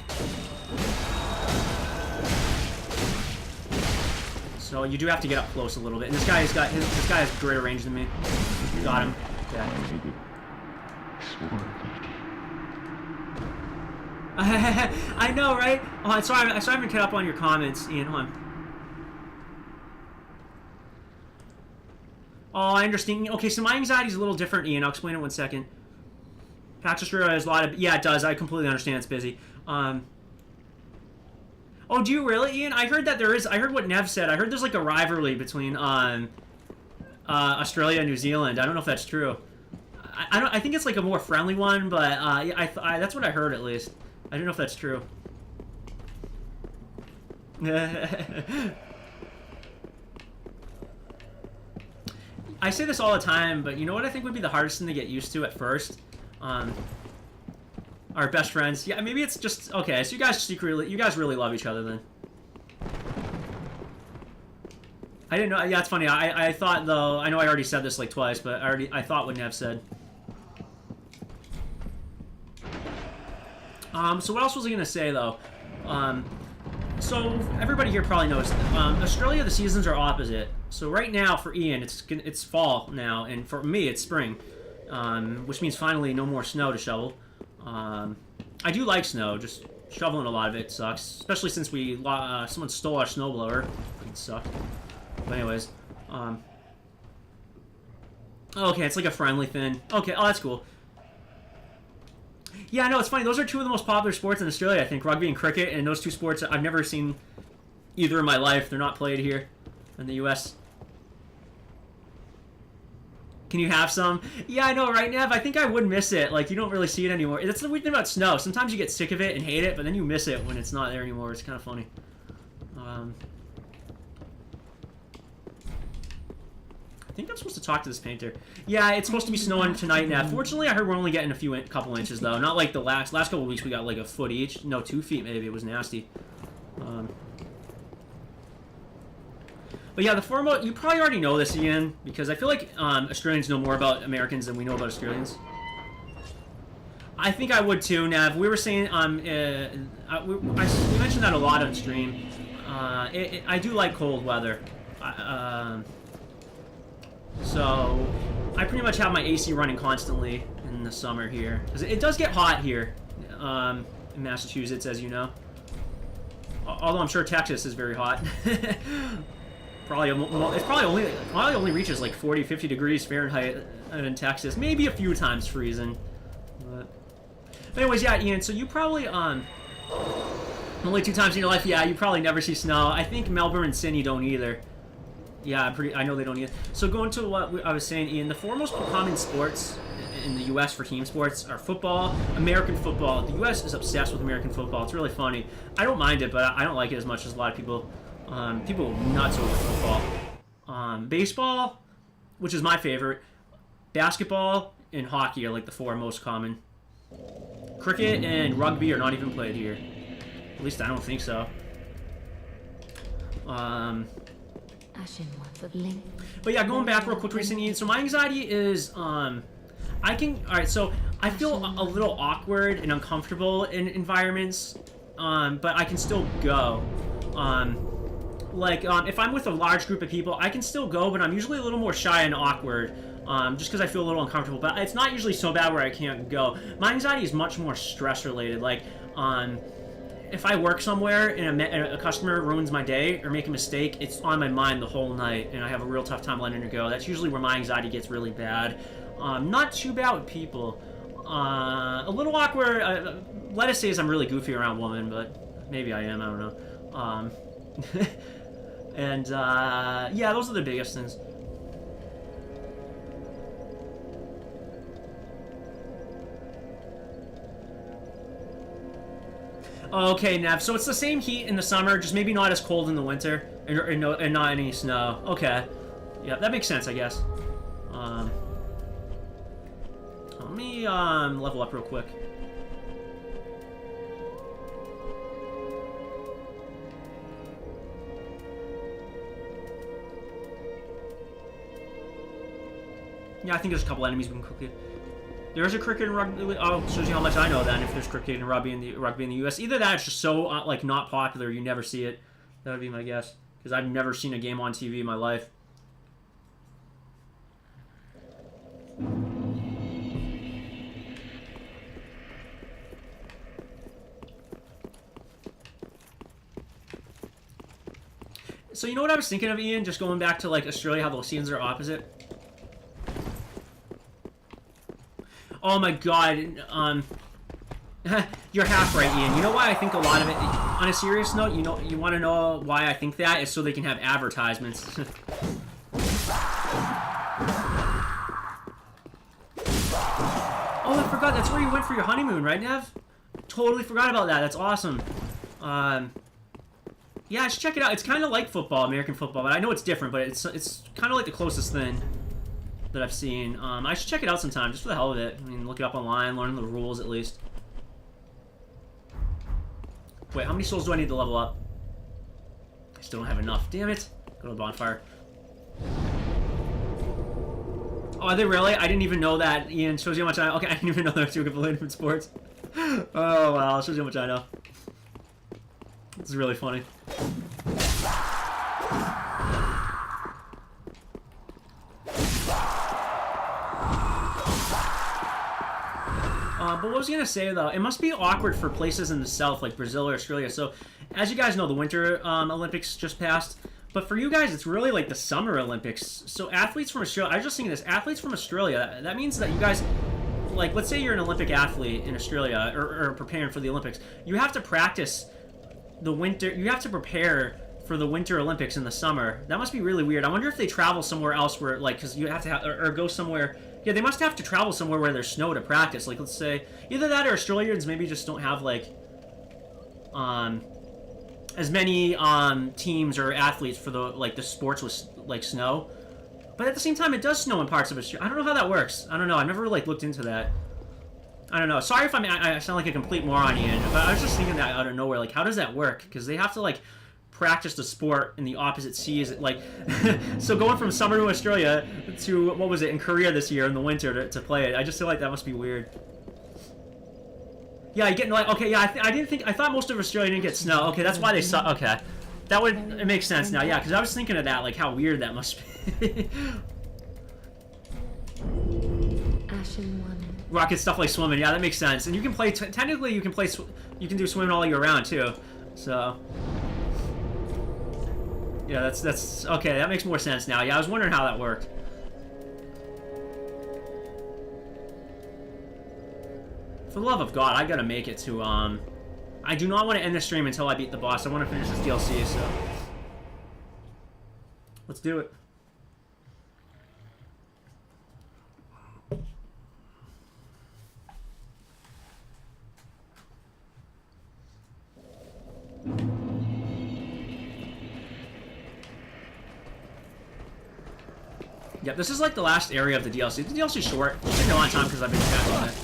So you do have to get up close a little bit. And this guy has greater range than me. Got him. Yeah. I know, right? Oh, sorry, I haven't caught up on your comments, Ian. Hold on. Oh, I understand. Okay, so my anxiety's a little different, Ian. I'll explain it in 1 second. Patch Australia has a lot of... Yeah, it does. I completely understand it's busy. Oh, do you really, Ian? I heard that there is... I heard what Nev said. I heard there's like a rivalry between Australia and New Zealand. I don't know if that's true. I think it's like a more friendly one, but I that's what I heard at least. I don't know if that's true. I say this all the time, but you know what I think would be the hardest thing to get used to at first? Our best friends. Yeah, maybe it's just... Okay, so you guys really love each other then. I didn't know... Yeah, it's funny. I thought, though... I know I already said this like twice, but I thought what Nev said. So what else was I going to say, though? So everybody here probably knows Australia, the seasons are opposite. So right now for Ian, it's fall now, and for me it's spring, which means finally no more snow to shovel. I do like snow, just shoveling a lot of it sucks, especially since someone stole our snowblower. It sucked. But anyways, okay, it's like a friendly thing. Okay, oh that's cool. Yeah, no, it's funny. Those are 2 of the most popular sports in Australia, I think, rugby and cricket, and those 2 sports I've never seen either in my life. They're not played here in the U.S. Can you have some? Yeah, I know, right, Nev? I think I would miss it. Like, you don't really see it anymore. That's the weird thing about snow. Sometimes you get sick of it and hate it, but then you miss it when it's not there anymore. It's kind of funny. I think I'm supposed to talk to this painter. Yeah, it's supposed to be snowing tonight, Nev. Fortunately, I heard we're only getting a couple inches, though. Not like the last couple of weeks we got like a foot each. No, 2 feet maybe. It was nasty. But yeah, the foremost, you probably already know this, Ian, because I feel like Australians know more about Americans than we know about Australians. I think I would too, Nev. We were saying, we mentioned that a lot on stream. I do like cold weather. So I pretty much have my AC running constantly in the summer here. Because it does get hot here in Massachusetts, as you know. Although I'm sure Texas is very hot. It probably only reaches like 40, 50 degrees Fahrenheit in Texas. Maybe a few times freezing. But anyways, yeah, Ian, so you probably, only 2 times in your life, yeah, you probably never see snow. I think Melbourne and Sydney don't either. Yeah, I know they don't either. So going to what I was saying, Ian, the 4 most common sports in the U.S. for team sports are football, American football. The U.S. is obsessed with American football. It's really funny. I don't mind it, but I don't like it as much as a lot of people. People are nuts over football. Baseball, which is my favorite. Basketball and hockey are like the 4 most common. Cricket and rugby are not even played here. At least I don't think so. But yeah, going back real quick recently, so my anxiety is, alright, so I feel a little awkward and uncomfortable in environments, but I can still go. If I'm with a large group of people, I can still go, but I'm usually a little more shy and awkward, just because I feel a little uncomfortable, but it's not usually so bad where I can't go. My anxiety is much more stress-related, if I work somewhere and a customer ruins my day or make a mistake, it's on my mind the whole night, and I have a real tough time letting it go. That's usually where my anxiety gets really bad. Not too bad with people. A little awkward. Let us say I'm really goofy around women, but maybe I am. I don't know. And yeah, those are the biggest things. Okay, Nev, so it's the same heat in the summer, just maybe not as cold in the winter, and not any snow. Okay. Yeah, that makes sense, I guess. Let me, level up real quick. Yeah, I think there's a couple enemies we can quickly... There's a cricket and rugby. Oh, shows you how much I know then. If there's cricket and rugby in the U.S., either that, it's just so not popular, you never see it. That would be my guess, because I've never seen a game on TV in my life. So you know what I was thinking of, Ian? Just going back to Australia, how the seasons are opposite. Oh my god, you're half right, Ian. You know why I think a lot of it, on a serious note, you want to know why I think that? Is so they can have advertisements. Oh, I forgot, that's where you went for your honeymoon, right, Nev? Totally forgot about that, that's awesome. Yeah, just check it out. It's kind of like football, American football, but I know it's different, but it's kind of like the closest thing that I've seen. I should check it out sometime, just for the hell of it. I mean, look it up online, learn the rules at least. Wait, how many souls do I need to level up? I still don't have enough. Damn it. Go to the bonfire. Oh, are they really? I didn't even know that. Ian, shows you how much I... Okay, I didn't even know there were 2 completely different sports. Oh, wow. Shows you how much I know. This is really funny. But what was I going to say, though? It must be awkward for places in the south, like Brazil or Australia. So, as you guys know, the Winter Olympics just passed. But for you guys, it's really like the Summer Olympics. So, athletes from Australia... I was just thinking this. Athletes from Australia, that means that you guys... let's say you're an Olympic athlete in Australia, or preparing for the Olympics. You have to practice the winter... You have to prepare for the Winter Olympics in the summer. That must be really weird. I wonder if they travel somewhere else where, because you have to have... Or go somewhere... Yeah, they must have to travel somewhere where there's snow to practice. Let's say, either that or Australians maybe just don't have, as many, teams or athletes for the sports with, snow. But at the same time, it does snow in parts of Australia. I don't know how that works. I don't know. I've never, looked into that. I don't know. Sorry if I sound like a complete moron, Ian, but I was just thinking that out of nowhere. How does that work? Because they have to, practice the sport in the opposite seas. So going from summer to Australia to, what was it, in Korea this year in the winter to play it, I just feel like that must be weird. Yeah, you get, okay, yeah, I thought most of Australia didn't get snow. Okay, that's why they saw, okay. It makes sense now, yeah, because I was thinking of that, how weird that must be. rocket stuff like swimming. Yeah, that makes sense. And you can play. Technically, you can play. You can do swimming all year round too. So. Yeah, that's okay. That makes more sense now. Yeah, I was wondering how that worked. For the love of God, I gotta make it to I do not want to end the stream until I beat the boss. I want to finish this DLC, so let's do it. Yep, this is like the last area of the DLC. The DLC's short. It's taking a long time because I've been chatting on it.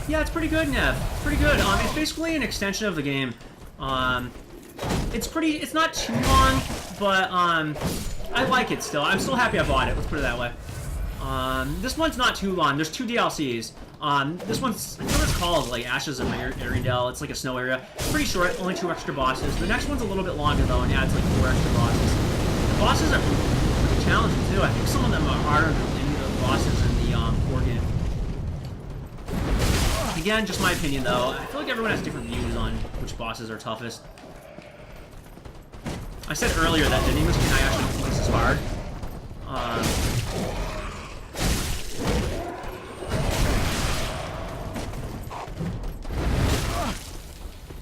Yeah, it's pretty good, Nev. It's pretty good. It's basically an extension of the game. It's not too long, but I like it still. I'm still happy I bought it. Let's put it that way. This one's not too long. There's 2 DLCs. This one's, I think it's called, like, Ashes of Ariandel. It's like a snow area. Pretty short, only 2 extra bosses. The next one's a little bit longer, though, and adds, like, 4 extra bosses. The bosses are pretty challenging, too. I think some of them are harder than any of the bosses in the core game. Again, just my opinion, though. I feel like everyone has different views on which bosses are toughest. I said earlier that the Nameless King I actually think this is hard.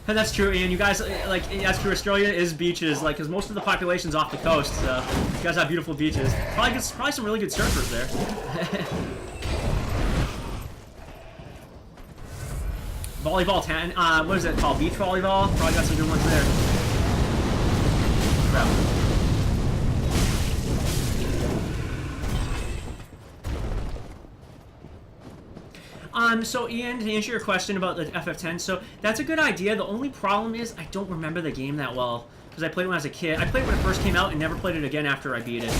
And that's true, Ian. You guys, like, that's true. Australia is beaches, like, because most of the population's off the coast, so you guys have beautiful beaches. Probably some really good surfers there. Volleyball 10. What is it called? Beach volleyball? Probably got some good ones there. Crap. So Ian, to answer your question about the FF10, so that's a good idea. The only problem is I don't remember the game that well, because I played it when I was a kid. I played it when it first came out and never played it again after I beat it.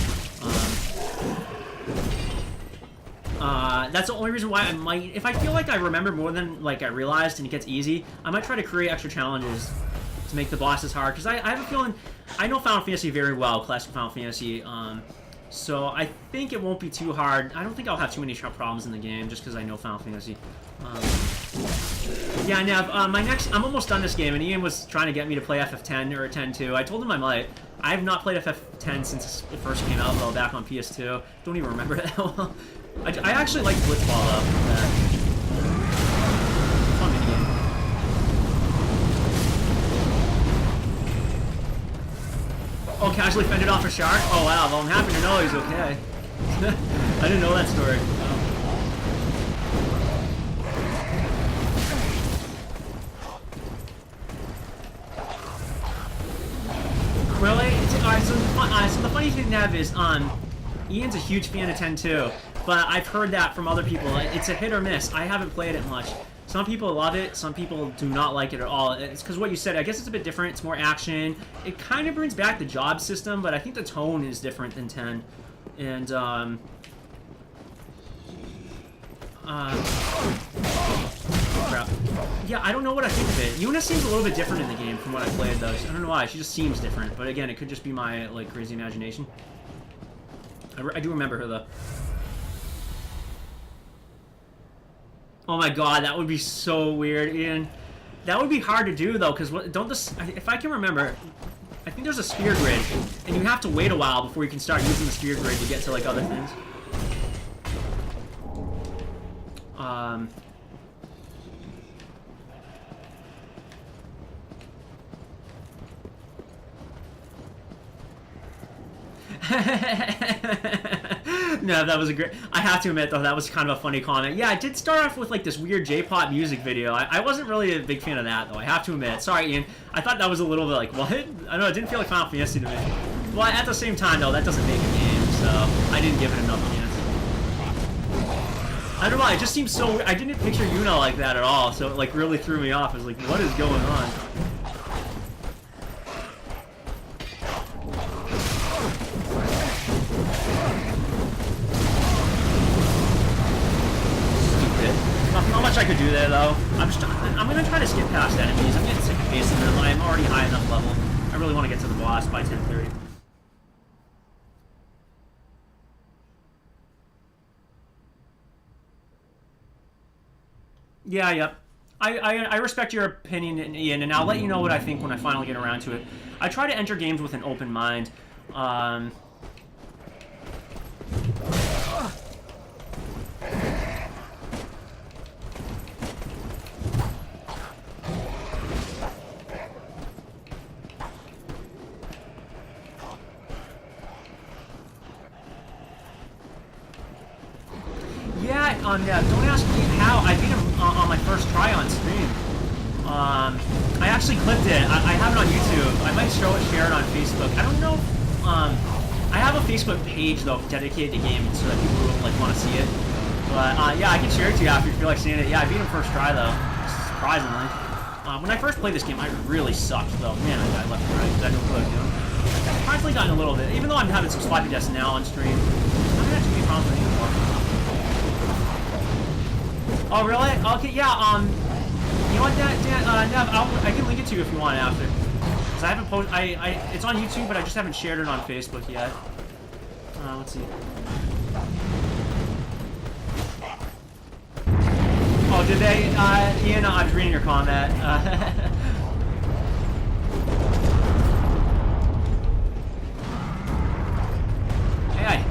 That's the only reason why I might, if I feel like I remember more than, like, I realized and it gets easy, I might try to create extra challenges to make the bosses hard, because I have a feeling, I know Final Fantasy very well, classic Final Fantasy, so I think it won't be too hard. I don't think I'll have too many problems in the game, just because I know Final Fantasy. Yeah, Nev, I'm almost done this game, and Ian was trying to get me to play FF10 or 10-2. I told him I might. I have not played FF10 since it first came out, though, back on PS2. Don't even remember it that well. I actually like Blitzball, though. Fun minigame. Oh, casually fended off a shark? Oh, wow. Well, I'm happy to know he's okay. I didn't know that story. Really? Alright, so the funny thing, Nev, is, Ian's a huge fan of 10 too, but I've heard that from other people. It's a hit or miss. I haven't played it much. Some people love it, some people do not like it at all. It's because what you said, I guess it's a bit different, it's more action. It kind of brings back the job system, but I think the tone is different than 10. And, crap. Yeah, I don't know what I think of it. Yuna seems a little bit different in the game from what I played, though. I don't know why, she just seems different. But again, it could just be my, like, crazy imagination. I do remember her, though. Oh my god, that would be so weird, Ian. That would be hard to do, though, because if I can remember, I think there's a spear grid, and you have to wait a while before you can start using the spear grid to get to, like, other things. No, that was a great... I have to admit, though, that was kind of a funny comment. Yeah, I did start off with, like, this weird J-pop music video. I wasn't really a big fan of that, though. I have to admit. Sorry, Ian. I thought that was a little bit like, what? I don't know, it didn't feel like Final Fantasy to me. Well, at the same time, though, that doesn't make a game, so I didn't give it enough chance. I don't know, it just seems so... I didn't picture Yuna like that at all, so it, like, really threw me off. I was like, what is going on? Not much I could do there, though. I'm gonna try to skip past enemies. I'm getting sick of facing them. I'm already high enough level. I I really want to get to the boss by 10:30. Yeah, yep. I respect your opinion, Ian, and I'll let you know what I think when I finally get around to it. I try to enter games with an open mind. Yeah, don't ask me how. I beat him on my first try on stream. I actually clipped it. I have it on YouTube. I might share it on Facebook. I don't know. I have a Facebook page though dedicated to games so that people will like want to see it. But yeah, I can share it to you after you feel like seeing it. Yeah, I beat him first try though, surprisingly. When I first played this game, I really sucked though. Man, I died left and right because I didn't know what I was doing. I've finally gotten a little bit, even though I'm having some sloppy deaths now on stream. I haven't had too many problems with it anymore. Oh really? Okay, yeah. You know what, Nev? I can link it to you if you want after. Cause I haven't posted. It's on YouTube, but I just haven't shared it on Facebook yet. Let's see. Oh, did they? Ian, I was reading your comment.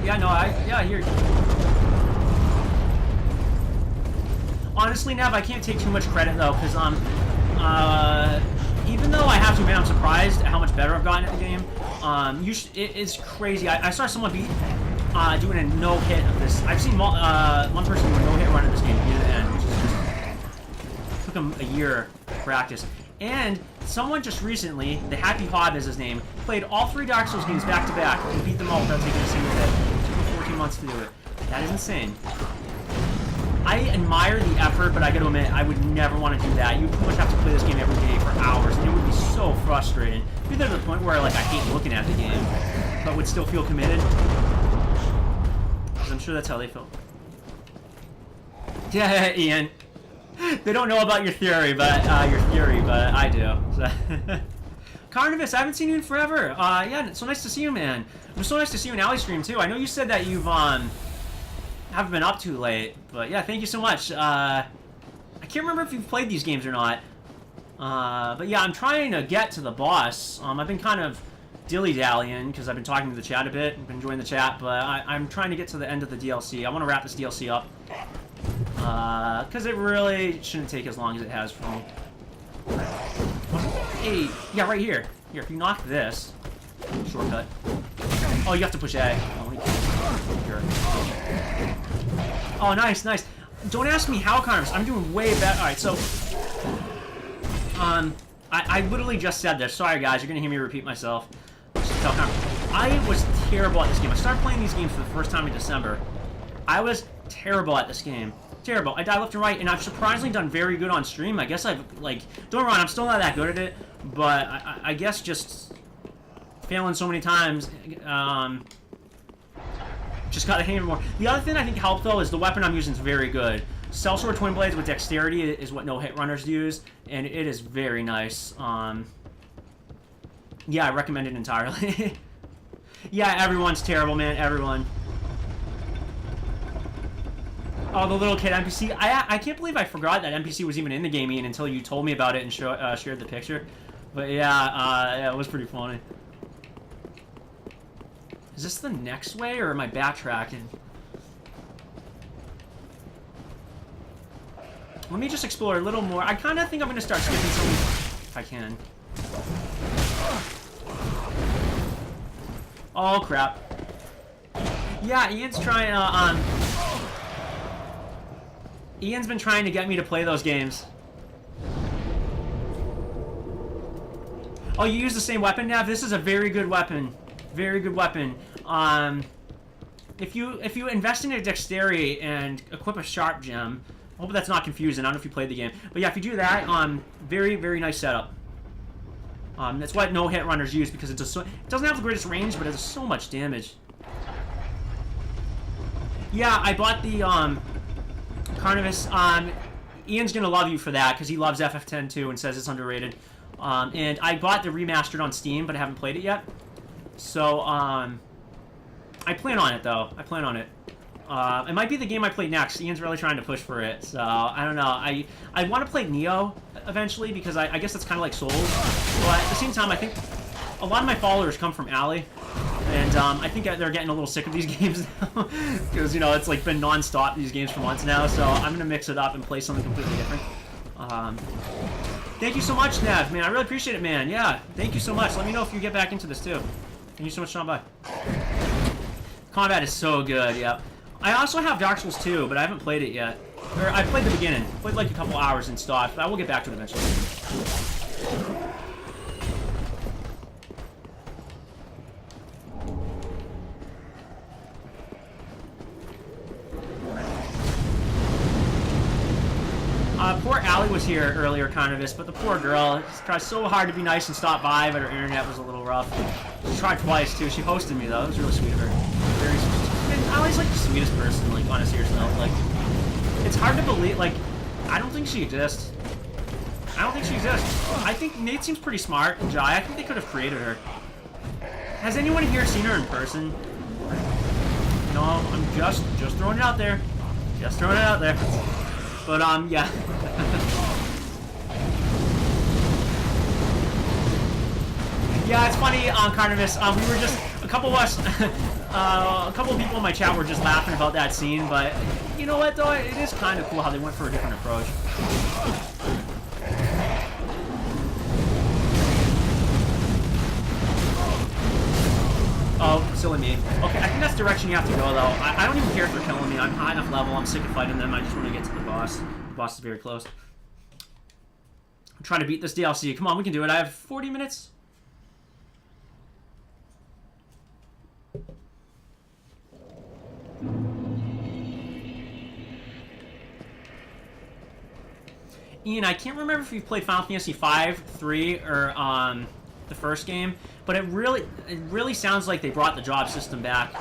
Yeah, no, I hear you. Honestly, Nev, I can't take too much credit though, because even though I have to admit I'm surprised at how much better I've gotten at the game. It's crazy. I saw someone doing a no-hit of this. I've seen one person do a no-hit run of this game near the end, which is just took him a year to practice. And someone just recently, the Happy Hob is his name, played all 3 Dark Souls games back to back and beat them all without taking a single hit. It took him 14 months to do it. That is insane. I admire the effort, but I gotta admit, I would never want to do that. You pretty much have to play this game every day for hours, and it would be so frustrating. It'd be there to the point where, like, I hate looking at the game, but would still feel committed. Because I'm sure that's how they feel. Yeah, Ian. They don't know about your theory, but I do. So. Carnivus, I haven't seen you in forever. Yeah, it's so nice to see you, man. It was so nice to see you in Alley Stream, too. I know you said that you've, haven't been up too late, but yeah, thank you so much. I can't remember if you've played these games or not, but yeah, I'm trying to get to the boss. I've been kind of dilly-dallying because I've been talking to the chat a bit, I've been enjoying the chat, but I'm trying to get to the end of the DLC. I want to wrap this DLC up, because it really shouldn't take as long as it has for me. Hey, yeah, right here. Here, if you knock this, shortcut. Oh, you have to push A. Oh, here. Oh, nice, nice. Don't ask me how, Carnivus. I'm doing way better. Alright, so... I literally just said this. Sorry, guys. You're gonna hear me repeat myself. I was terrible at this game. I started playing these games for the first time in December. I was terrible at this game. Terrible. I died left and right, and I've surprisingly done very good on stream. I guess I've, like... Don't get me wrong, I'm still not that good at it, but I guess just... failing so many times, just got to hang it more. The other thing I think helped, though, is the weapon I'm using is very good. Sellsword Twin Blades with Dexterity is what no-hit runners use, and it is very nice. Yeah, I recommend it entirely. Yeah, everyone's terrible, man. Everyone. Oh, the little kid NPC. I can't believe I forgot that NPC was even in the game, Ian, until you told me about it and shared the picture. But yeah, it was pretty funny. Is this the next way, or am I backtracking? Let me just explore a little more. I kind of think I'm going to start skipping some if I can. Oh, crap. Yeah, Ian's trying, Ian's been trying to get me to play those games. Oh, you use the same weapon, Nav? This is a very good weapon. Very good weapon. If you invest in a dexterity and equip a sharp gem, I hope that's not confusing. I don't know if you played the game, but yeah, if you do that, very very nice setup. That's what no hit runners use because it doesn't have the greatest range, but it does so much damage. Yeah, I bought the Carnivus. Ian's gonna love you for that because he loves FF10 too and says it's underrated. And I bought the remastered on Steam, but I haven't played it yet. So, I plan on it, though. I plan on it. It might be the game I play next. Ian's really trying to push for it, so I don't know. I want to play Neo eventually, because I guess that's kind of like Souls. But at the same time, I think a lot of my followers come from Alley. And I think they're getting a little sick of these games now. Because, you know, it's like been non-stop these games for months now. So I'm going to mix it up and play something completely different. Thank you so much, Nev. Man, I really appreciate it, man. Yeah, thank you so much. Let me know if you get back into this, too. Thank you so much, Sean. Bye. Combat is so good, yep. I also have Dark Souls 2, but I haven't played it yet. Or I played the beginning. Played like a couple hours and stopped, but I will get back to it eventually. Poor Allie was here earlier, Carnivus, but the poor girl tried so hard to be nice and stop by, but her internet was a little rough. She tried twice, too. She hosted me, though. It was really sweet of her. Very sweet. And Allie's, like, the sweetest person, like, on a serious note. Like, it's hard to believe, like, I don't think she exists. I don't think she exists. I think Nate seems pretty smart, and Jai, I think they could have created her. Has anyone here seen her in person? No, I'm just throwing it out there. Just throwing it out there. But, yeah. Yeah, it's funny, Carnivus, we were just, a couple of us, a couple of people in my chat were just laughing about that scene, but, you know what, though, it is kind of cool how they went for a different approach. Oh, silly me. Okay, I think that's the direction you have to go, though. I don't even care if they're killing me. I'm high enough level. I'm sick of fighting them. I just want to get to the boss. The boss is very close. I'm trying to beat this DLC. Come on, we can do it. I have 40 minutes. Ian, I can't remember if you've played Final Fantasy V, 3, or the first game, but it really sounds like they brought the job system back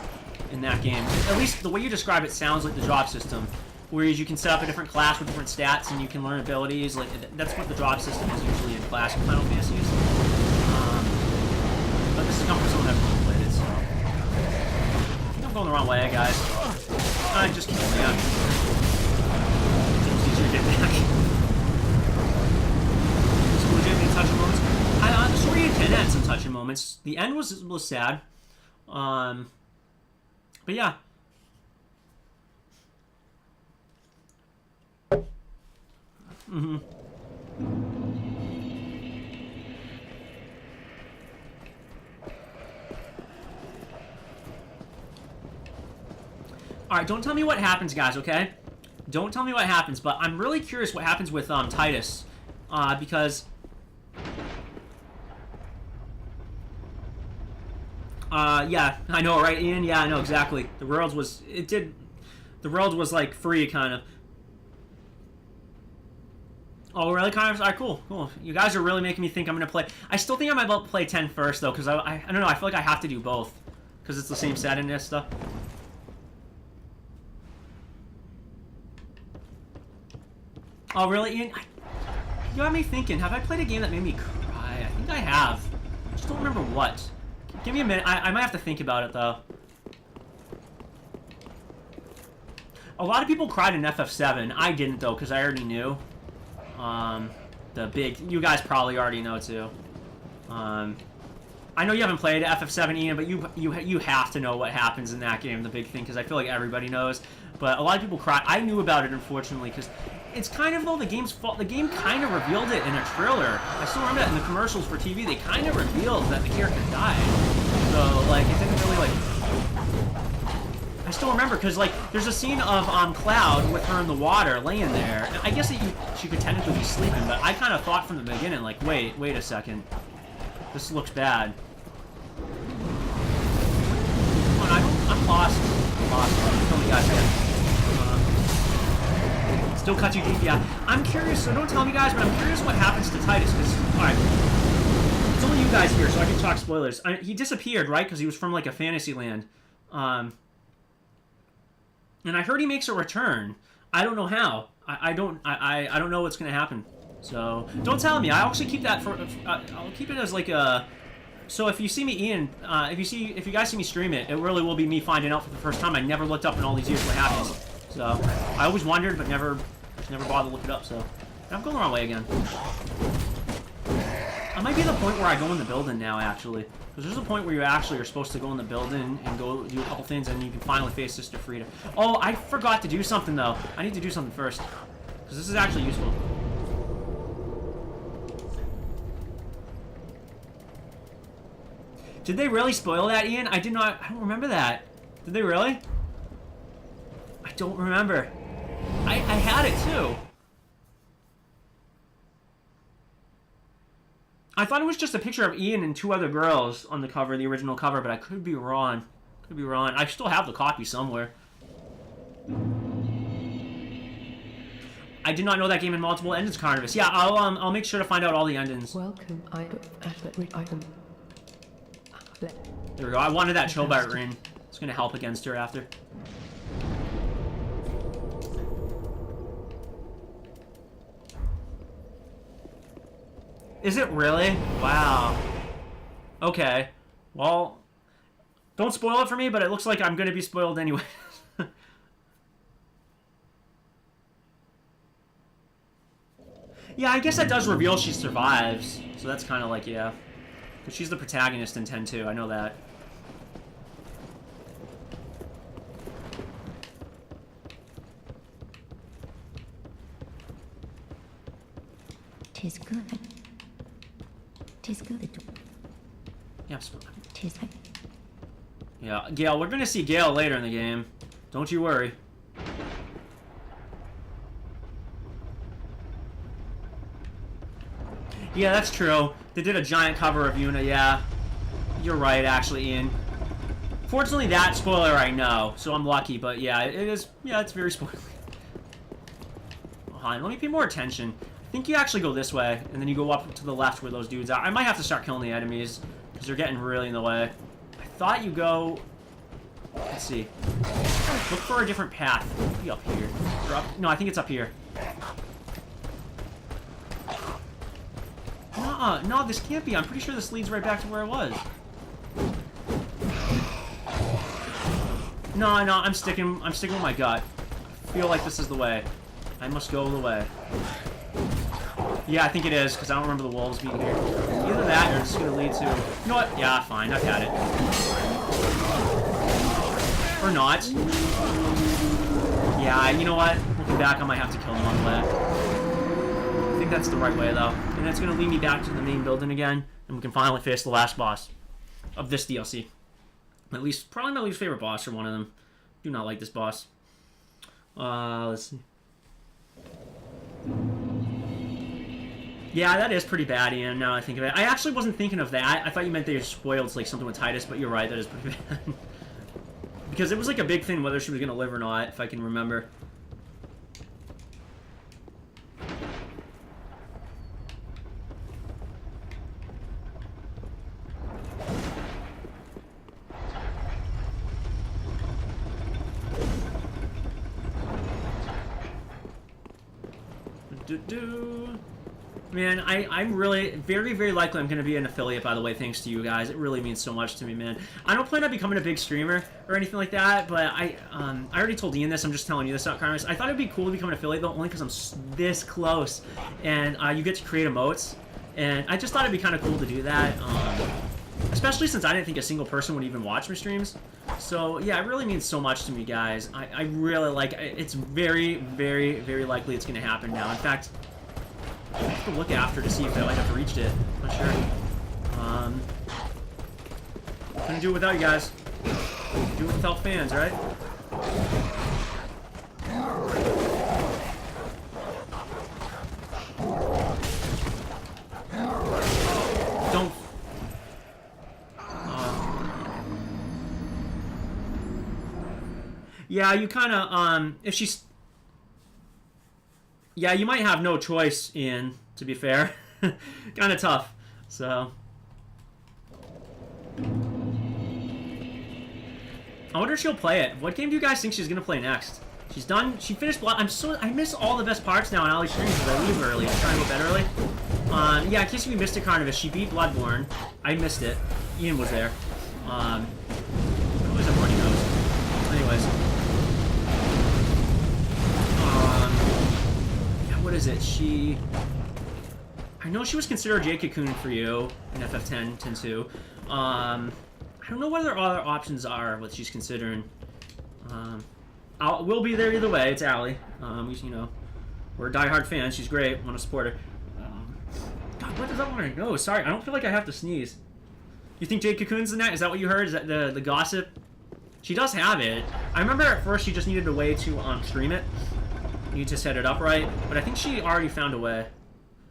in that game. At least the way you describe it sounds like the job system, whereas you can set up a different class with different stats and you can learn abilities. Like that's what the job system is usually in classic Final Fantasies. But this has come from someone that hasn't played it, so I think I'm going the wrong way, guys. Just keep going on. It's easier to get back. Touching moments. The story had some touching moments. The end was sad. But yeah. Alright, don't tell me what happens, guys, okay? Don't tell me what happens, but I'm really curious what happens with Titus. Because... yeah, I know, right, Ian? Yeah, I know, exactly. The world was like free, kind of. Oh, really, kind of? Alright, cool. You guys are really making me think I'm gonna play. I still think I'm about to play 10 first, though, because I don't know, I feel like I have to do both. Because it's the same setting and stuff. Oh, really, Ian? You got me thinking, have I played a game that made me cry? I think I have. I just don't remember what. Give me a minute. I might have to think about it, though. A lot of people cried in FF7. I didn't, though, because I already knew. The big... You guys probably already know, too. I know you haven't played FF7, Ian, but you have to know what happens in that game, the big thing, because I feel like everybody knows. But a lot of people cry. I knew about it, unfortunately, because it's kind of, though, the game's fault. The game kind of revealed it in a trailer. I still remember that in the commercials for TV. They kind of revealed that the character died. So, like, it didn't really, like... I still remember, because, like, there's a scene of Cloud with her in the water, laying there. I guess she could technically be sleeping, but I kind of thought from the beginning, like, wait a second. This looks bad. Come on, I'm lost. I'm lost. Tell me, guys, man. Still cut you deep, yeah. I'm curious, so don't tell me, guys, but I'm curious what happens to Titus, because, alright. It's only you guys here, so I can talk spoilers. He disappeared, right? Because he was from, like, a fantasy land. And I heard he makes a return. I don't know how. I don't know what's going to happen. So don't tell me. I actually keep that for. I'll keep it as like a. So if you see me, Ian, if you guys see me stream it, it really will be me finding out for the first time. I never looked up in all these years what happens. So I always wondered, but never bothered to look it up. So I'm going the wrong way again. I might be at the point where I go in the building now, actually, because there's a point where you actually are supposed to go in the building and go do a couple things, and you can finally face Sister Frida. Oh, I forgot to do something though. I need to do something first, because this is actually useful. Did they really spoil that, Ian? I don't remember that. Did they really? I don't remember. I had it too. I thought it was just a picture of Ian and 2 other girls on the cover, the original cover, but I could be wrong. Could be wrong. I still have the copy somewhere. I did not know that game had multiple endings, Carnivus. Yeah, I'll make sure to find out all the endings. Welcome, item. There we go. I wanted that Chobart ring. It's gonna help against her after. Is it really? Wow. Okay. Well, don't spoil it for me, but it looks like I'm gonna be spoiled anyway. Yeah, I guess that does reveal she survives. So that's kind of like, yeah. Because she's the protagonist in 10-2, I know that. Tis good. Tis good. Yeah, Tis good. yeah, Gale, we're gonna see Gale later in the game. Don't you worry. Yeah, that's true. They did a giant cover of Yuna, yeah. You're right, actually, Ian. Fortunately, that spoiler I know, so I'm lucky, but yeah, it is, yeah, it's very spoilery. Hold on, let me pay more attention. I think you actually go this way, and then you go up to the left where those dudes are. I might have to start killing the enemies, because they're getting really in the way. I thought you go... Let's see. Look for a different path. Maybe up here. Or up... No, I think it's up here. No, this can't be. I'm pretty sure this leads right back to where I was. No, I'm sticking with my gut. I feel like this is the way. I must go the way. Yeah, I think it is, because I don't remember the wolves being here. Either that, or it's going to lead to... You know what? Yeah, fine. I've had it. Or not. Yeah, you know what? Looking back, I might have to kill them on the way. I think that's the right way, though. And that's going to lead me back to the main building again, and we can finally face the last boss of this DLC. At least, probably my least favorite boss, or one of them. Do not like this boss. Let's see. Yeah, that is pretty bad, Ian, now I think of it. I actually wasn't thinking of that. I thought you meant they were spoiled, like something with Titus, but you're right, that is pretty bad. Because it was like a big thing whether she was going to live or not, if I can remember. Man, I'm really, very, very likely I'm going to be an affiliate, by the way, thanks to you guys. It really means so much to me, man. I don't plan on becoming a big streamer or anything like that, but I already told Ian this. I'm just telling you this, Carlos. I thought it'd be cool to become an affiliate, though, only because I'm this close. And you get to create emotes. And I just thought it'd be kind of cool to do that. Especially since I didn't think a single person would even watch my streams. So, yeah, it really means so much to me, guys. I really like it. It's very, very, very likely it's going to happen now. In fact, I have to look after to see if I might have reached it. Not sure. Couldn't do it without you guys. Couldn't do it without fans, right? Don't. Yeah, you kind of, if she's... Yeah, you might have no choice, Ian, to be fair. Kind of tough, so... I wonder if she'll play it. What game do you guys think she's going to play next? She's done. She finished blood. I miss all the best parts now in Ali's streams because I leave early. I try to go to bed early. Yeah, in case you missed it, Carnivus, she beat Bloodborne. I missed it. Ian was there. Always everybody knows. Anyways. Yeah, what is it? I know she was considered Jade Cocoon for you in FF10, 10-2. I don't know what other options are, what she's considering. We'll be there either way. It's Ali. You know, we're diehard fans. She's great. Want to support her. God, what does that want to know? Sorry, I don't feel like I have to sneeze. You think Jade Cocoon's in that? Is that what you heard? Is that the gossip? She does have it. I remember at first she just needed a way to stream it. You need to set it up right, but I think she already found a way.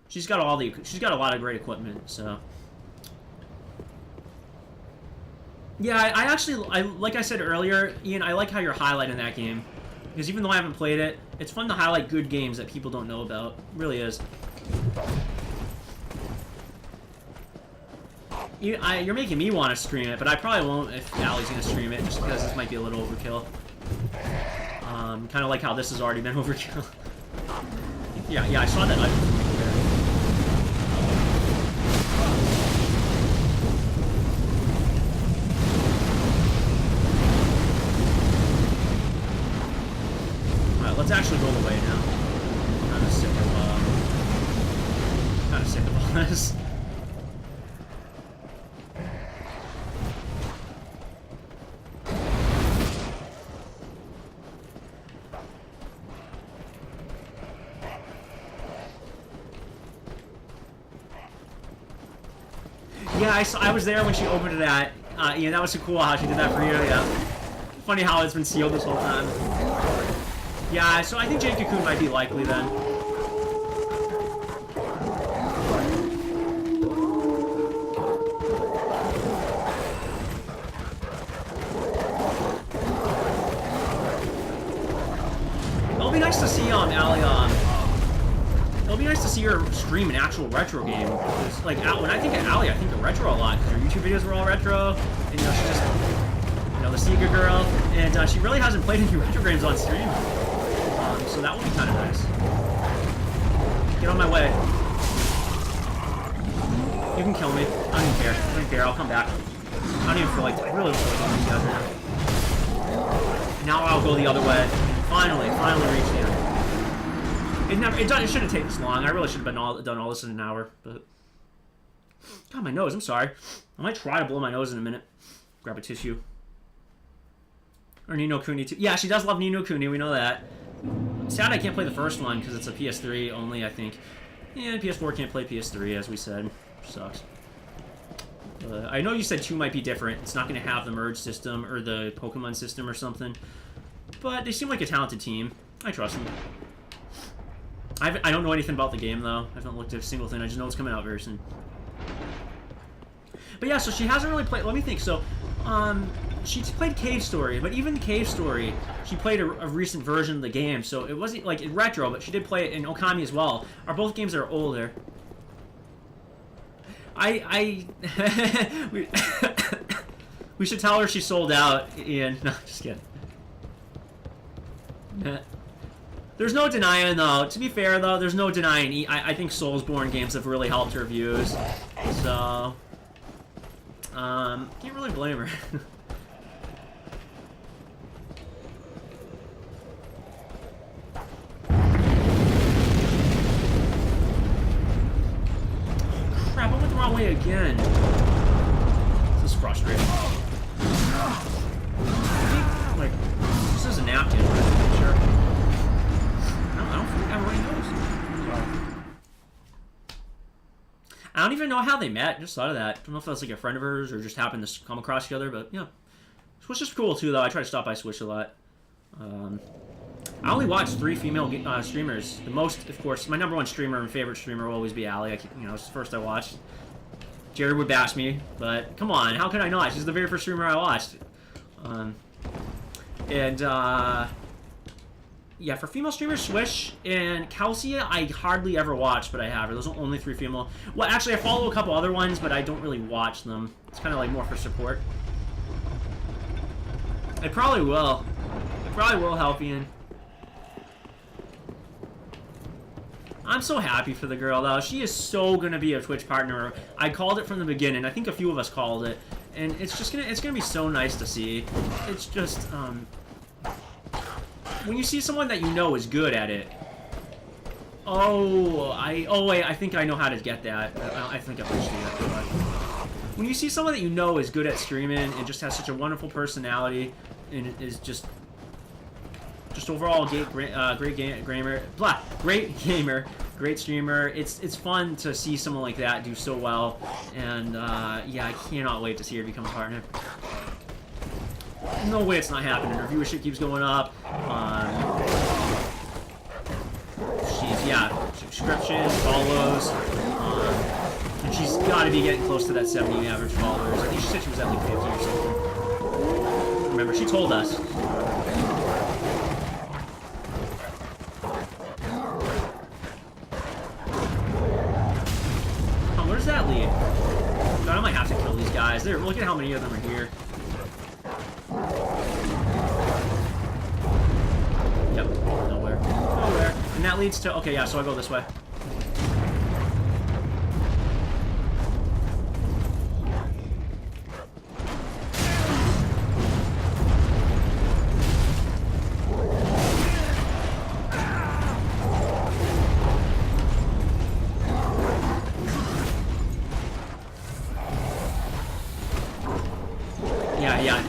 She's got a lot of great equipment, so. Yeah, I actually, like I said earlier, Ian, I like how you're highlighting that game. Because even though I haven't played it, it's fun to highlight good games that people don't know about. It really is. You're making me want to stream it, but I probably won't if Allie's going to stream it, just because this might be a little overkill. Kind of like how this has already been overkill. Yeah, I saw that. Alright, let's actually roll away now. I'm kind of sick of all this. Yeah, I was there when she opened it at. Yeah, that was so cool how she did that for you. Yeah, funny how it's been sealed this whole time. Yeah, so I think Jade Cocoon might be likely then. It'll be nice to see Ali. It'll be nice to see her stream an actual retro game. Because, like, when I think of Ali, I think of retro a lot. Because her YouTube videos were all retro. And, you know, she's just, you know, the Sega girl. And she really hasn't played any retro games on stream. So that would be kind of nice. Get on my way. You can kill me. I don't even care. I don't care. I'll come back. I don't even feel like... I really don't feel like these guys right now. Now I'll go the other way. Finally reach the end. It shouldn't take this long. I really should have done all this in an hour, but... God, my nose, I'm sorry. I might try to blow my nose in a minute. Grab a tissue. Or Ni no Kuni too. Yeah, she does love Ni no Kuni, we know that. Sad I can't play the first one, because it's a PS3 only, I think. Yeah, PS4 can't play PS3, as we said. Sucks. I know you said 2 might be different. It's not going to have the merge system, or the Pokemon system or something. But they seem like a talented team. I trust them. I don't know anything about the game, though. I haven't looked at a single thing. I just know it's coming out very soon. But yeah, so she hasn't really played... Let me think. So, she's played Cave Story, but even Cave Story, she played a recent version of the game, so it wasn't, like, retro, but she did play it in Okami as well. Are both games that are older. We should tell her she sold out, Ian. No, just kidding. There's no denying, though. To be fair, though, there's no denying. I think Soulsborne games have really helped her views. So, can't really blame her. Crap, I went the wrong way again. This is frustrating. Like, this is a napkin, I'm sure. I don't think everybody knows. Sorry. I don't even know how they met. Just thought of that. I don't know if that's like a friend of hers or just happened to come across each other, but yeah. Switch is cool too, though. I try to stop by Switch a lot. I only watch 3 female streamers. The most, of course, my #1 streamer and favorite streamer will always be Ali. It's the first I watched. Jared would bash me, but come on, how could I not? She's the very first streamer I watched. Yeah, for female streamers, Swish and Kelsey, I hardly ever watch, but I have her. Those are only 3 female. Well, actually, I follow a couple other ones, but I don't really watch them. It's kind of like more for support. I probably will. I probably will help Ian. I'm so happy for the girl, though. She is so gonna be a Twitch partner. I called it from the beginning. I think a few of us called it, and it's gonna be so nice to see. It's just when you see someone that you know is good at it. Oh wait, I think I know how to get that. I think I pushed that. But when you see someone that you know is good at streaming and just has such a wonderful personality and is just overall great gamer, great streamer. It's fun to see someone like that do so well, and yeah, I cannot wait to see her become a partner. No way it's not happening. Her viewership keeps going up. Subscriptions, follows, and she's got to be getting close to that 70 average followers. I think she said she was at like 50 or something. Remember, she told us. Where does that lead? God, I might have to kill these guys. Look at how many of them are here. Yep, nowhere. Nowhere. And that leads to... Okay, yeah, so I go this way.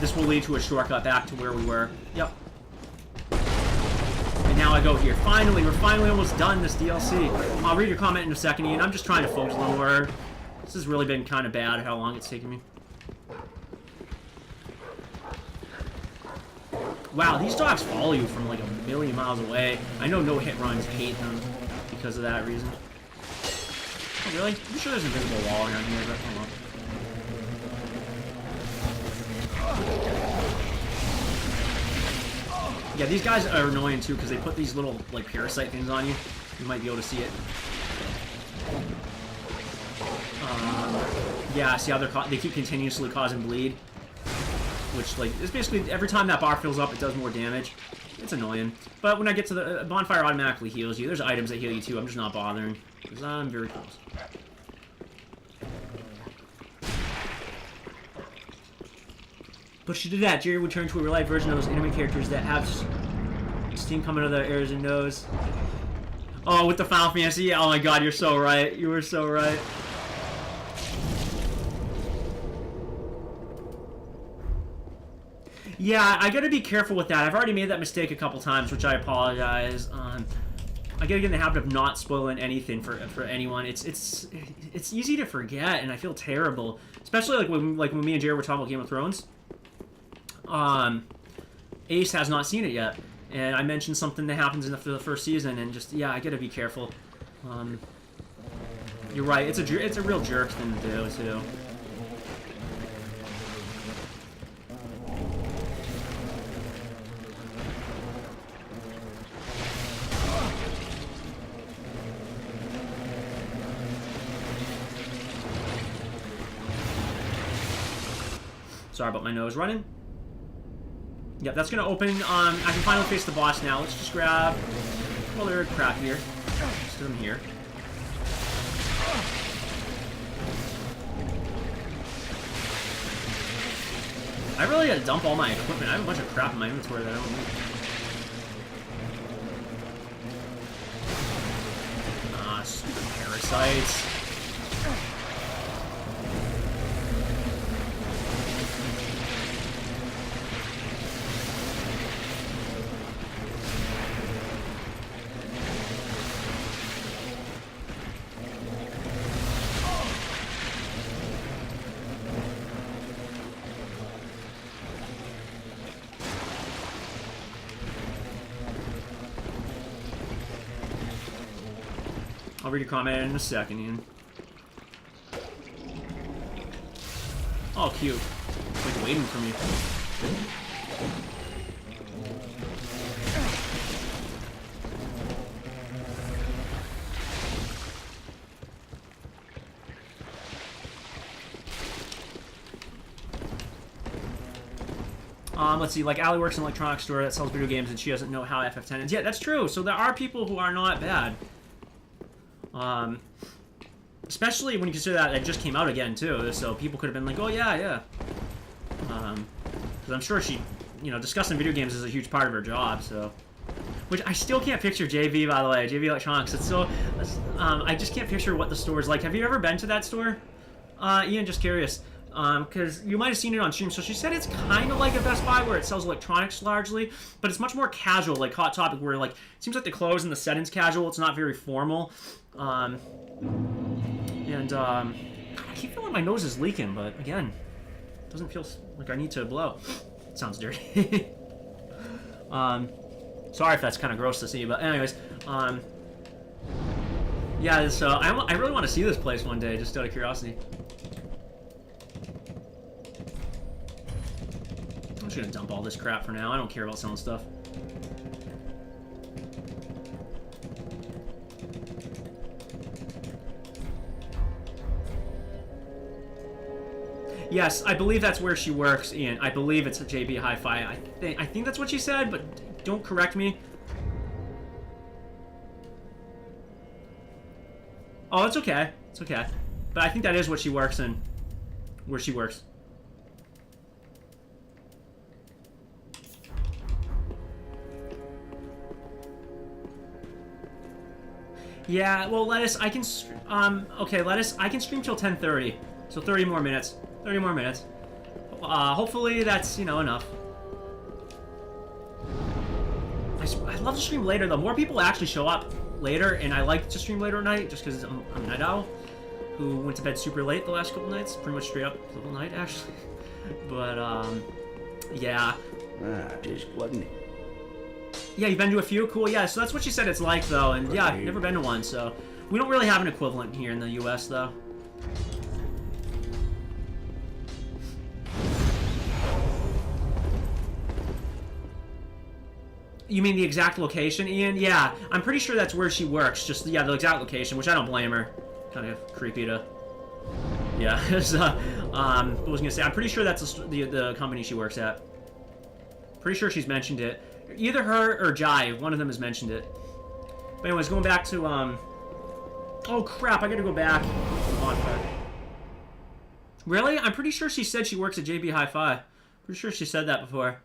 This will lead to a shortcut back to where we were. Yep. And now I go here. Finally, we're finally almost done this DLC. I'll read your comment in a second, Ian. I'm just trying to focus a little more. This has really been kind of bad how long it's taken me. Wow, these dogs follow you from like a million miles away. I know no-hit runs hate them because of that reason. Oh, really? I'm sure there's an invisible wall around here, but hold on. Yeah, these guys are annoying too because they put these little like parasite things on you. You might be able to see it. Yeah, see how they keep continuously causing bleed, which like is basically every time that bar fills up, it does more damage. It's annoying. But when I get to the bonfire, automatically heals you. There's items that heal you too. I'm just not bothering because I'm very close. But she did that. Jerry would turn to a real-life version of those anime characters that have steam coming out of their ears and nose. Oh, with the Final Fantasy? Oh my god, you're so right. You were so right. Yeah, I gotta be careful with that. I've already made that mistake a couple times, which I apologize. I gotta get in the habit of not spoiling anything for anyone. It's easy to forget, and I feel terrible. Especially like when me and Jerry were talking about Game of Thrones. Ace has not seen it yet, and I mentioned something that happens in the first season, and just yeah, I gotta be careful. You're right. It's a real jerk thing to do too. Sorry about my nose running. Yep, that's gonna open. I can finally face the boss now. Let's just grab other crap here. Just do them here. I really gotta dump all my equipment. I have a bunch of crap in my inventory that I don't need. Stupid parasites. I'll read your comment in a second, Ian. Oh, cute. It's like waiting for me. Let's see, like Allie works in an electronics store that sells video games and she doesn't know how FF10 is. Yeah, that's true. So there are people who are not bad. Especially when you consider that it just came out again, too, so people could have been like, oh, yeah, yeah. Because I'm sure she, you know, discussing video games is a huge part of her job, so... Which I still can't picture JV, by the way, JV Electronics. It's so... I just can't picture what the store is like. Have you ever been to that store? Ian, just curious. Because you might have seen it on stream. So she said it's kind of like a Best Buy where it sells electronics largely, but it's much more casual, like Hot Topic, where like it seems like the clothes and the settings casual. It's not very formal. I keep feeling my nose is leaking, but again, it doesn't feel like I need to blow. It sounds dirty. Sorry if that's kind of gross to see, but anyways, yeah. So I really want to see this place one day, just out of curiosity. I'm just gonna dump all this crap for now. I don't care about selling stuff. Yes, I believe that's where she works, Ian. I believe it's a JB Hi-Fi. I think that's what she said, but don't correct me. Oh, it's okay. It's okay. But I think that is what she works in. Where she works. Yeah, well, Lettuce, I can... okay, Lettuce, I can stream till 10:30. So 30 more minutes. 30 more minutes. Hopefully that's, you know, enough. I love to stream later, though. More people actually show up later, and I like to stream later at night, just because I'm a night owl who went to bed super late the last couple nights. Pretty much straight up the whole night, actually. But, yeah. Just wasn't it? Yeah, you've been to a few? Cool, yeah. So that's what she said it's like, though. And, yeah, I've never been to one, so... We don't really have an equivalent here in the U.S., though. You mean the exact location, Ian? Yeah, I'm pretty sure that's where she works. Just, yeah, the exact location, which I don't blame her. Kind of creepy to... Yeah, I was gonna say, I'm pretty sure that's the company she works at. Pretty sure she's mentioned it. Either her or Jai, one of them has mentioned it. But anyways, going back to, oh crap, I gotta go back. Really? I'm pretty sure she said she works at JB Hi-Fi. Pretty sure she said that before.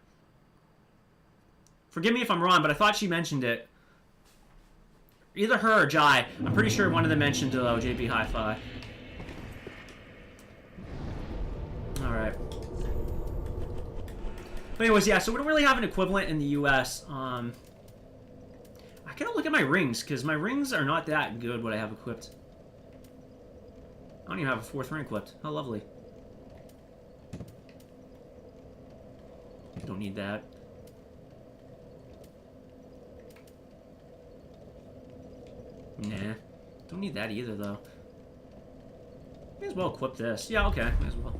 Forgive me if I'm wrong, but I thought she mentioned it. Either her or Jai. I'm pretty sure one of them mentioned JB Hi-Fi. Alright. But anyways, yeah, so we don't really have an equivalent in the US. I gotta look at my rings, because my rings are not that good what I have equipped. I don't even have a 4th ring equipped. How lovely. Don't need that. Nah. Don't need that either, though. May as well equip this. Yeah, okay. May as well.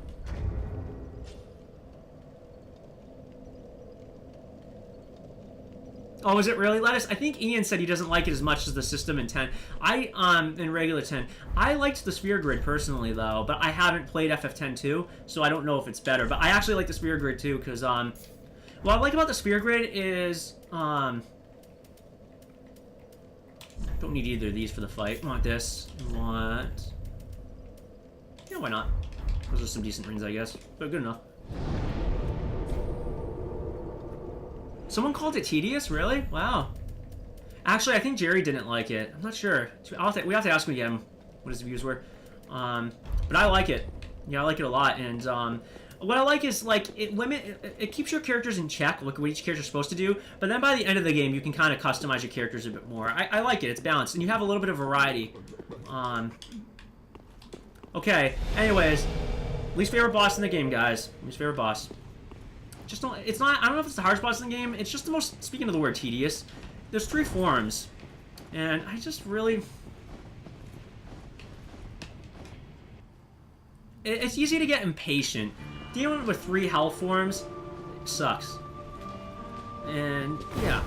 Oh, is it really, Lettuce? I think Ian said he doesn't like it as much as the system in 10. In regular 10. I liked the sphere grid personally, though, but I haven't played FF10 so I don't know if it's better. But I actually like the sphere grid, too, because, what I like about the sphere grid is, don't need either of these for the fight. I want this. I want... Yeah, why not? Those are some decent rings, I guess. But good enough. Someone called it tedious? Really? Wow. Actually, I think Jerry didn't like it. I'm not sure. We have to ask him again what his views were. But I like it. Yeah, I like it a lot. And what I like is, like, it keeps your characters in check, look at what each character's supposed to do, but then by the end of the game, you can kind of customize your characters a bit more. I like it. It's balanced, and you have a little bit of variety. Okay, anyways, least favorite boss in the game, guys. Least favorite boss. Just don't, it's not, I don't know if it's the hardest boss in the game, it's just the most, speaking of the word tedious, there's 3 forms, and I just really... It's easy to get impatient. Dealing with 3 health forms sucks. And, yeah.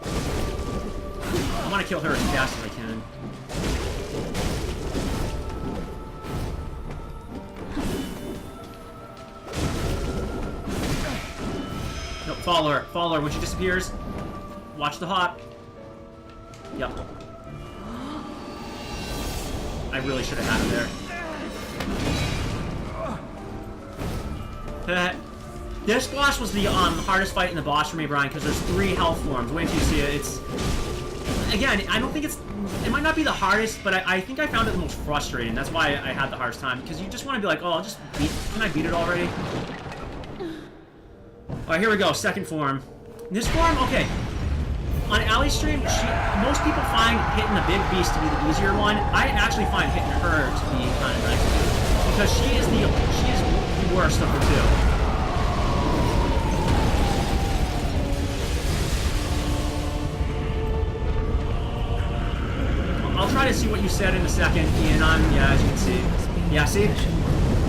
I want to kill her as fast as I can. Nope, follow her when she disappears. Watch the hop. Yep. I really should have had him there. This boss was the hardest fight in the boss for me, Brian, because there's 3 health forms. Wait until you see it. It's... Again, I don't think it's... It might not be the hardest, but I think I found it the most frustrating. That's why I had the hardest time. Because you just want to be like, oh, I'll just beat... Can I beat it already? Alright, here we go. Second form. This form, okay. On Allie's stream, most people find hitting the big beast to be the easier one. I actually find hitting her to be kind of nice. Because she is the worst of the two. I'll try to see what you said in a second, Ian. Yeah, as you can see. Yeah, see?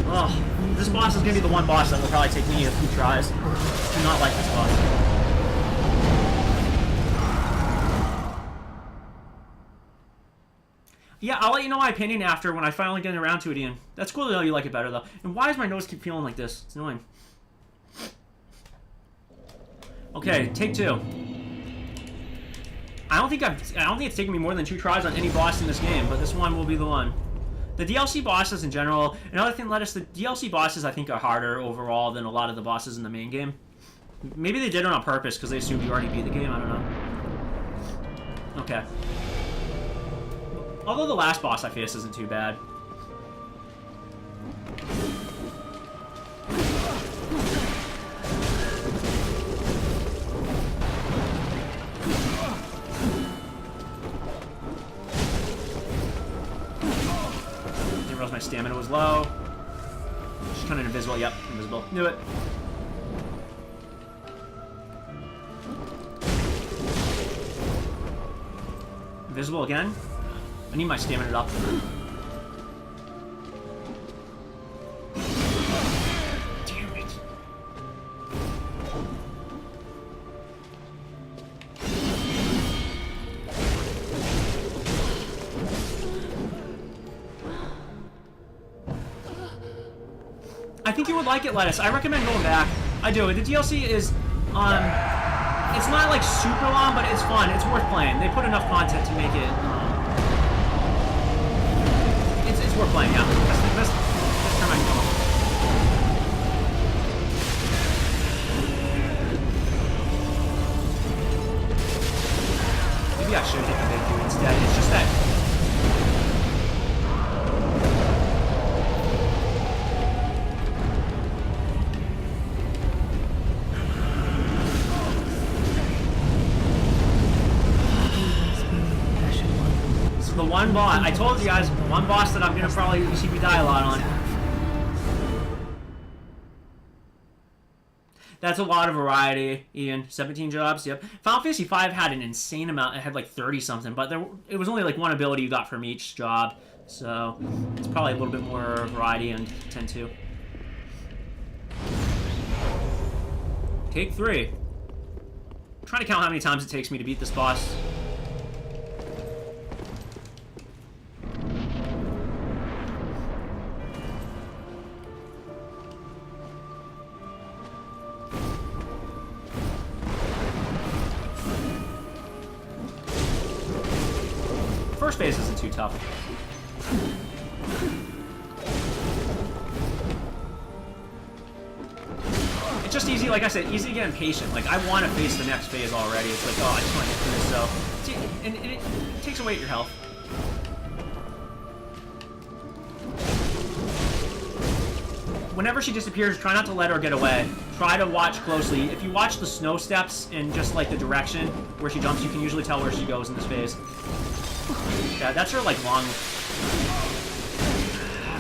Oh, this boss is going to be the one boss that will probably take me a few tries. I do not like this boss. Yeah, I'll let you know my opinion after when I finally get around to it, Ian. That's cool to know you like it better, though. And why does my nose keep feeling like this? It's annoying. Okay, take 2. I don't think it's taken me more than 2 tries on any boss in this game, but this one will be the one. The DLC bosses in general, another thing, Lettuce, the DLC bosses I think are harder overall than a lot of the bosses in the main game. Maybe they did it on purpose because they assumed you already beat the game, I don't know. Okay. Although the last boss I faced isn't too bad. Didn't realize my stamina was low. Just kind of invisible. Yep, invisible. Knew it. Invisible again? I need my stamina up. Damn it. I think you would like it, Lettuce. I recommend going back. I do. The DLC is, it's not like super long, but it's fun. It's worth playing. They put enough content to make it, it's worth playing, yeah. That's turn I can come up. Maybe I should hit the big dude instead. It's just that... The one boss, I told you guys, one boss that I'm gonna probably see me die a lot on. That's a lot of variety, Ian. 17 jobs, yep. Final Fantasy V had an insane amount. It had like 30 something, but it was only like one ability you got from each job. So it's probably a little bit more variety and 10-2. Take 3. I'm trying to count how many times it takes me to beat this boss. First phase isn't too tough. It's just easy, like I said, easy to get impatient. Like, I want to face the next phase already. It's like, oh, I just want to get through this, so... See, and it takes away your health. Whenever she disappears, try not to let her get away. Try to watch closely. If you watch the snow steps and just, like, the direction where she jumps, you can usually tell where she goes in this phase. Yeah, that's her, like, long...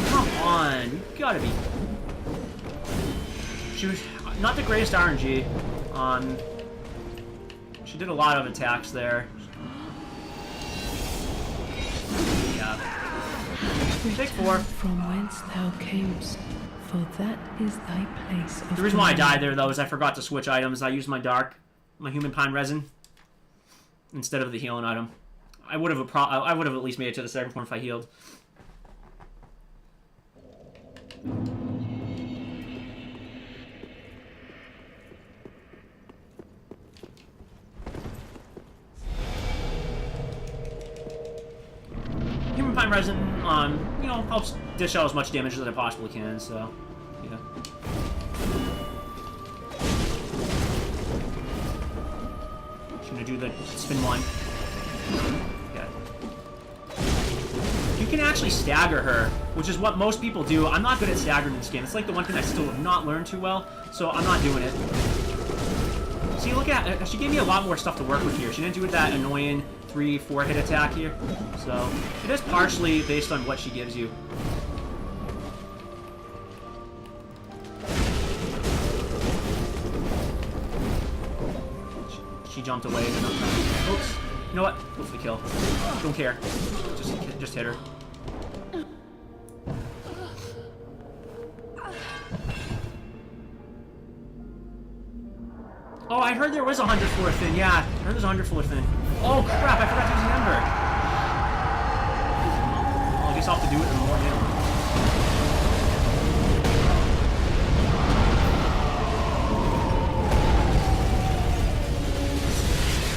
Come on, you gotta be... She was not the greatest RNG. She did a lot of attacks there. Yeah. Take 4. From whence thou camest, for that is thy place of The reason why I died there, though, is I forgot to switch items. I used my human pine resin, instead of the healing item. I would have at least made it to the second form if I healed. full-time resin, you know, helps dish out as much damage as I possibly can, so, yeah. Just gonna do the spin one. Okay. You can actually stagger her, which is what most people do. I'm not good at staggering this game. It's like the one thing I still have not learned too well, so I'm not doing it. See, look at, she gave me a lot more stuff to work with here. She didn't do that annoying 3-4 hit attack here. So, it is partially based on what she gives you. She jumped away. Oops. You know what? Go for the kill. Don't care. Just hit her. Oh, I heard there was a 100 floor thing. Yeah, I heard there's a 100 floor thing. Oh crap! I forgot to use the ember. Well, I guess I'll have to do it in the morning.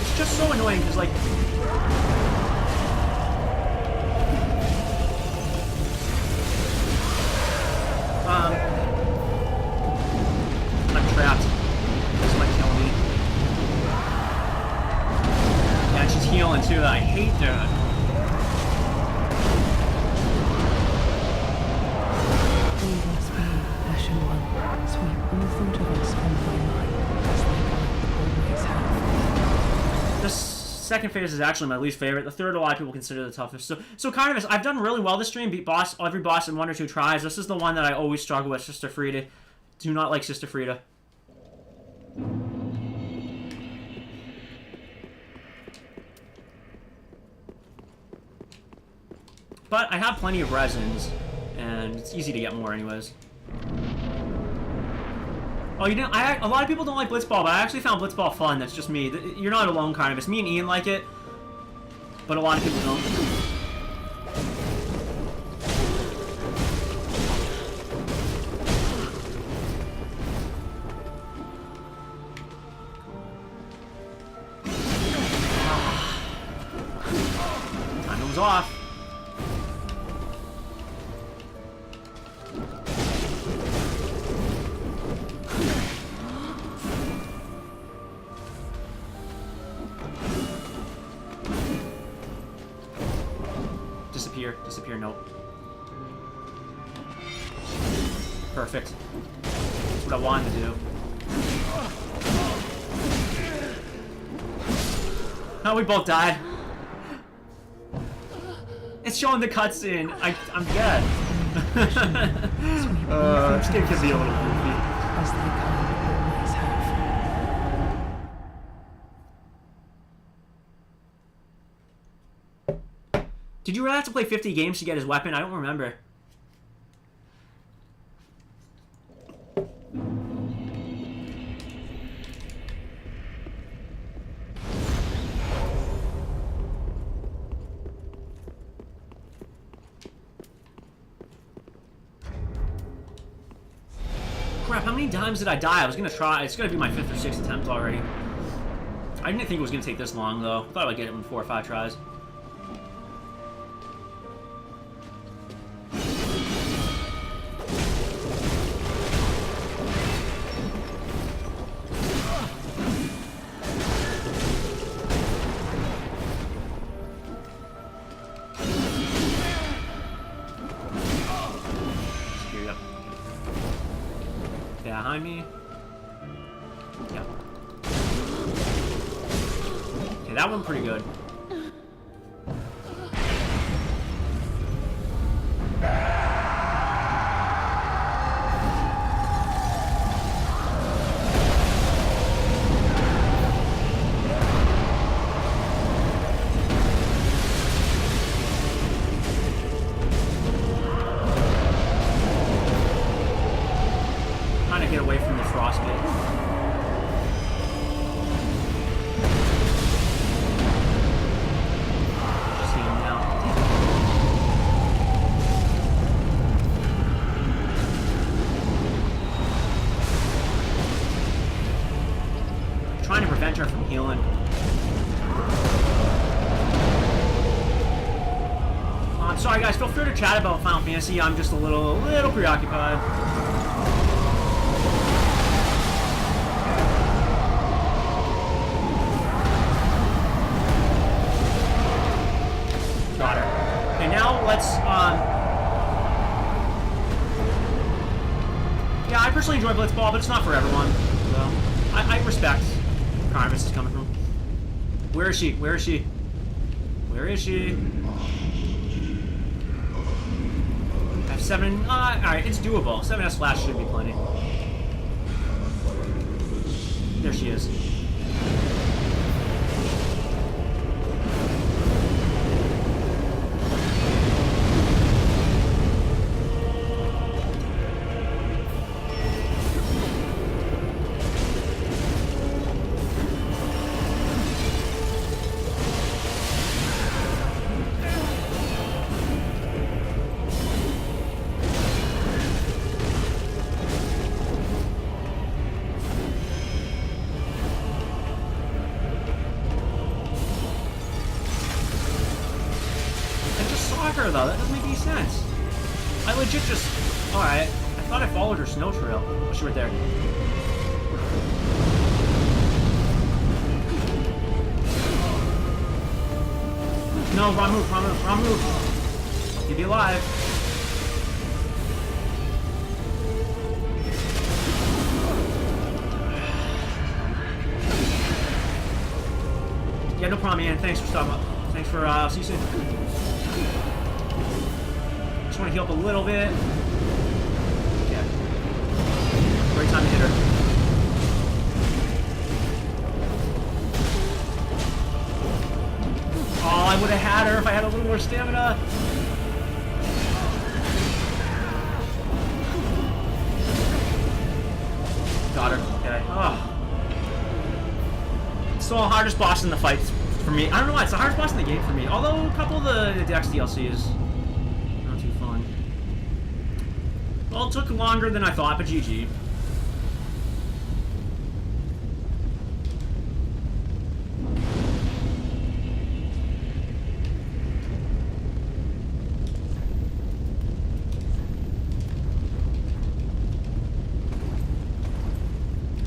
It's just so annoying because, like, I'm trapped. This might kill me. Yeah, and she's healing too. I hate that. All must be, Ashen One. Sweep all thought of us from thy mind, as they always have. The second phase is actually my least favorite. The third, a lot of people consider the toughest. So kind of, I've done really well this stream. Beat every boss in 1 or 2 tries. This is the one that I always struggle with. Sister Frida. Do not like Sister Frida. But I have plenty of resins, and it's easy to get more anyways. Oh, you didn't? A lot of people don't like Blitzball, but I actually found Blitzball fun. That's just me. You're not alone, kind of. It's me and Ian like it, but a lot of people don't. Time was off. Disappear, nope. Perfect. That's what I wanted to do. Oh, we both died. It's showing the cutscene. I'm dead. This game can be a little goofy. As they always have. Did you really have to play 50 games to get his weapon? I don't remember. Crap, how many times did I die? I was gonna try. It's gonna be my 5th or 6th attempt already. I didn't think it was gonna take this long, though. I thought I would get it in 4 or 5 tries. Behind me. Yeah. Okay, that one pretty good. Get away from the frostbite. See him now. Trying to prevent her from healing. Come on, I'm sorry, guys. Feel free to chat about Final Fantasy. I'm just a little preoccupied. Got her. Okay, now let's, yeah, I personally enjoy Blitzball, but it's not for everyone. So, I respect where Carnimus is coming from. Where is she? Where is she? Where is she? F7, alright, it's doable. 7S flash should be plenty. There she is. Though. That doesn't make any sense. I legit just... Alright. I thought I followed her snow trail. Oh, she right there. No, wrong move, wrong move, wrong move. You'd be alive. Yeah, no problem, man. Thanks for stopping up. Thanks for, see you soon. Just want to heal up a little bit. Yeah. Great time to hit her. Oh, I would have had her if I had a little more stamina. Got her. Okay. Oh. It's the hardest boss in the fight for me. I don't know why. It's the hardest boss in the game for me. Although a couple of the Dex DLCs. Well, it took longer than I thought, but GG.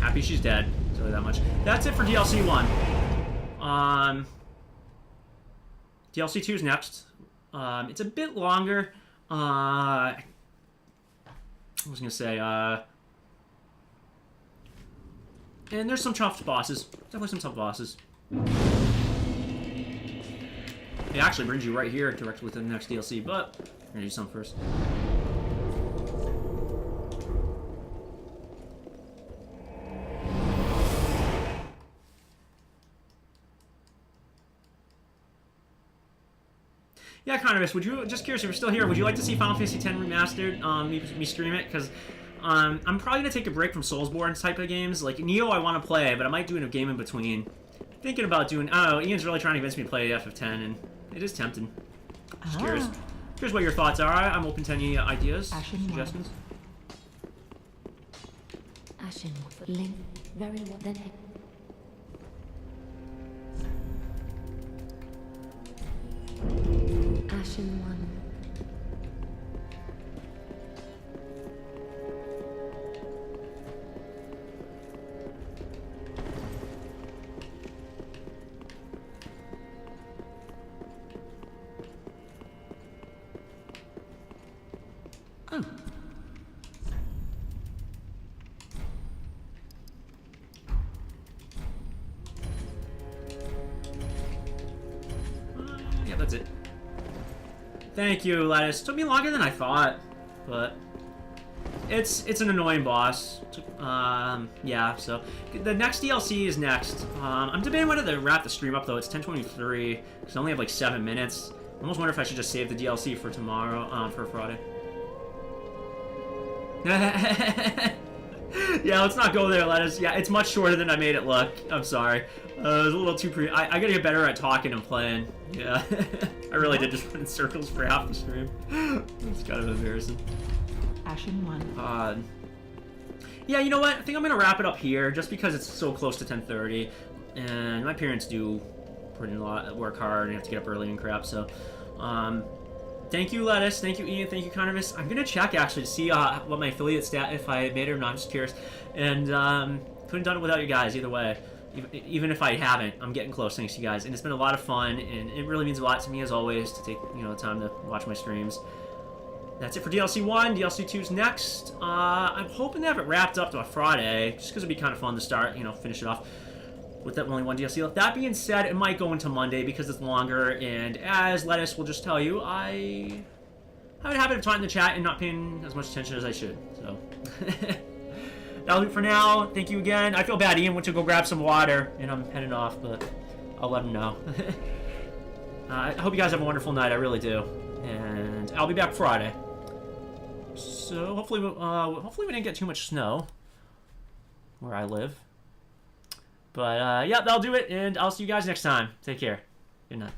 Happy she's dead. I'll tell you that much. That's it for DLC 1. DLC 2 is next. It's a bit longer. I was gonna say, and there's some tough bosses. Definitely some tough bosses. It actually brings you right here, directly to the next DLC, but I'm gonna do something first. Yeah, Carnimus, would you, just curious if you're still here, would you like to see Final Fantasy X Remastered, me stream it? Because I'm probably going to take a break from Soulsborne type of games. Like, Neo I want to play, but I might do a game in between. Thinking about doing, I don't know, Ian's really trying to convince me to play FF10, and it is tempting. Just curious. Curious what your thoughts are. I'm open to any ideas, suggestions. Ashen Link, very well then. Ashen One. Oh. Yeah, that's it. Thank you, Lattice. Took me longer than I thought, but it's an annoying boss. Yeah, so the next DLC is next. I'm debating whether to wrap the stream up though. It's 10:23 because I only have like 7 minutes. I almost wonder if I should just save the DLC for tomorrow, for Friday. Yeah, let's not go there, Lettuce. Yeah, it's much shorter than I made it look. I'm sorry. It was a little too I gotta get better at talking and playing. Yeah. I really did just run in circles for half the stream. It's kind of embarrassing. Ashen One. Yeah, you know what? I think I'm gonna wrap it up here, just because it's so close to 10:30, and my parents do put in a lot, work hard, and have to get up early and crap. So, Thank you, Lettuce. Thank you, Ian. Thank you, Connermus. I'm gonna check actually to see what my affiliate stat, if I made it or not. I'm just curious. And couldn't have done it without you guys either way. Even if I haven't, I'm getting close thanks to you guys. And it's been a lot of fun, and it really means a lot to me as always to take the time to watch my streams. That's it for DLC 1. DLC 2's next. I'm hoping to have it wrapped up to a Friday, just because it'd be kind of fun to start, finish it off with that only one DLC left. That being said, it might go into Monday because it's longer, and as Lettuce will just tell you, I have a habit of talking in the chat and not paying as much attention as I should, so. That'll do it for now. Thank you again. I feel bad. Ian went to go grab some water, and I'm heading off, but I'll let him know. I hope you guys have a wonderful night. I really do. And I'll be back Friday. So hopefully we didn't get too much snow where I live. But yeah, that'll do it, and I'll see you guys next time. Take care. Good night.